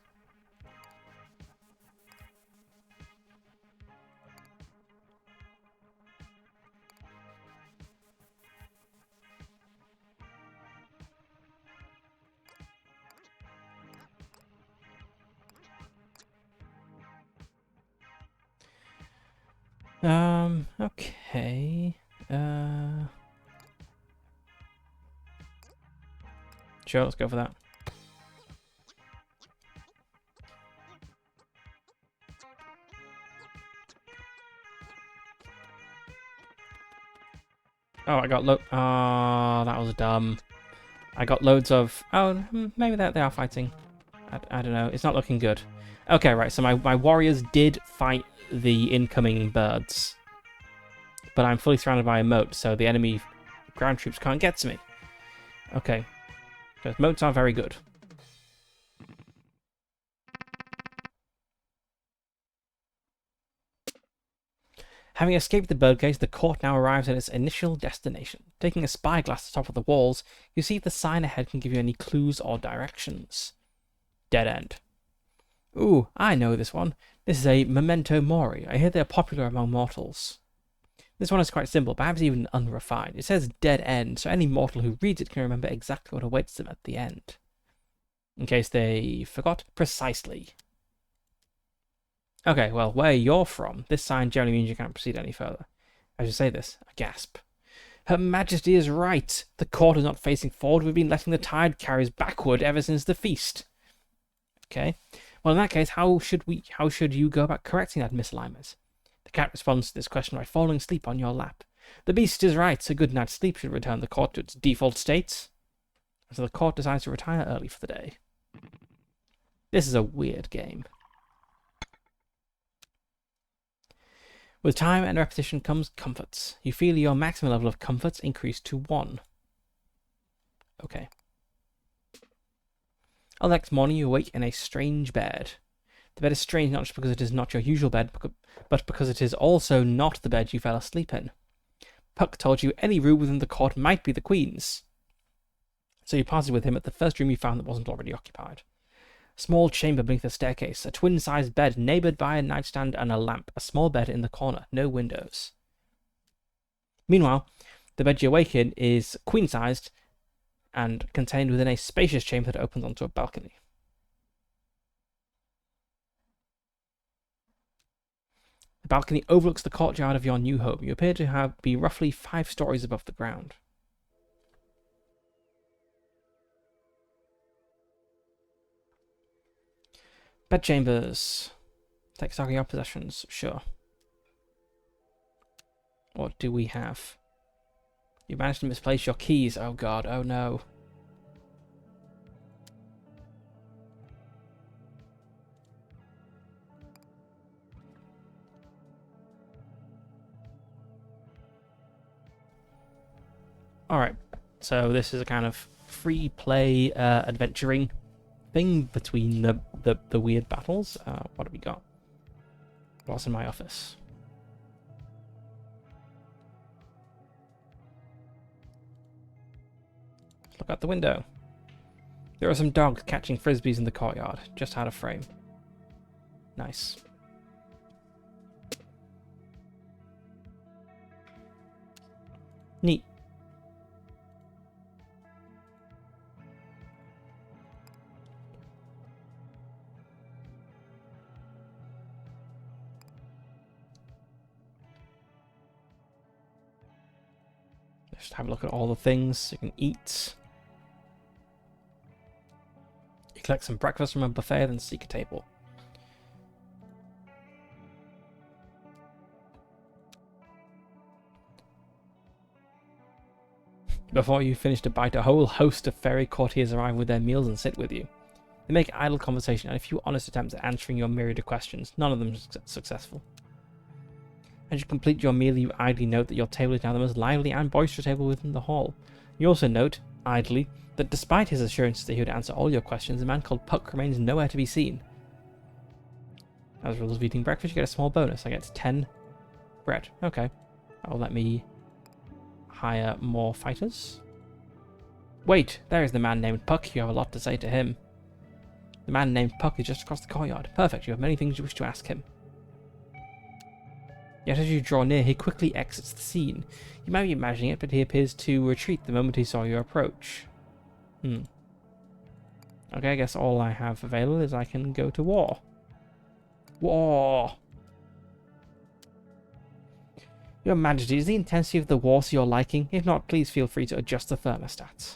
Okay. Sure, let's go for that. Oh, I got oh, that was dumb. I got loads of... Oh, maybe they are fighting. I don't know. It's not looking good. Okay, right. So my warriors did fight the incoming birds. But I'm fully surrounded by a moat, so the enemy ground troops can't get to me. Okay. Because moats are very good. Having escaped the birdcage, the court now arrives at its initial destination. Taking a spyglass to the top of the walls, you see if the sign ahead can give you any clues or directions. Dead end. Ooh, I know this one. This is a memento mori. I hear they are popular among mortals. This one is quite simple, perhaps even unrefined. It says dead end, so any mortal who reads it can remember exactly what awaits them at the end. In case they forgot, precisely. Okay, well, where you're from, this sign generally means you can't proceed any further. As you say this, I gasp. Her Majesty is right. The court is not facing forward. We've been letting the tide carry us backward ever since the feast. Okay. Well, in that case, how should you go about correcting that misalignment? The cat responds to this question by falling asleep on your lap. The beast is right. A good night's sleep should return the court to its default state. So the court decides to retire early for the day. This is a weird game. With time and repetition comes comforts. You feel your maximum level of comforts increase to 1. Okay. On the next morning, you awake in a strange bed. The bed is strange not just because it is not your usual bed, but because it is also not the bed you fell asleep in. Puck told you any room within the court might be the Queen's. So you parted with him at the first room you found that wasn't already occupied. A small chamber beneath a staircase, a twin-sized bed neighboured by a nightstand and a lamp, a small bed in the corner, no windows. Meanwhile, the bed you awake in is queen-sized and contained within a spacious chamber that opens onto a balcony. The balcony overlooks the courtyard of your new home. You appear to be roughly 5 stories above the ground. Bedchambers. Take stock of your possessions, sure. What do we have? You managed to misplace your keys. Oh god, oh no. Alright, so this is a kind of free play adventuring thing between the weird battles. What have we got? What's in my office? Look out the window. There are some dogs catching frisbees in the courtyard. Just out of frame. Nice. Neat. Just have a look at all the things you can eat. You collect some breakfast from a buffet, then seek a table. Before you finish to bite, a whole host of fairy courtiers arrive with their meals and sit with you. They make idle conversation and a few honest attempts at answering your myriad of questions, none of them successful. As you complete your meal, you idly note that your table is now the most lively and boisterous table within the hall. You also note, idly, that despite his assurances that he would answer all your questions, a man called Puck remains nowhere to be seen. As a result of eating breakfast, you get a small bonus. I get 10 bread. Okay. That'll let me hire more fighters. Wait, there is the man named Puck. You have a lot to say to him. The man named Puck is just across the courtyard. Perfect, you have many things you wish to ask him. Yet as you draw near, he quickly exits the scene. You might be imagining it, but he appears to retreat the moment he saw you approach. Okay, I guess all I have available is I can go to war. War! Your Majesty, is the intensity of the war to your liking? If not, please feel free to adjust the thermostats.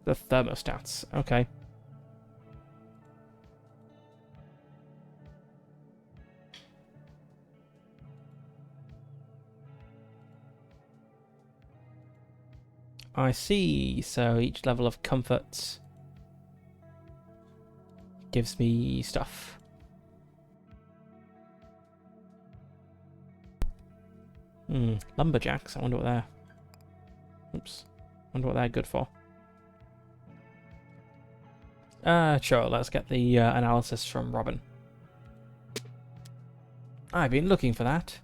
The thermostats, okay. I see, so each level of comfort gives me stuff. Lumberjacks, I wonder what they're... Oops. Wonder what they're good for. Sure, let's get the analysis from Robin. I've been looking for that.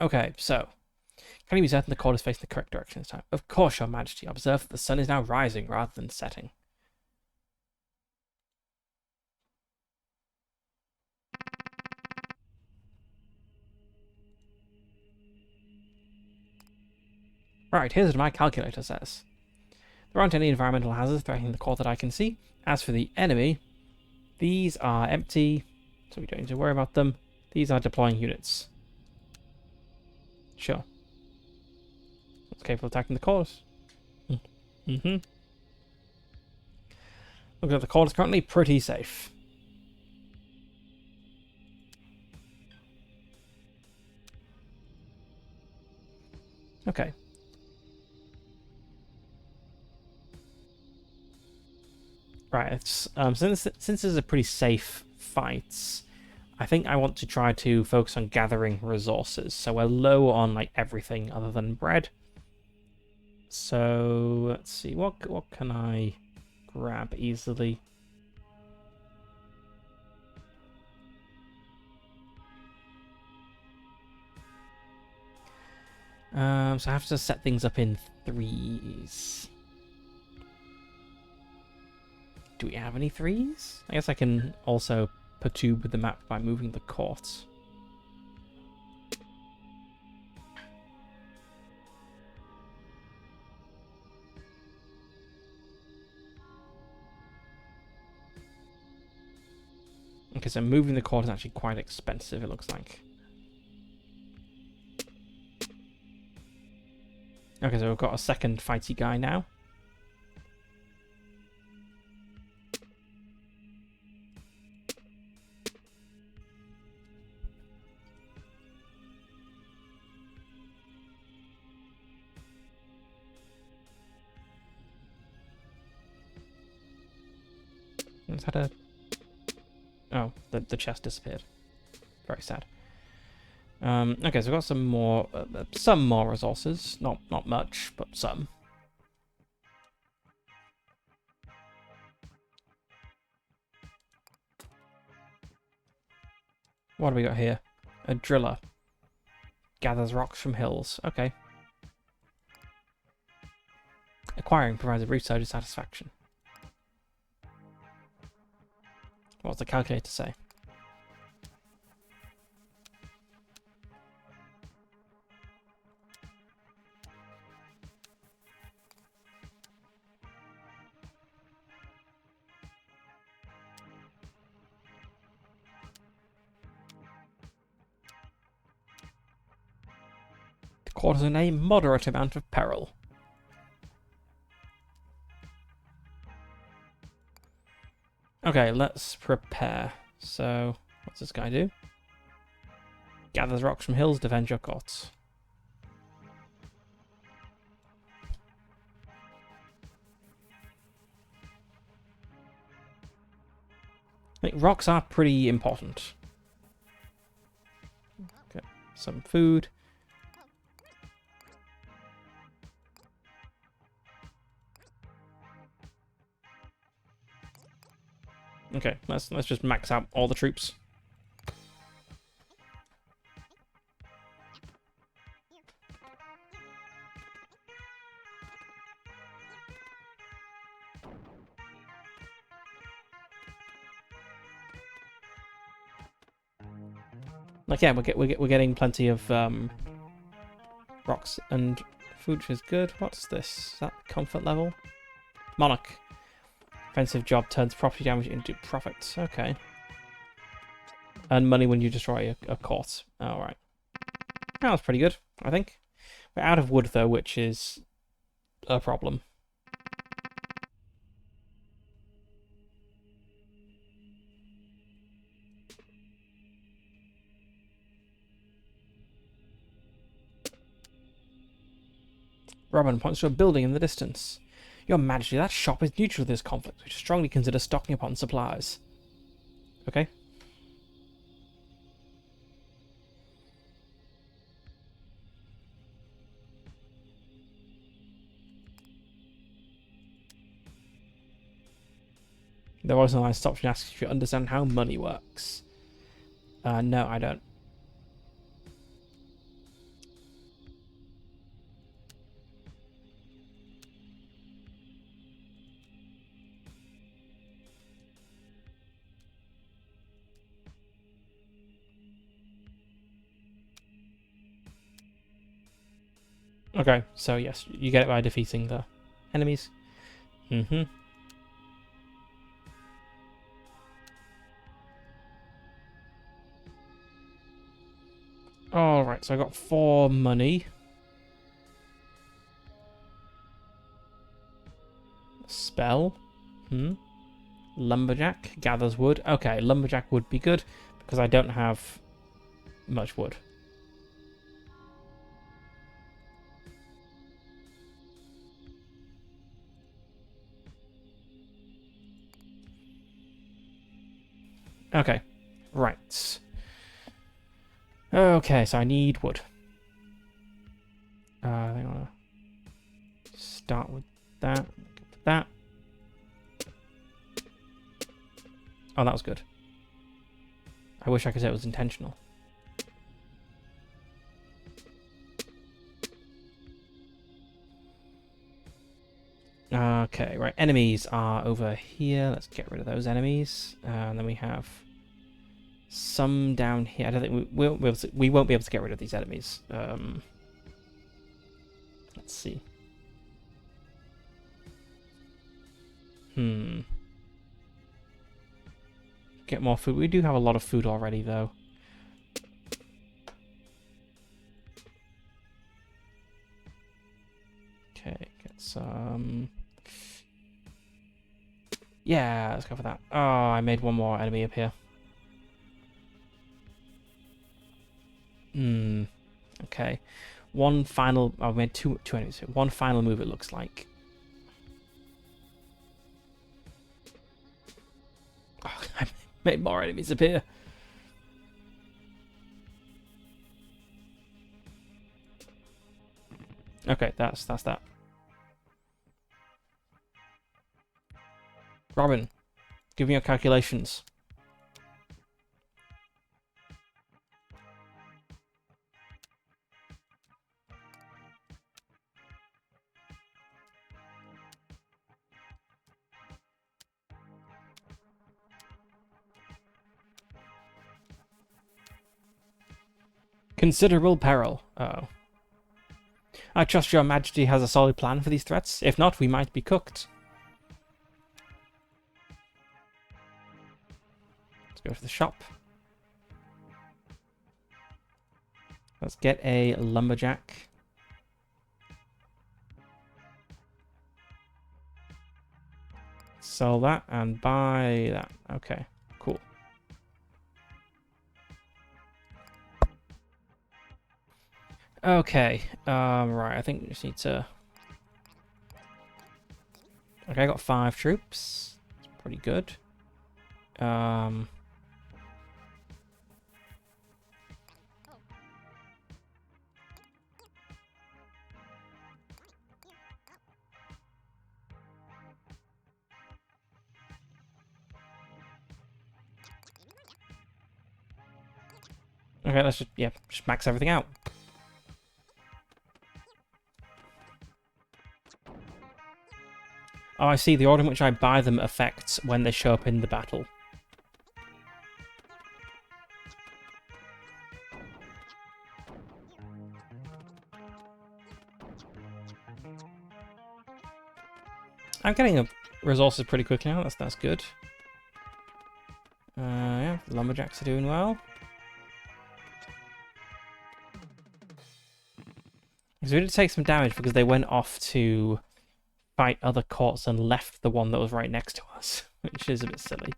Okay, so can you be certain the court is facing the correct direction this time? Of course, Your Majesty. Observe that the sun is now rising rather than setting. Right, here's what my calculator says. There aren't any environmental hazards threatening the court that I can see. As for the enemy, these are empty, so we don't need to worry about them. These are deploying units. Sure. It's capable of attacking the court. Mm-hmm. Looks like the court is currently pretty safe. Okay. Right, it's, since this is a pretty safe fight, I think I want to try to focus on gathering resources. So we're low on like everything other than bread. So let's see, what can I grab easily? So I have to set things up in threes. Do we have any threes? I guess I can also perturb the map by moving the court. Okay, so moving the court is actually quite expensive, it looks like. Okay, so we've got a second fighty guy now. It's had a... Oh, the chest disappeared. Very sad. Okay, so we've got some more resources. Not much, but some. What do we got here? A driller. Gathers rocks from hills. Okay. Acquiring provides a researcher satisfaction. What's the calculator say? The court is in a moderate amount of peril. Okay, let's prepare. So, what's this guy do? Gathers rocks from hills, defend your courts. I think rocks are pretty important. Okay, some food. Okay, let's just max out all the troops. Like, yeah, we're getting plenty of rocks and food, which is good. What's this? Is that comfort level? Monarch. Offensive job turns property damage into profits. Okay. Earn money when you destroy a court. Alright. That was pretty good, I think. We're out of wood, though, which is a problem. Robin points to a building in the distance. Your Majesty, that shop is neutral to this conflict. We should strongly consider stocking upon supplies. Okay. The voice on the line stops and asks if you understand how money works. No, I don't. Okay, so yes, you get it by defeating the enemies. Mm-hmm. Alright, so I got 4 money. Spell. Lumberjack. Gathers wood. Okay, Lumberjack would be good, because I don't have much wood. Okay, right. Okay, so I need wood. I think I want to start with that. That. Oh, that was good. I wish I could say it was intentional. Okay, right. Enemies are over here. Let's get rid of those enemies. And then we have some down here. I don't think we won't be able to get rid of these enemies. Let's see. Get more food. We do have a lot of food already, though. Okay, get some. Yeah, let's go for that. Oh, I made one more enemy up here. Okay. One final. I made two enemies here. One final move, it looks like. Oh, I made more enemies appear. Okay, that's that. Robin, give me your calculations. Considerable peril. Uh-oh. I trust your majesty has a solid plan for these threats. If not, we might be cooked. Let's go to the shop. Let's get a lumberjack. Sell that and buy that. Okay, cool. Okay, right, I think we just need to... Okay, I got 5 troops. It's pretty good. Okay, let's just max everything out. Oh, I see. The order in which I buy them affects when they show up in the battle. I'm getting resources pretty quickly now. That's good. Yeah, the lumberjacks are doing well. So we did take some damage because they went off to fight other courts and left the one that was right next to us, which is a bit silly.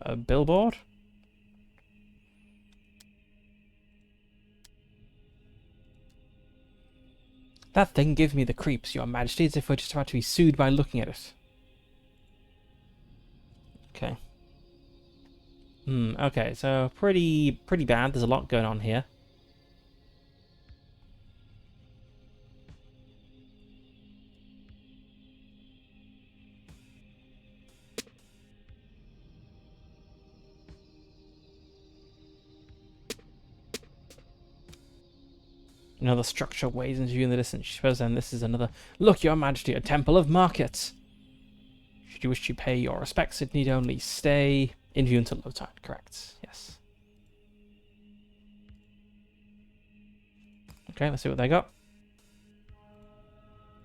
A billboard? That thing gives me the creeps, Your Majesty, as if we're just about to be sued by looking at it. Okay. Okay, so pretty bad. There's a lot going on here. Another structure waves into view in the distance. She suppose then this is another... Look, Your Majesty, a temple of markets. Should you wish to pay your respects, it need only stay in view until low tide. Correct. Yes. Okay, let's see what they got.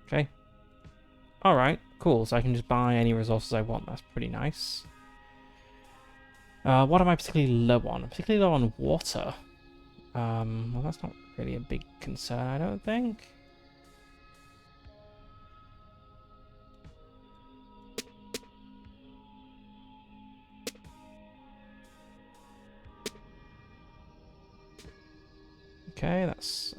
Okay. Alright, cool. So I can just buy any resources I want. That's pretty nice. What am I particularly low on? I'm particularly low on water. Well, that's not really a big concern, I don't think. Okay, that's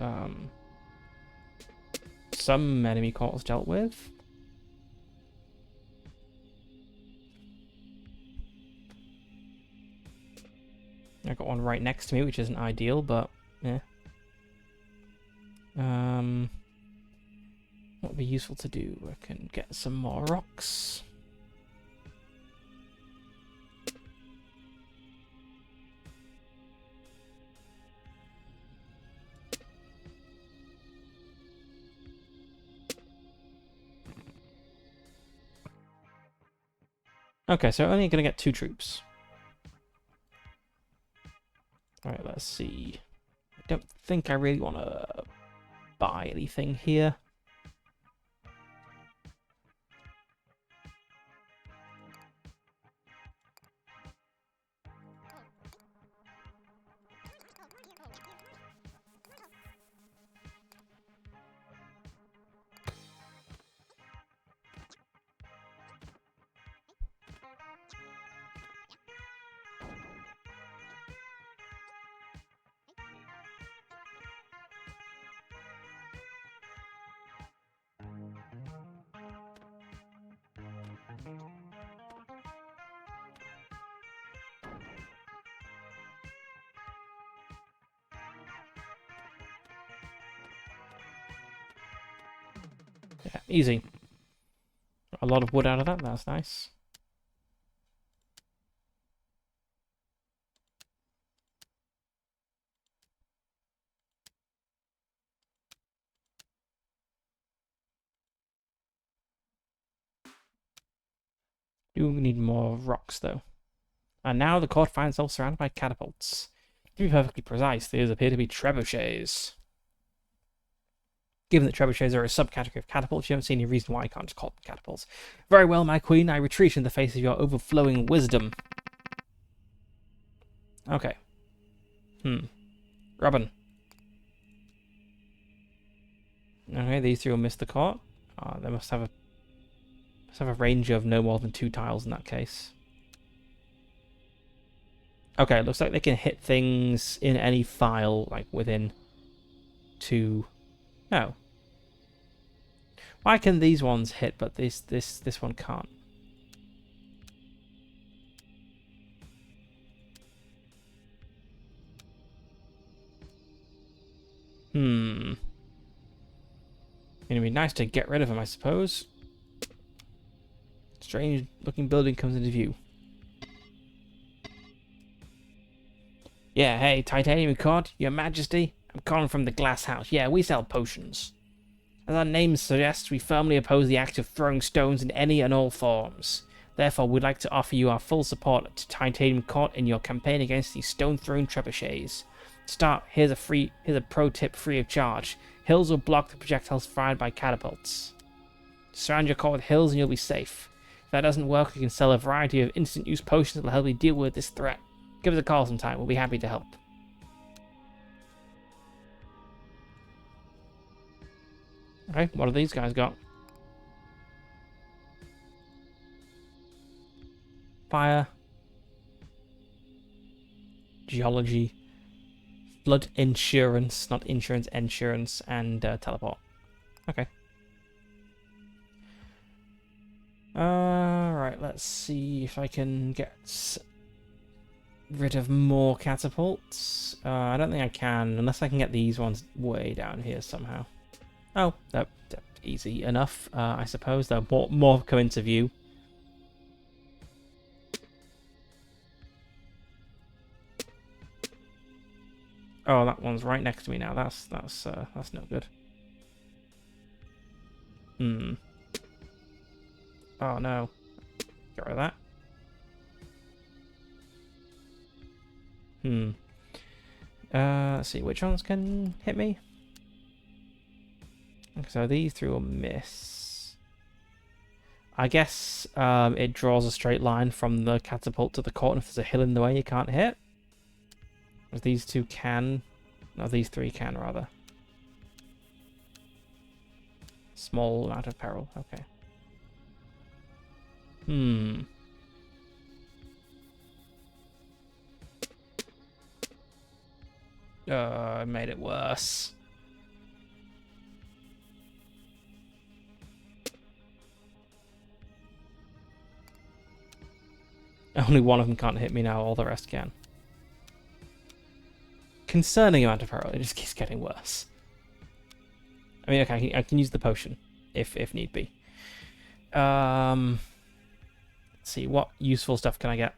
some enemy calls dealt with. I got one right next to me, which isn't ideal, but yeah. What would be useful to do? I can get some more rocks. Okay, so only going to get 2 troops. Alright, let's see. I don't think I really want to buy anything here. Yeah, easy. A lot of wood out of that, that's nice. Do need more rocks, though. And now the court finds itself surrounded by catapults. To be perfectly precise, these appear to be trebuchets. Given that trebuchets are a subcategory of catapults, you don't see any reason why I can't just call them catapults. Very well, my queen, I retreat in the face of your overflowing wisdom. Okay. Robin. Okay, these 3 will miss the court. They must have a range of no more than 2 tiles in that case. Okay, it looks like they can hit things in any file, like within 2. No. Why can these ones hit, but this one can't? It'd be nice to get rid of him, I suppose. Strange looking building comes into view. Yeah, hey, Titanium Court, your majesty. I'm calling from the Glass House. Yeah, we sell potions. As our name suggests, we firmly oppose the act of throwing stones in any and all forms. Therefore, we'd like to offer you our full support to Titanium Court in your campaign against these stone-throwing trebuchets. To start, here's a pro tip free of charge. Hills will block the projectiles fired by catapults. Surround your court with hills and you'll be safe. If that doesn't work, we can sell a variety of instant-use potions that will help you deal with this threat. Give us a call sometime. We'll be happy to help. Okay, what have these guys got? Fire. Geology. Flood insurance. Not insurance, insurance. And teleport. Okay. Right, let's see if I can get rid of more catapults. I don't think I can, unless I can get these ones way down here somehow. Oh, they're easy enough, I suppose. They'll more come into view. Oh, that one's right next to me now. That's no good. Oh no. Get rid of that. Let's see, which ones can hit me? So these three will miss. I guess it draws a straight line from the catapult to the court, and if there's a hill in the way, you can't hit. As these two can. No, these three can, rather. Small amount of peril. Okay. I made it worse. Only one of them can't hit me now, all the rest can. Concerning amount of peril, it just keeps getting worse. I mean, okay, I can use the potion, if need be. Let's see, what useful stuff can I get?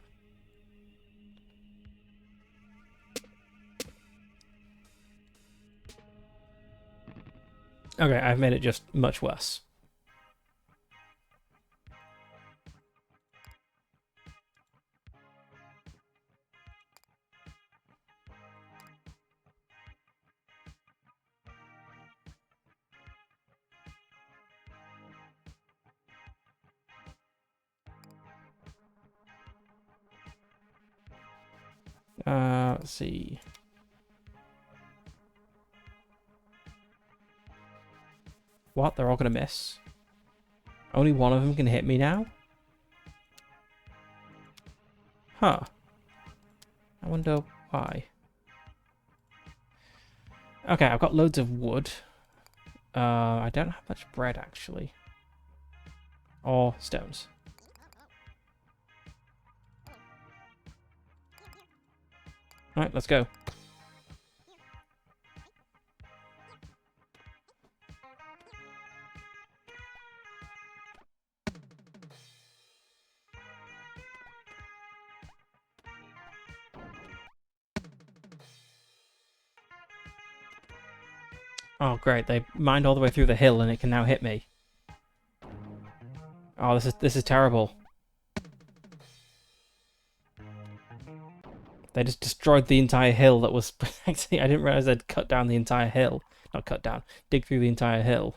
Okay, I've made it just much worse. Let's see. What? They're all gonna miss? Only one of them can hit me now? Huh. I wonder why. Okay, I've got loads of wood. I don't have much bread, actually. Or stones. Alright, let's go. Oh, great. They mined all the way through the hill and it can now hit me. Oh, this is terrible. They just destroyed the entire hill that was protecting. I didn't realize they'd cut down the entire hill. Not cut down. Dig through the entire hill.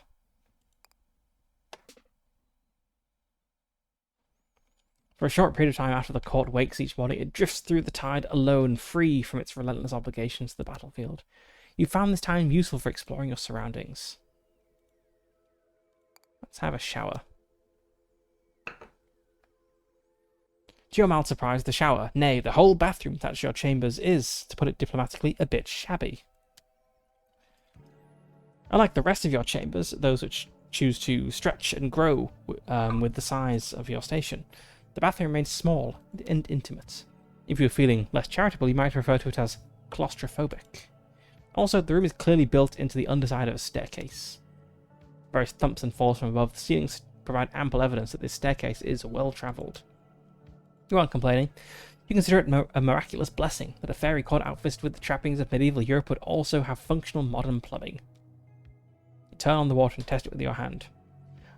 For a short period of time after the court wakes each morning, it drifts through the tide alone, free from its relentless obligations to the battlefield. You found this time useful for exploring your surroundings. Let's have a shower. To your mild surprise, the shower, nay, the whole bathroom attached to your chambers is, to put it diplomatically, a bit shabby. Unlike the rest of your chambers, those which choose to stretch and grow with the size of your station, the bathroom remains small and intimate. If you're feeling less charitable, you might refer to it as claustrophobic. Also, the room is clearly built into the underside of a staircase. Various thumps and falls from above the ceilings provide ample evidence that this staircase is well-travelled. You aren't complaining. You consider it a miraculous blessing that a fairy court outfitted with the trappings of medieval Europe would also have functional modern plumbing. You turn on the water and test it with your hand.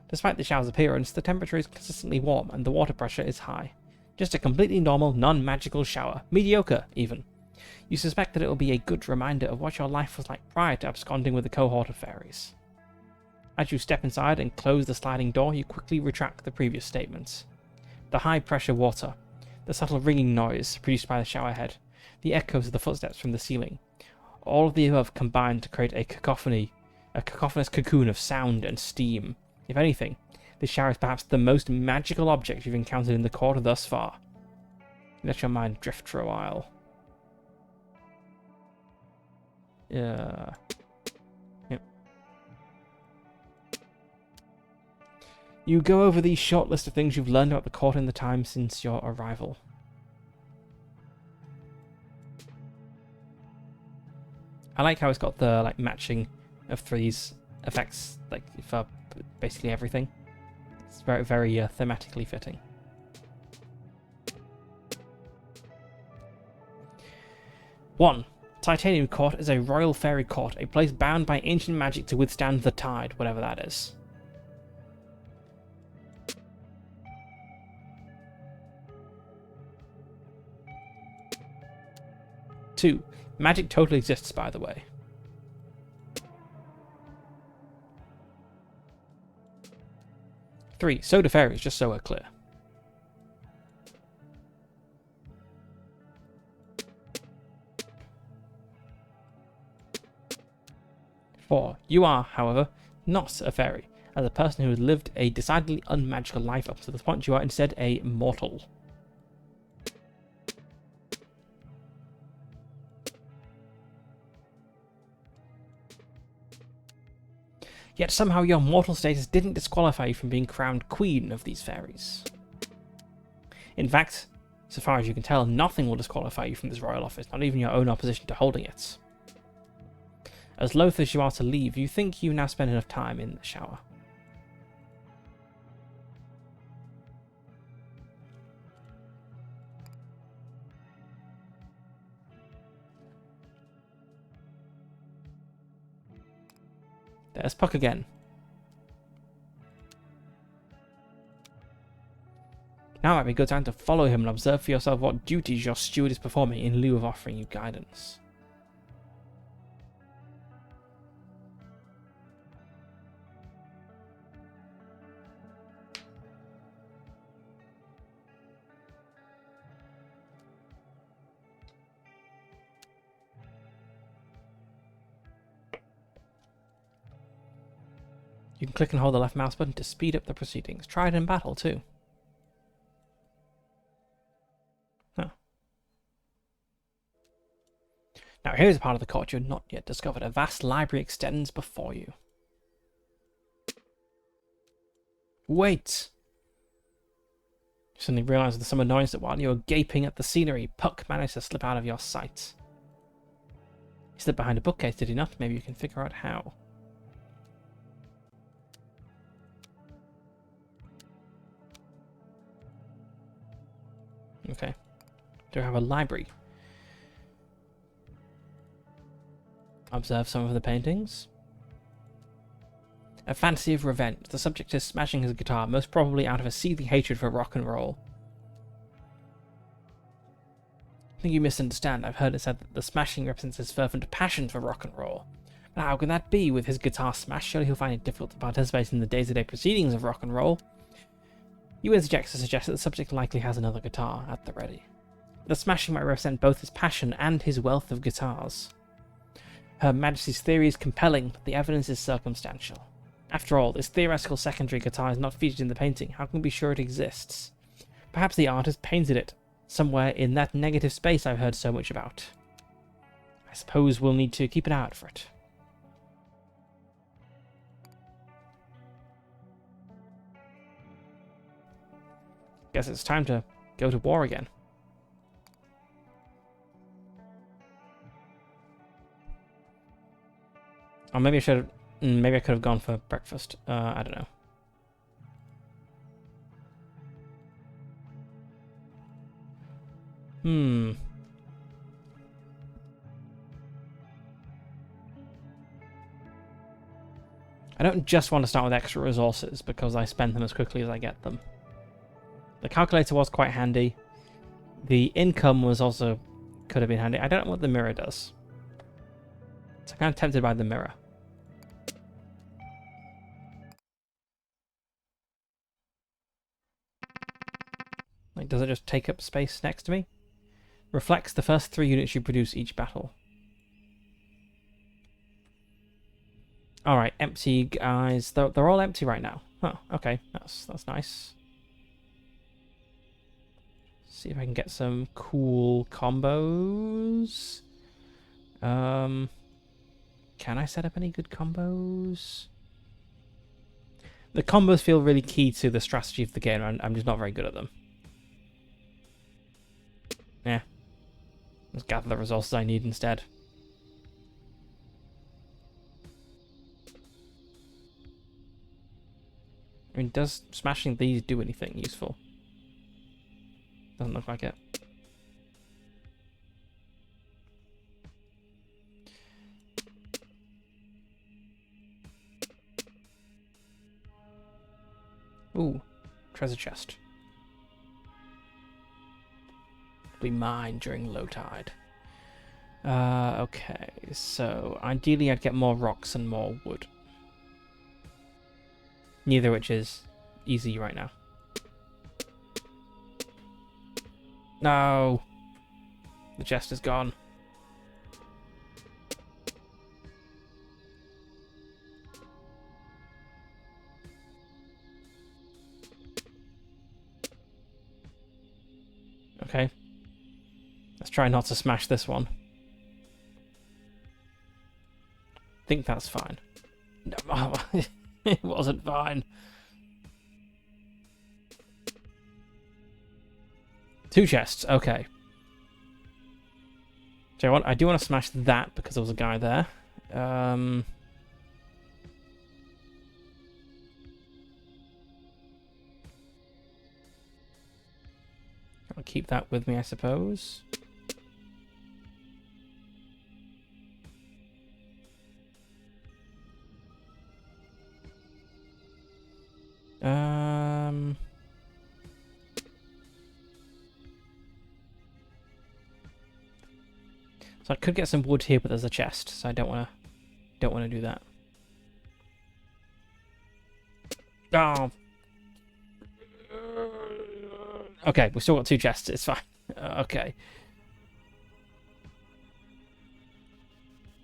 Despite the shower's appearance, the temperature is consistently warm and the water pressure is high. Just a completely normal, non-magical shower. Mediocre, even. You suspect that it will be a good reminder of what your life was like prior to absconding with a cohort of fairies. As you step inside and close the sliding door, you quickly retract the previous statements. The high-pressure water, the subtle ringing noise produced by the shower head, the echoes of the footsteps from the ceiling. All of the above combine to create a cacophonous cocoon of sound and steam. If anything, this shower is perhaps the most magical object you've encountered in the court thus far. Let your mind drift for a while. Yep. You go over the short list of things you've learned about the court in the time since your arrival. I like how it's got the matching of threes effects for basically everything. It's very, very thematically fitting. One, Titanium Court is a royal fairy court, a place bound by ancient magic to withstand the tide, whatever that is. 2. Magic totally exists, by the way. 3. Soda fairies, just so we're clear. 4. You are, however, not a fairy. As a person who has lived a decidedly unmagical life up to this point, you are instead a mortal. Yet somehow your mortal status didn't disqualify you from being crowned queen of these fairies. In fact, so far as you can tell, nothing will disqualify you from this royal office, not even your own opposition to holding it. As loath as you are to leave, you think you now spend enough time in the shower. There's Puck again. Now might be a good time to follow him and observe for yourself what duties your steward is performing in lieu of offering you guidance. You can click and hold the left mouse button to speed up the proceedings. Try it in battle too. Huh. Now here's a part of the court you had not yet discovered. A vast library extends before you. Wait! You suddenly realise with some annoyance that while you were gaping at the scenery, Puck managed to slip out of your sight. He slipped behind a bookcase, did he not? Maybe you can figure out how. Okay. Do I have a library? Observe some of the paintings. A fantasy of revenge. The subject is smashing his guitar, most probably out of a seething hatred for rock and roll. I think you misunderstand. I've heard it said that the smashing represents his fervent passion for rock and roll. But how can that be? With his guitar smashed, surely he'll find it difficult to participate in the day-to-day proceedings of rock and roll. You interject to suggest that the subject likely has another guitar at the ready. The smashing might represent both his passion and his wealth of guitars. Her Majesty's theory is compelling, but the evidence is circumstantial. After all, this theoretical secondary guitar is not featured in the painting. How can we be sure it exists? Perhaps the artist painted it somewhere in that negative space I've heard so much about. I suppose we'll need to keep an eye out for it. Guess it's time to go to war again. Or maybe I should have... Maybe I could have gone for breakfast. I don't know. I don't just want to start with extra resources because I spend them as quickly as I get them. The calculator was quite handy. The income was also... could have been handy. I don't know what the mirror does. So I'm kind of tempted by the mirror. Like, does it just take up space next to me? Reflects the first 3 units you produce each battle. Alright, empty guys. They're all empty right now. Oh, okay. That's nice. See if I can get some cool combos. Can I set up any good combos? The combos feel really key to the strategy of the game. I'm just not very good at them. Yeah. Let's gather the resources I need instead. I mean, does smashing these do anything useful? Doesn't look like it. Ooh, treasure chest. It'll be mine during low tide. Okay, so ideally I'd get more rocks and more wood. Neither of which is easy right now. No! The chest is gone. Okay. Let's try not to smash this one. I think that's fine. No, it wasn't fine. 2 chests, okay. So I do want to smash that because there was a guy there. I'll keep that with me, I suppose. So I could get some wood here, but there's a chest, so I don't want to do that. Oh. Okay, we've still got 2 chests. It's fine. Okay.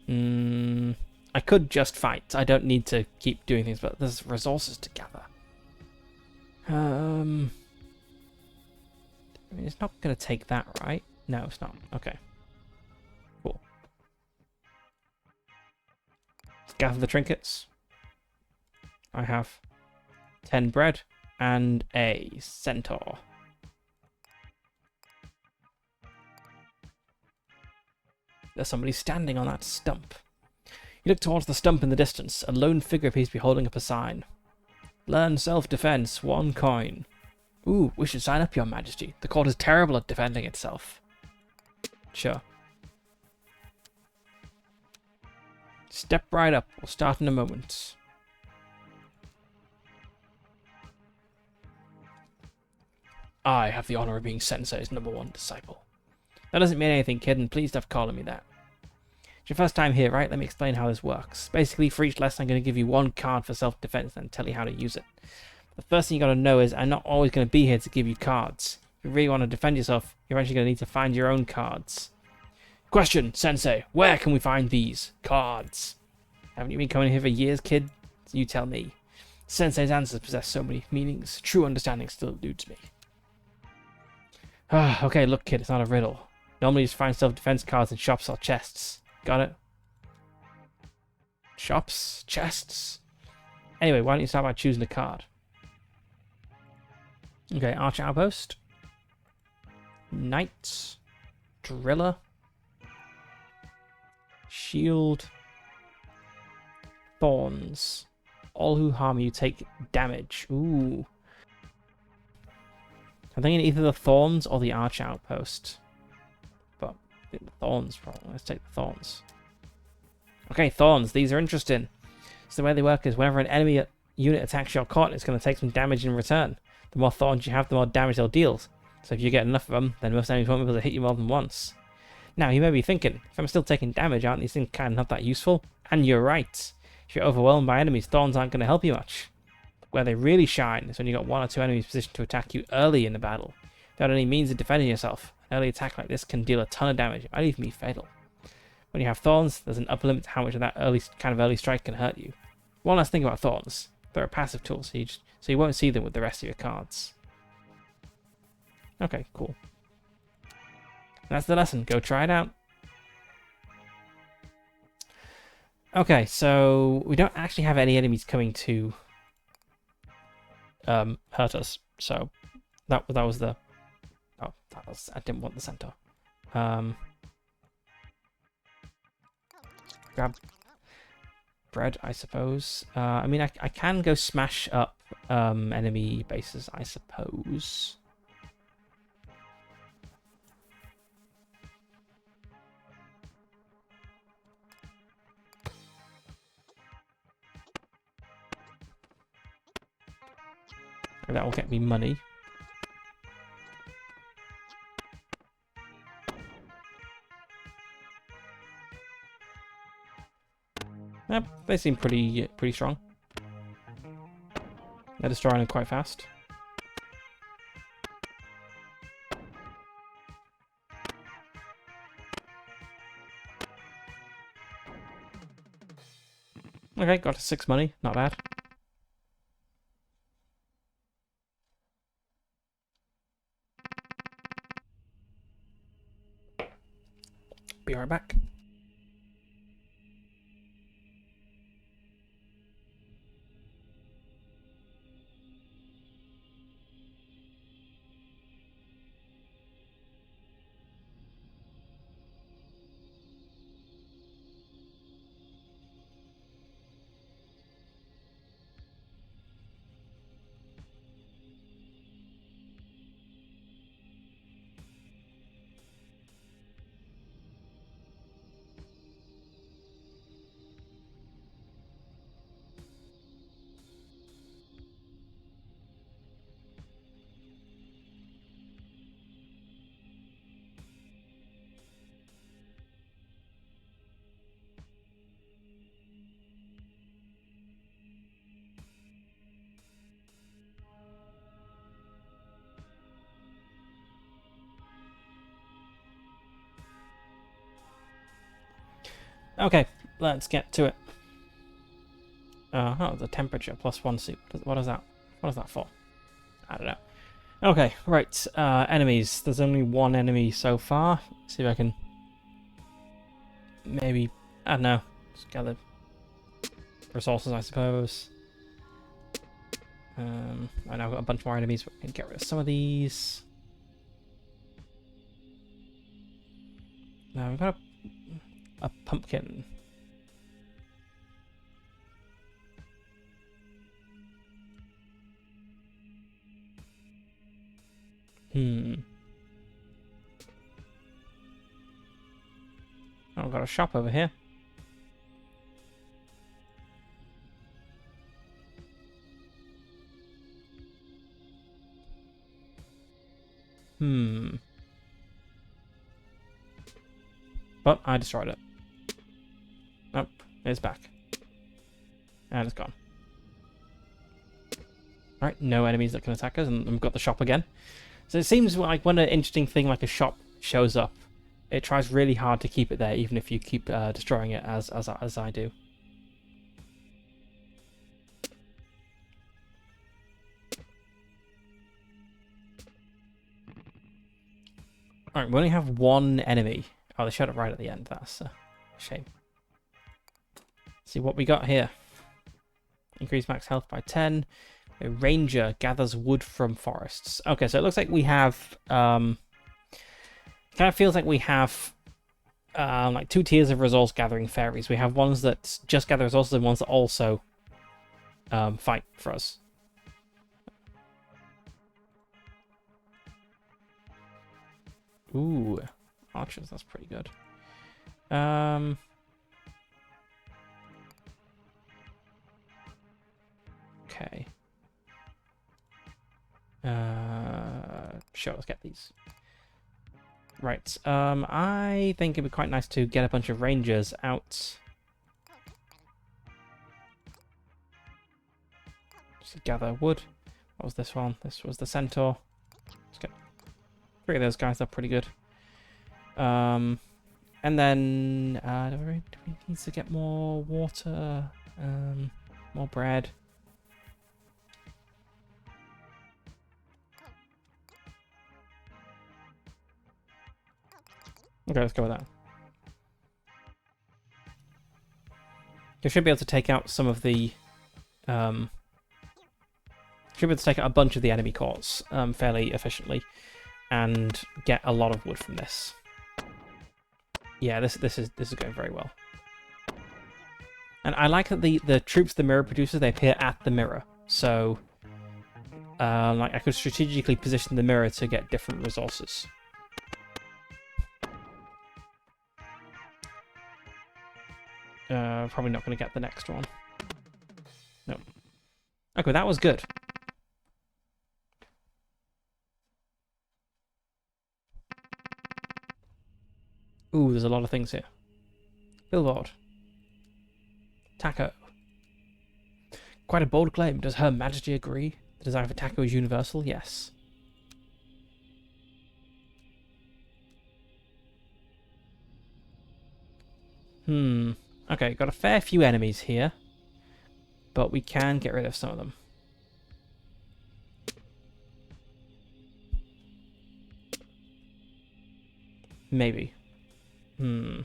I could just fight. I don't need to keep doing things, but there's resources to gather. I mean, it's not going to take that, right? No, it's not. Okay. Cool. Let's gather the trinkets. I have 10 bread and a centaur. There's somebody standing on that stump. You look towards the stump in the distance. A lone figure appears to be holding up a sign. Learn self-defense, 1 coin. Ooh, we should sign up, Your Majesty. The court is terrible at defending itself. Sure. Step right up. We'll start in a moment. I have the honor of being Sensei's #1 disciple. That doesn't mean anything, kid, and please stop calling me that. It's your first time here, right? Let me explain how this works. Basically, for each lesson, I'm going to give you 1 card for self-defense and tell you how to use it. The first thing you got to know is I'm not always going to be here to give you cards. If you really want to defend yourself, you're actually going to need to find your own cards. Question, Sensei, where can we find these cards? Haven't you been coming here for years, kid? You tell me. Sensei's answers possess so many meanings. True understanding still eludes me. Okay, look, kid, it's not a riddle. Normally you just find self-defense cards in shops or chests. Got it? Shops? Chests? Anyway, why don't you start by choosing a card? Okay, Archer Outpost. Knight. Driller. Shield. Thorns. All who harm you take damage. Ooh. I'm thinking either the Thorns or the Archer Outpost. But I think the Thorns probably. Let's take the Thorns. Okay, Thorns. These are interesting. So the way they work is whenever an enemy unit attacks your court, it's going to take some damage in return. The more Thorns you have, the more damage they'll deal. So if you get enough of them, then most enemies won't be able to hit you more than once. Now, you may be thinking, if I'm still taking damage, aren't these things kind of not that useful? And you're right. If you're overwhelmed by enemies, Thorns aren't going to help you much. Where they really shine is when you've got 1 or 2 enemies positioned to attack you early in the battle. Without any means of defending yourself, an early attack like this can deal a ton of damage. It might even be fatal. When you have Thorns, there's an upper limit to how much of that early strike can hurt you. One last thing about Thorns. They're a passive tool, so you won't see them with the rest of your cards. Okay, cool. That's the lesson. Go try it out. Okay, so we don't actually have any enemies coming to hurt us. So that was the... Oh, I didn't want the centaur. Grab bread, I suppose. I mean, I can go smash up enemy bases, I suppose. That will get me money. Yep, they seem pretty strong. They're destroying it quite fast. Okay, got to 6 money. Not bad. Be right back. Okay, let's get to it. Oh, the temperature plus 1 C. What is that? What is that for? I don't know. Okay, right. Enemies. There's only one enemy so far. See if I can maybe, I don't know, just gather resources, I suppose. I know I've got a bunch more enemies, but we can get rid of some of these. Now we've got a pumpkin. Oh, I've got a shop over here. But I destroyed it. Nope, it's back. And it's gone. Alright, no enemies that can attack us, and we've got the shop again. So it seems like when an interesting thing like a shop shows up, it tries really hard to keep it there, even if you keep destroying it as I do. Alright, we only have one enemy. Oh, they showed it right at the end. That's a shame. Let's see what we got here. Increase max health by 10. A ranger gathers wood from forests. Okay, so it looks like we have... kind of feels like we have like 2 tiers of resource gathering fairies. We have ones that just gather resources and ones that also fight for us. Ooh, archers, that's pretty good. Okay. Sure, let's get these. Right, I think it'd be quite nice to get a bunch of rangers out. Just gather wood. What was this one? This was the centaur. Let's get 3 of those guys, they're pretty good. And then, do we need to get more water? More bread. Okay, let's go with that. You should be able to take out some of the... should be able to take out a bunch of the enemy courts fairly efficiently and get a lot of wood from this. Yeah, this is going very well. And I like that the troops the mirror produces, they appear at the mirror. So, like I could strategically position the mirror to get different resources. Probably not going to get the next one. No. Okay, that was good. Ooh, there's a lot of things here. Billboard. Taco. Quite a bold claim. Does Her Majesty agree? The design of Taco is universal? Yes. Okay, got a fair few enemies here. But we can get rid of some of them. Maybe. Um...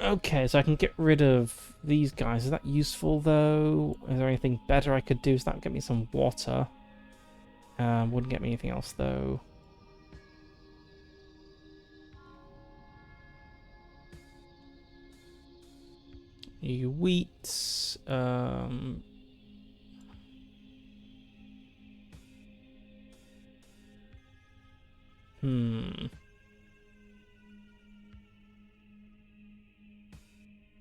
Okay, so I can get rid of these guys. Is that useful, though? Is there anything better I could do? So that would get me some water. Wouldn't get me anything else, though. You wheat.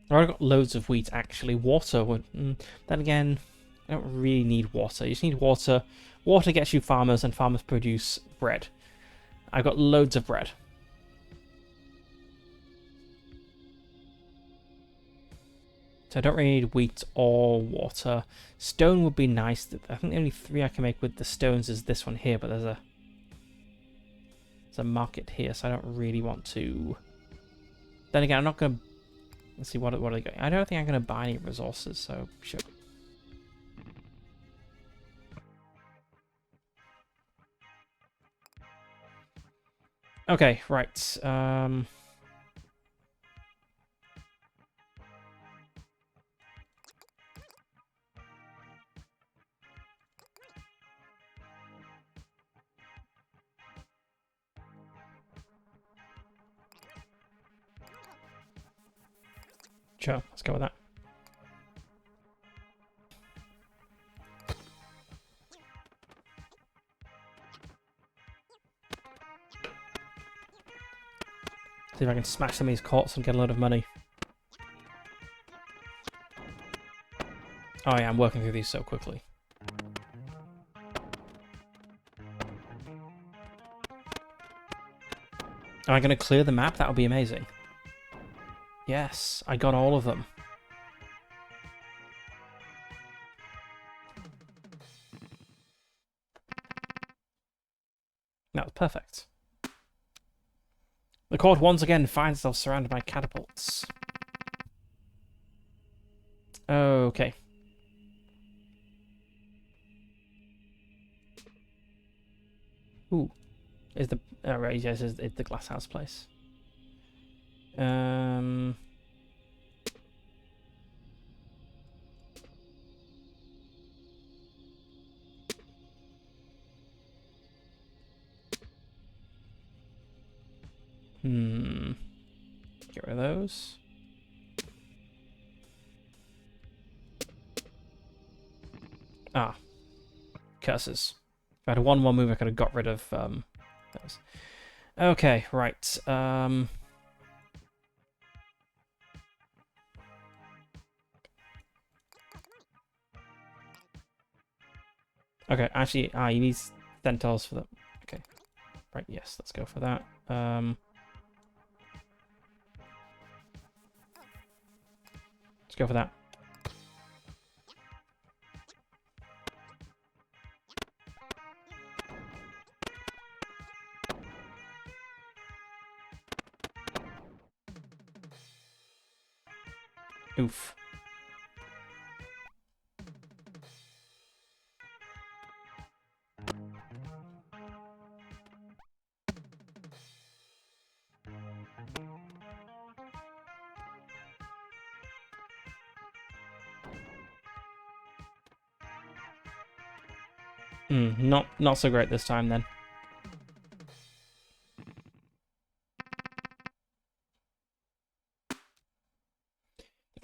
I've got loads of wheat, actually. Water would... then again, I don't really need water. You just need water. Water gets you farmers, and farmers produce bread. I've got loads of bread. So I don't really need wheat or water. Stone would be nice. I think the only 3 I can make with the stones is this one here, but there's a market here, so I don't really want to... Then again, I'm not going to... Let's see, what are they going? I don't think I'm going to buy any resources, so sure. Okay, right. Sure, let's go with that. See if I can smash some of these courts and get a load of money. Oh yeah, I'm working through these so quickly. Am I going to clear the map? That would be amazing. Yes, I got all of them. That was perfect. The court once again finds itself surrounded by catapults. Okay. Ooh. Is the... Oh, right, yes, it's the glass house place. Get rid of those. Ah. Curses. If I had one more move, I could have got rid of those. Okay, right. Okay, actually, you need centaurs for that. Okay. Right, yes, let's go for that. Let's go for that. Oof. Not so great this time then.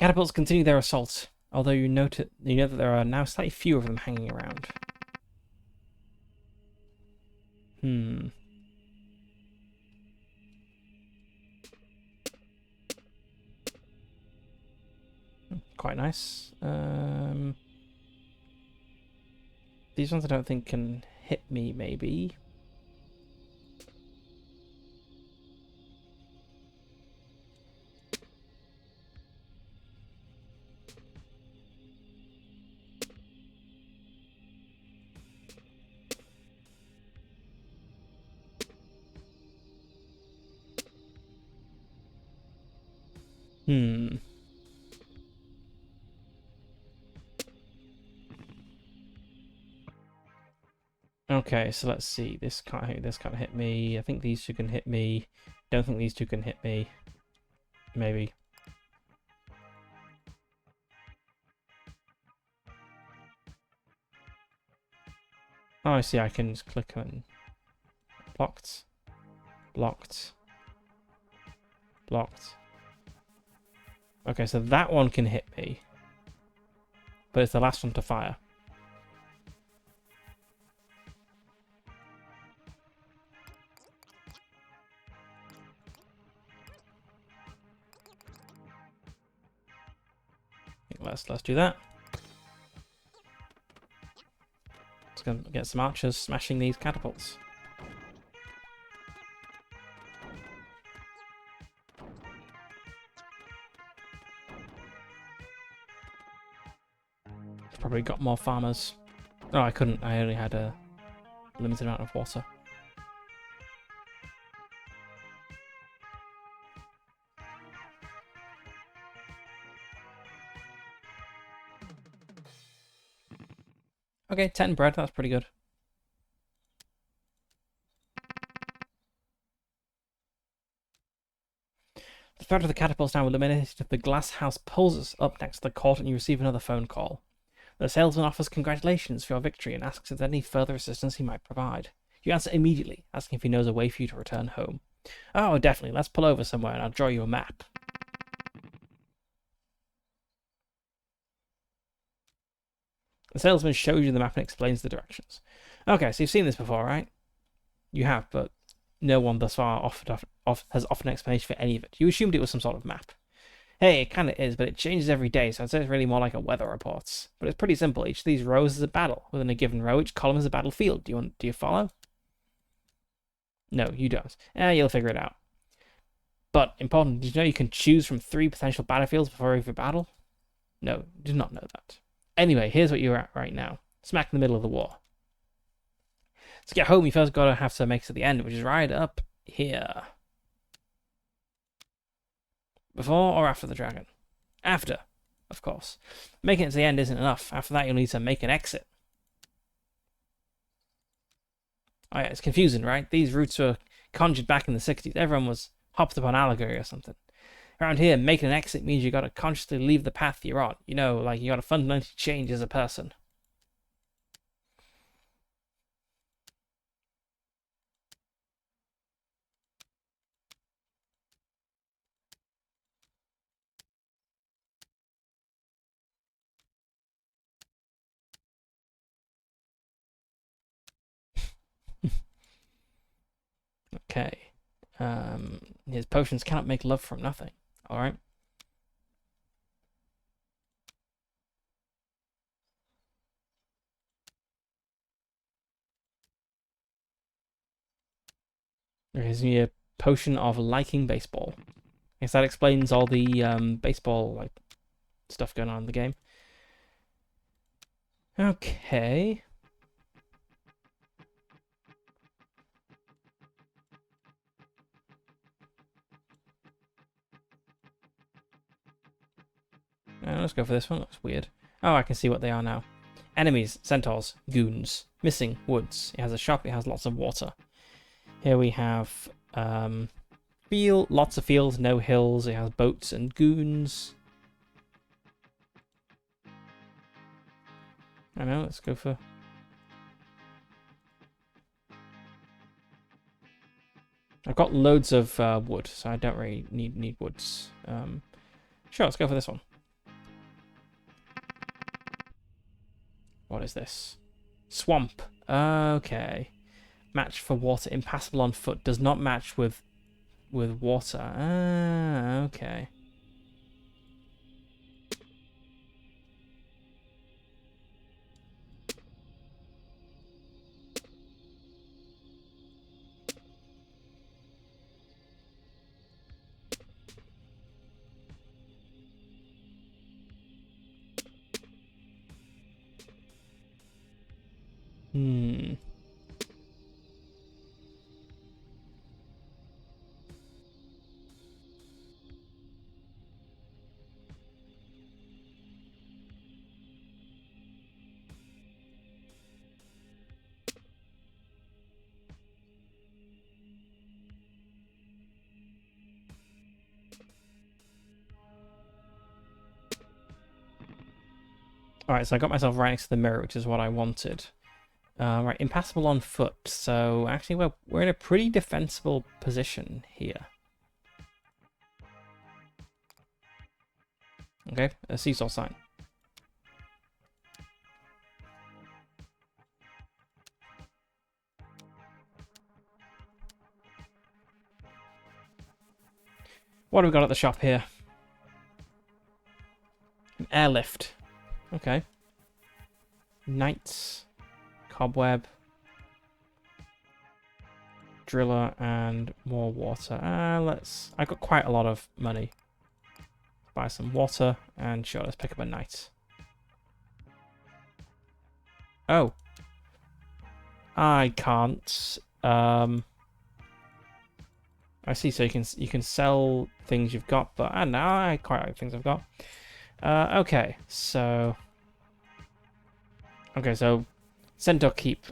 Catapults continue their assault, although you know that there are now slightly fewer of them hanging around. Quite nice. These ones I don't think can hit me, maybe. Okay, so let's see. This can't hit me. I think these two can hit me. Don't think these two can hit me. Maybe. Oh, I see. I can just click on blocked, blocked, blocked. Okay, so that one can hit me, but it's the last one to fire. Let's do that. Let's go get some archers smashing these catapults. Probably got more farmers. Oh, I couldn't. I only had a limited amount of water. Okay, 10 bread, that's pretty good. The threat of the catapults now eliminated if the glass house pulls us up next to the court and you receive another phone call. The salesman offers congratulations for your victory and asks if there's any further assistance he might provide. You answer immediately, asking if he knows a way for you to return home. Oh, definitely, let's pull over somewhere and I'll draw you a map. The salesman shows you the map and explains the directions. Okay, so you've seen this before, right? You have, but no one thus far has offered an explanation for any of it. You assumed it was some sort of map. Hey, it kind of is, but it changes every day, so I'd say it's really more like a weather report. But it's pretty simple. Each of these rows is a battle. Within a given row, each column is a battlefield. Do you follow? No, you don't. You'll figure it out. But important, did you know you can choose from 3 potential battlefields before every battle? No, did not know that. Anyway, here's what you're at right now. Smack in the middle of the war. To get home, you first have to make it to the end, which is right up here. Before or after the dragon? After, of course. Making it to the end isn't enough. After that, you'll need to make an exit. Oh yeah, it's confusing, right? These routes were conjured back in the 60s. Everyone was hopped upon allegory or something. Around here, making an exit means you gotta consciously leave the path you're on. You know, like you gotta fundamentally change as a person. Okay. His potions cannot make love from nothing. Alright. There's a potion of liking baseball. I guess that explains all the baseball stuff going on in the game. Okay. Let's go for this one. Looks weird. Oh, I can see what they are now. Enemies, centaurs, goons, missing woods. It has a shop. It has lots of water. Here we have lots of fields, no hills. It has boats and goons. I know. Let's go for. I've got loads of wood, so I don't really need woods. Sure, let's go for this one. What is this? Swamp. Okay. Match for water. Impassable on foot. Does not match with water. Ah, okay. Hmm. Alright, so I got myself right next to the mirror, which is what I wanted. Right, impassable on foot. So actually, we're in a pretty defensible position here. Okay, a seesaw sign. What do we got at the shop here? An airlift. Okay. Knights. Cobweb. Driller and more water. I got quite a lot of money. Buy some water and sure, let's pick up a knight. Oh. I can't. I see, so you can sell things you've got, but I don't know, I quite like things I've got. Okay, so Centaur Keep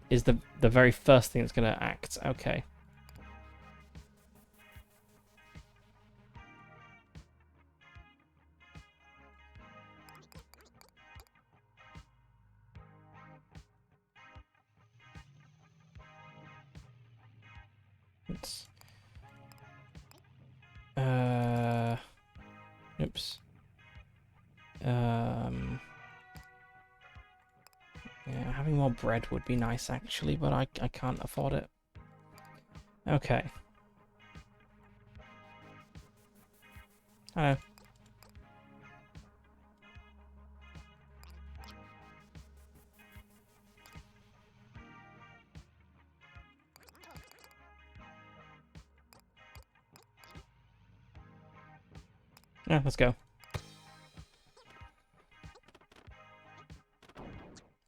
is the very first thing that's gonna act. Okay. Let's oops. Yeah, having more bread would be nice actually, but I can't afford it. Okay. Hello. Yeah, let's go.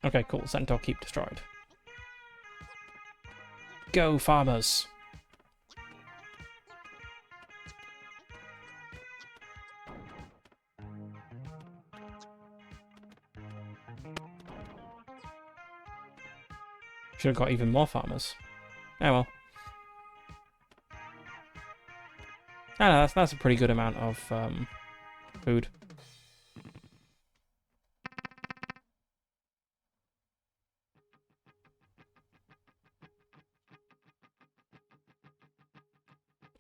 Okay, cool. Centaur Keep destroyed. Go, farmers! Should have got even more farmers. Oh well. I know, that's a pretty good amount of food.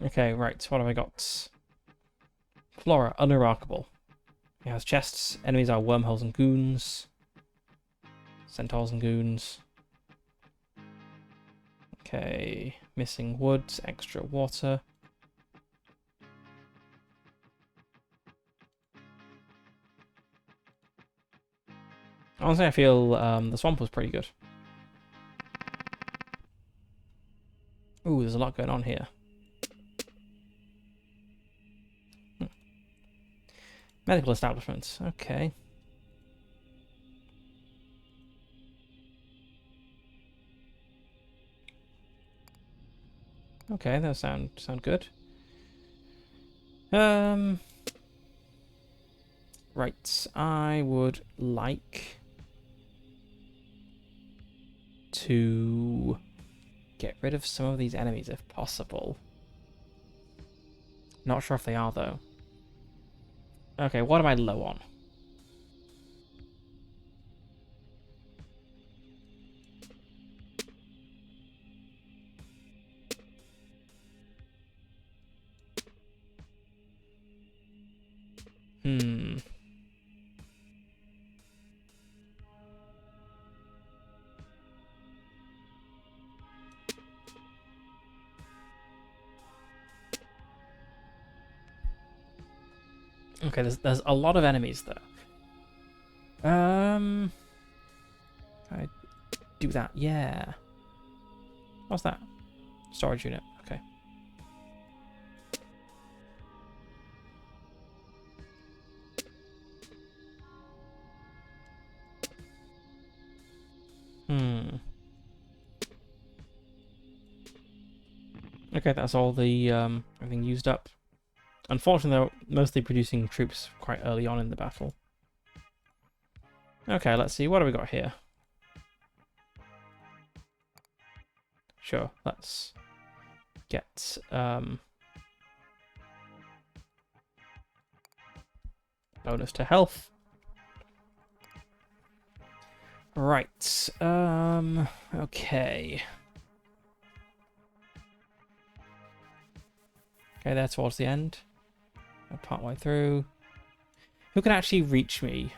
Okay, right. What have I got? Flora, unremarkable. It has chests. Enemies are wormholes and goons. Centaurs and goons. Okay, missing wood, extra water. Honestly, I feel the swamp was pretty good. Ooh, there's a lot going on here. Medical establishments. Okay. Okay, that sound good. Right, I would like to get rid of some of these enemies if possible. Not sure if they are though. Okay, what am I low on? Okay, there's a lot of enemies there. I do that, yeah. What's that? Storage unit, okay. Okay, that's all the everything used up. Unfortunately, they're mostly producing troops quite early on in the battle. Okay, let's see. What do we got here? Sure, let's get bonus to health. Right. Okay. Okay, there towards the end. Part way through. Who can actually reach me?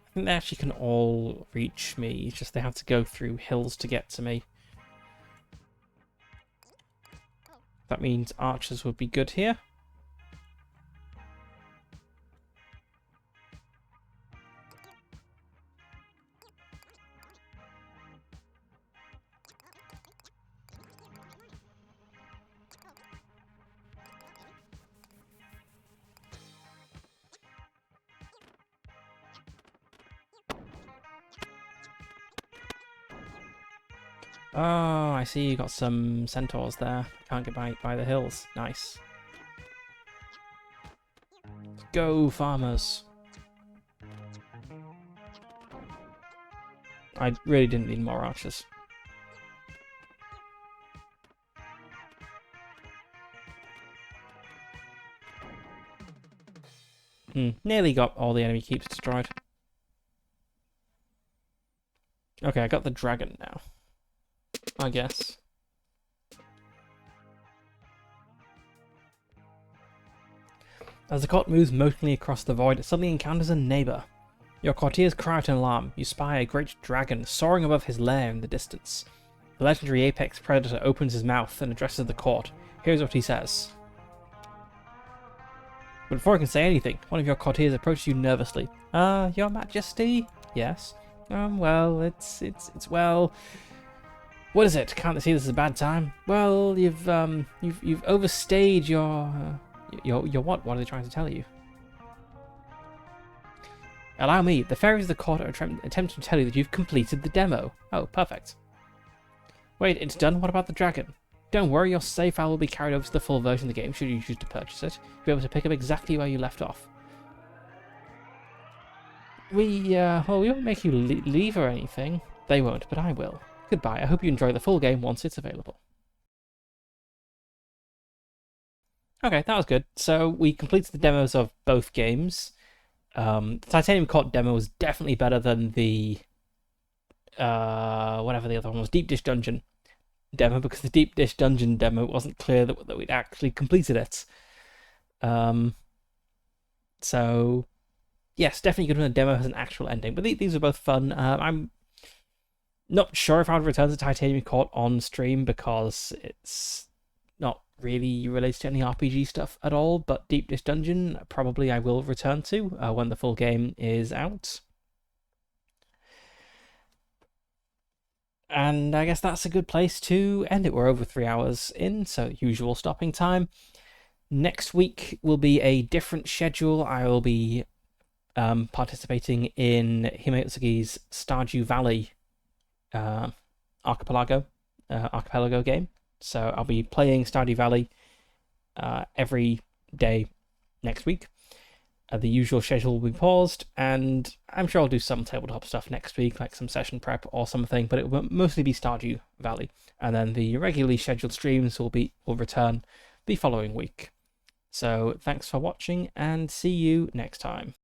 I think they actually can all reach me. It's just they have to go through hills to get to me. That means archers would be good here. Oh, I see you got some centaurs there. Can't get by the hills. Nice. Go, farmers. I really didn't need more archers. Nearly got all the enemy keeps destroyed. Okay, I got the dragon now, I guess. As the cart moves motionally across the void, it suddenly encounters a neighbor. Your courtiers cry out in alarm. You spy a great dragon soaring above his lair in the distance. The legendary apex predator opens his mouth and addresses the court. Here's what he says. But before I can say anything, one of your courtiers approaches you nervously. Your Majesty? Yes. Well, it's well. What is it? Can't they see this is a bad time? Well, you've overstayed your what? What are they trying to tell you? Allow me. The fairies of the court are attempting to tell you that you've completed the demo. Oh, perfect. Wait, it's done? What about the dragon? Don't worry, your save file will be carried over to the full version of the game should you choose to purchase it. You'll be able to pick up exactly where you left off. We won't make you leave or anything. They won't, but I will. Goodbye. I hope you enjoy the full game once it's available. Okay, that was good. So we completed the demos of both games. The Titanium Court demo was definitely better than the whatever the other one was, Deep Dish Dungeon demo, because the Deep Dish Dungeon demo wasn't clear that we'd actually completed it. So yes, definitely good when a demo has an actual ending. But these are both fun. I'm not sure if I would return to Titanium Court on stream because it's not really related to any RPG stuff at all. But Deep Dish Dungeon, probably I will return to when the full game is out. And I guess that's a good place to end it. We're over 3 hours in, so usual stopping time. Next week will be a different schedule. I will be participating in Himeotsuki's Stardew Valley archipelago game. So I'll be playing Stardew Valley every day next week. The usual schedule will be paused, and I'm sure I'll do some tabletop stuff next week, like some session prep or something, but it will mostly be Stardew Valley. And then the regularly scheduled streams will return the following week. So thanks for watching, and see you next time.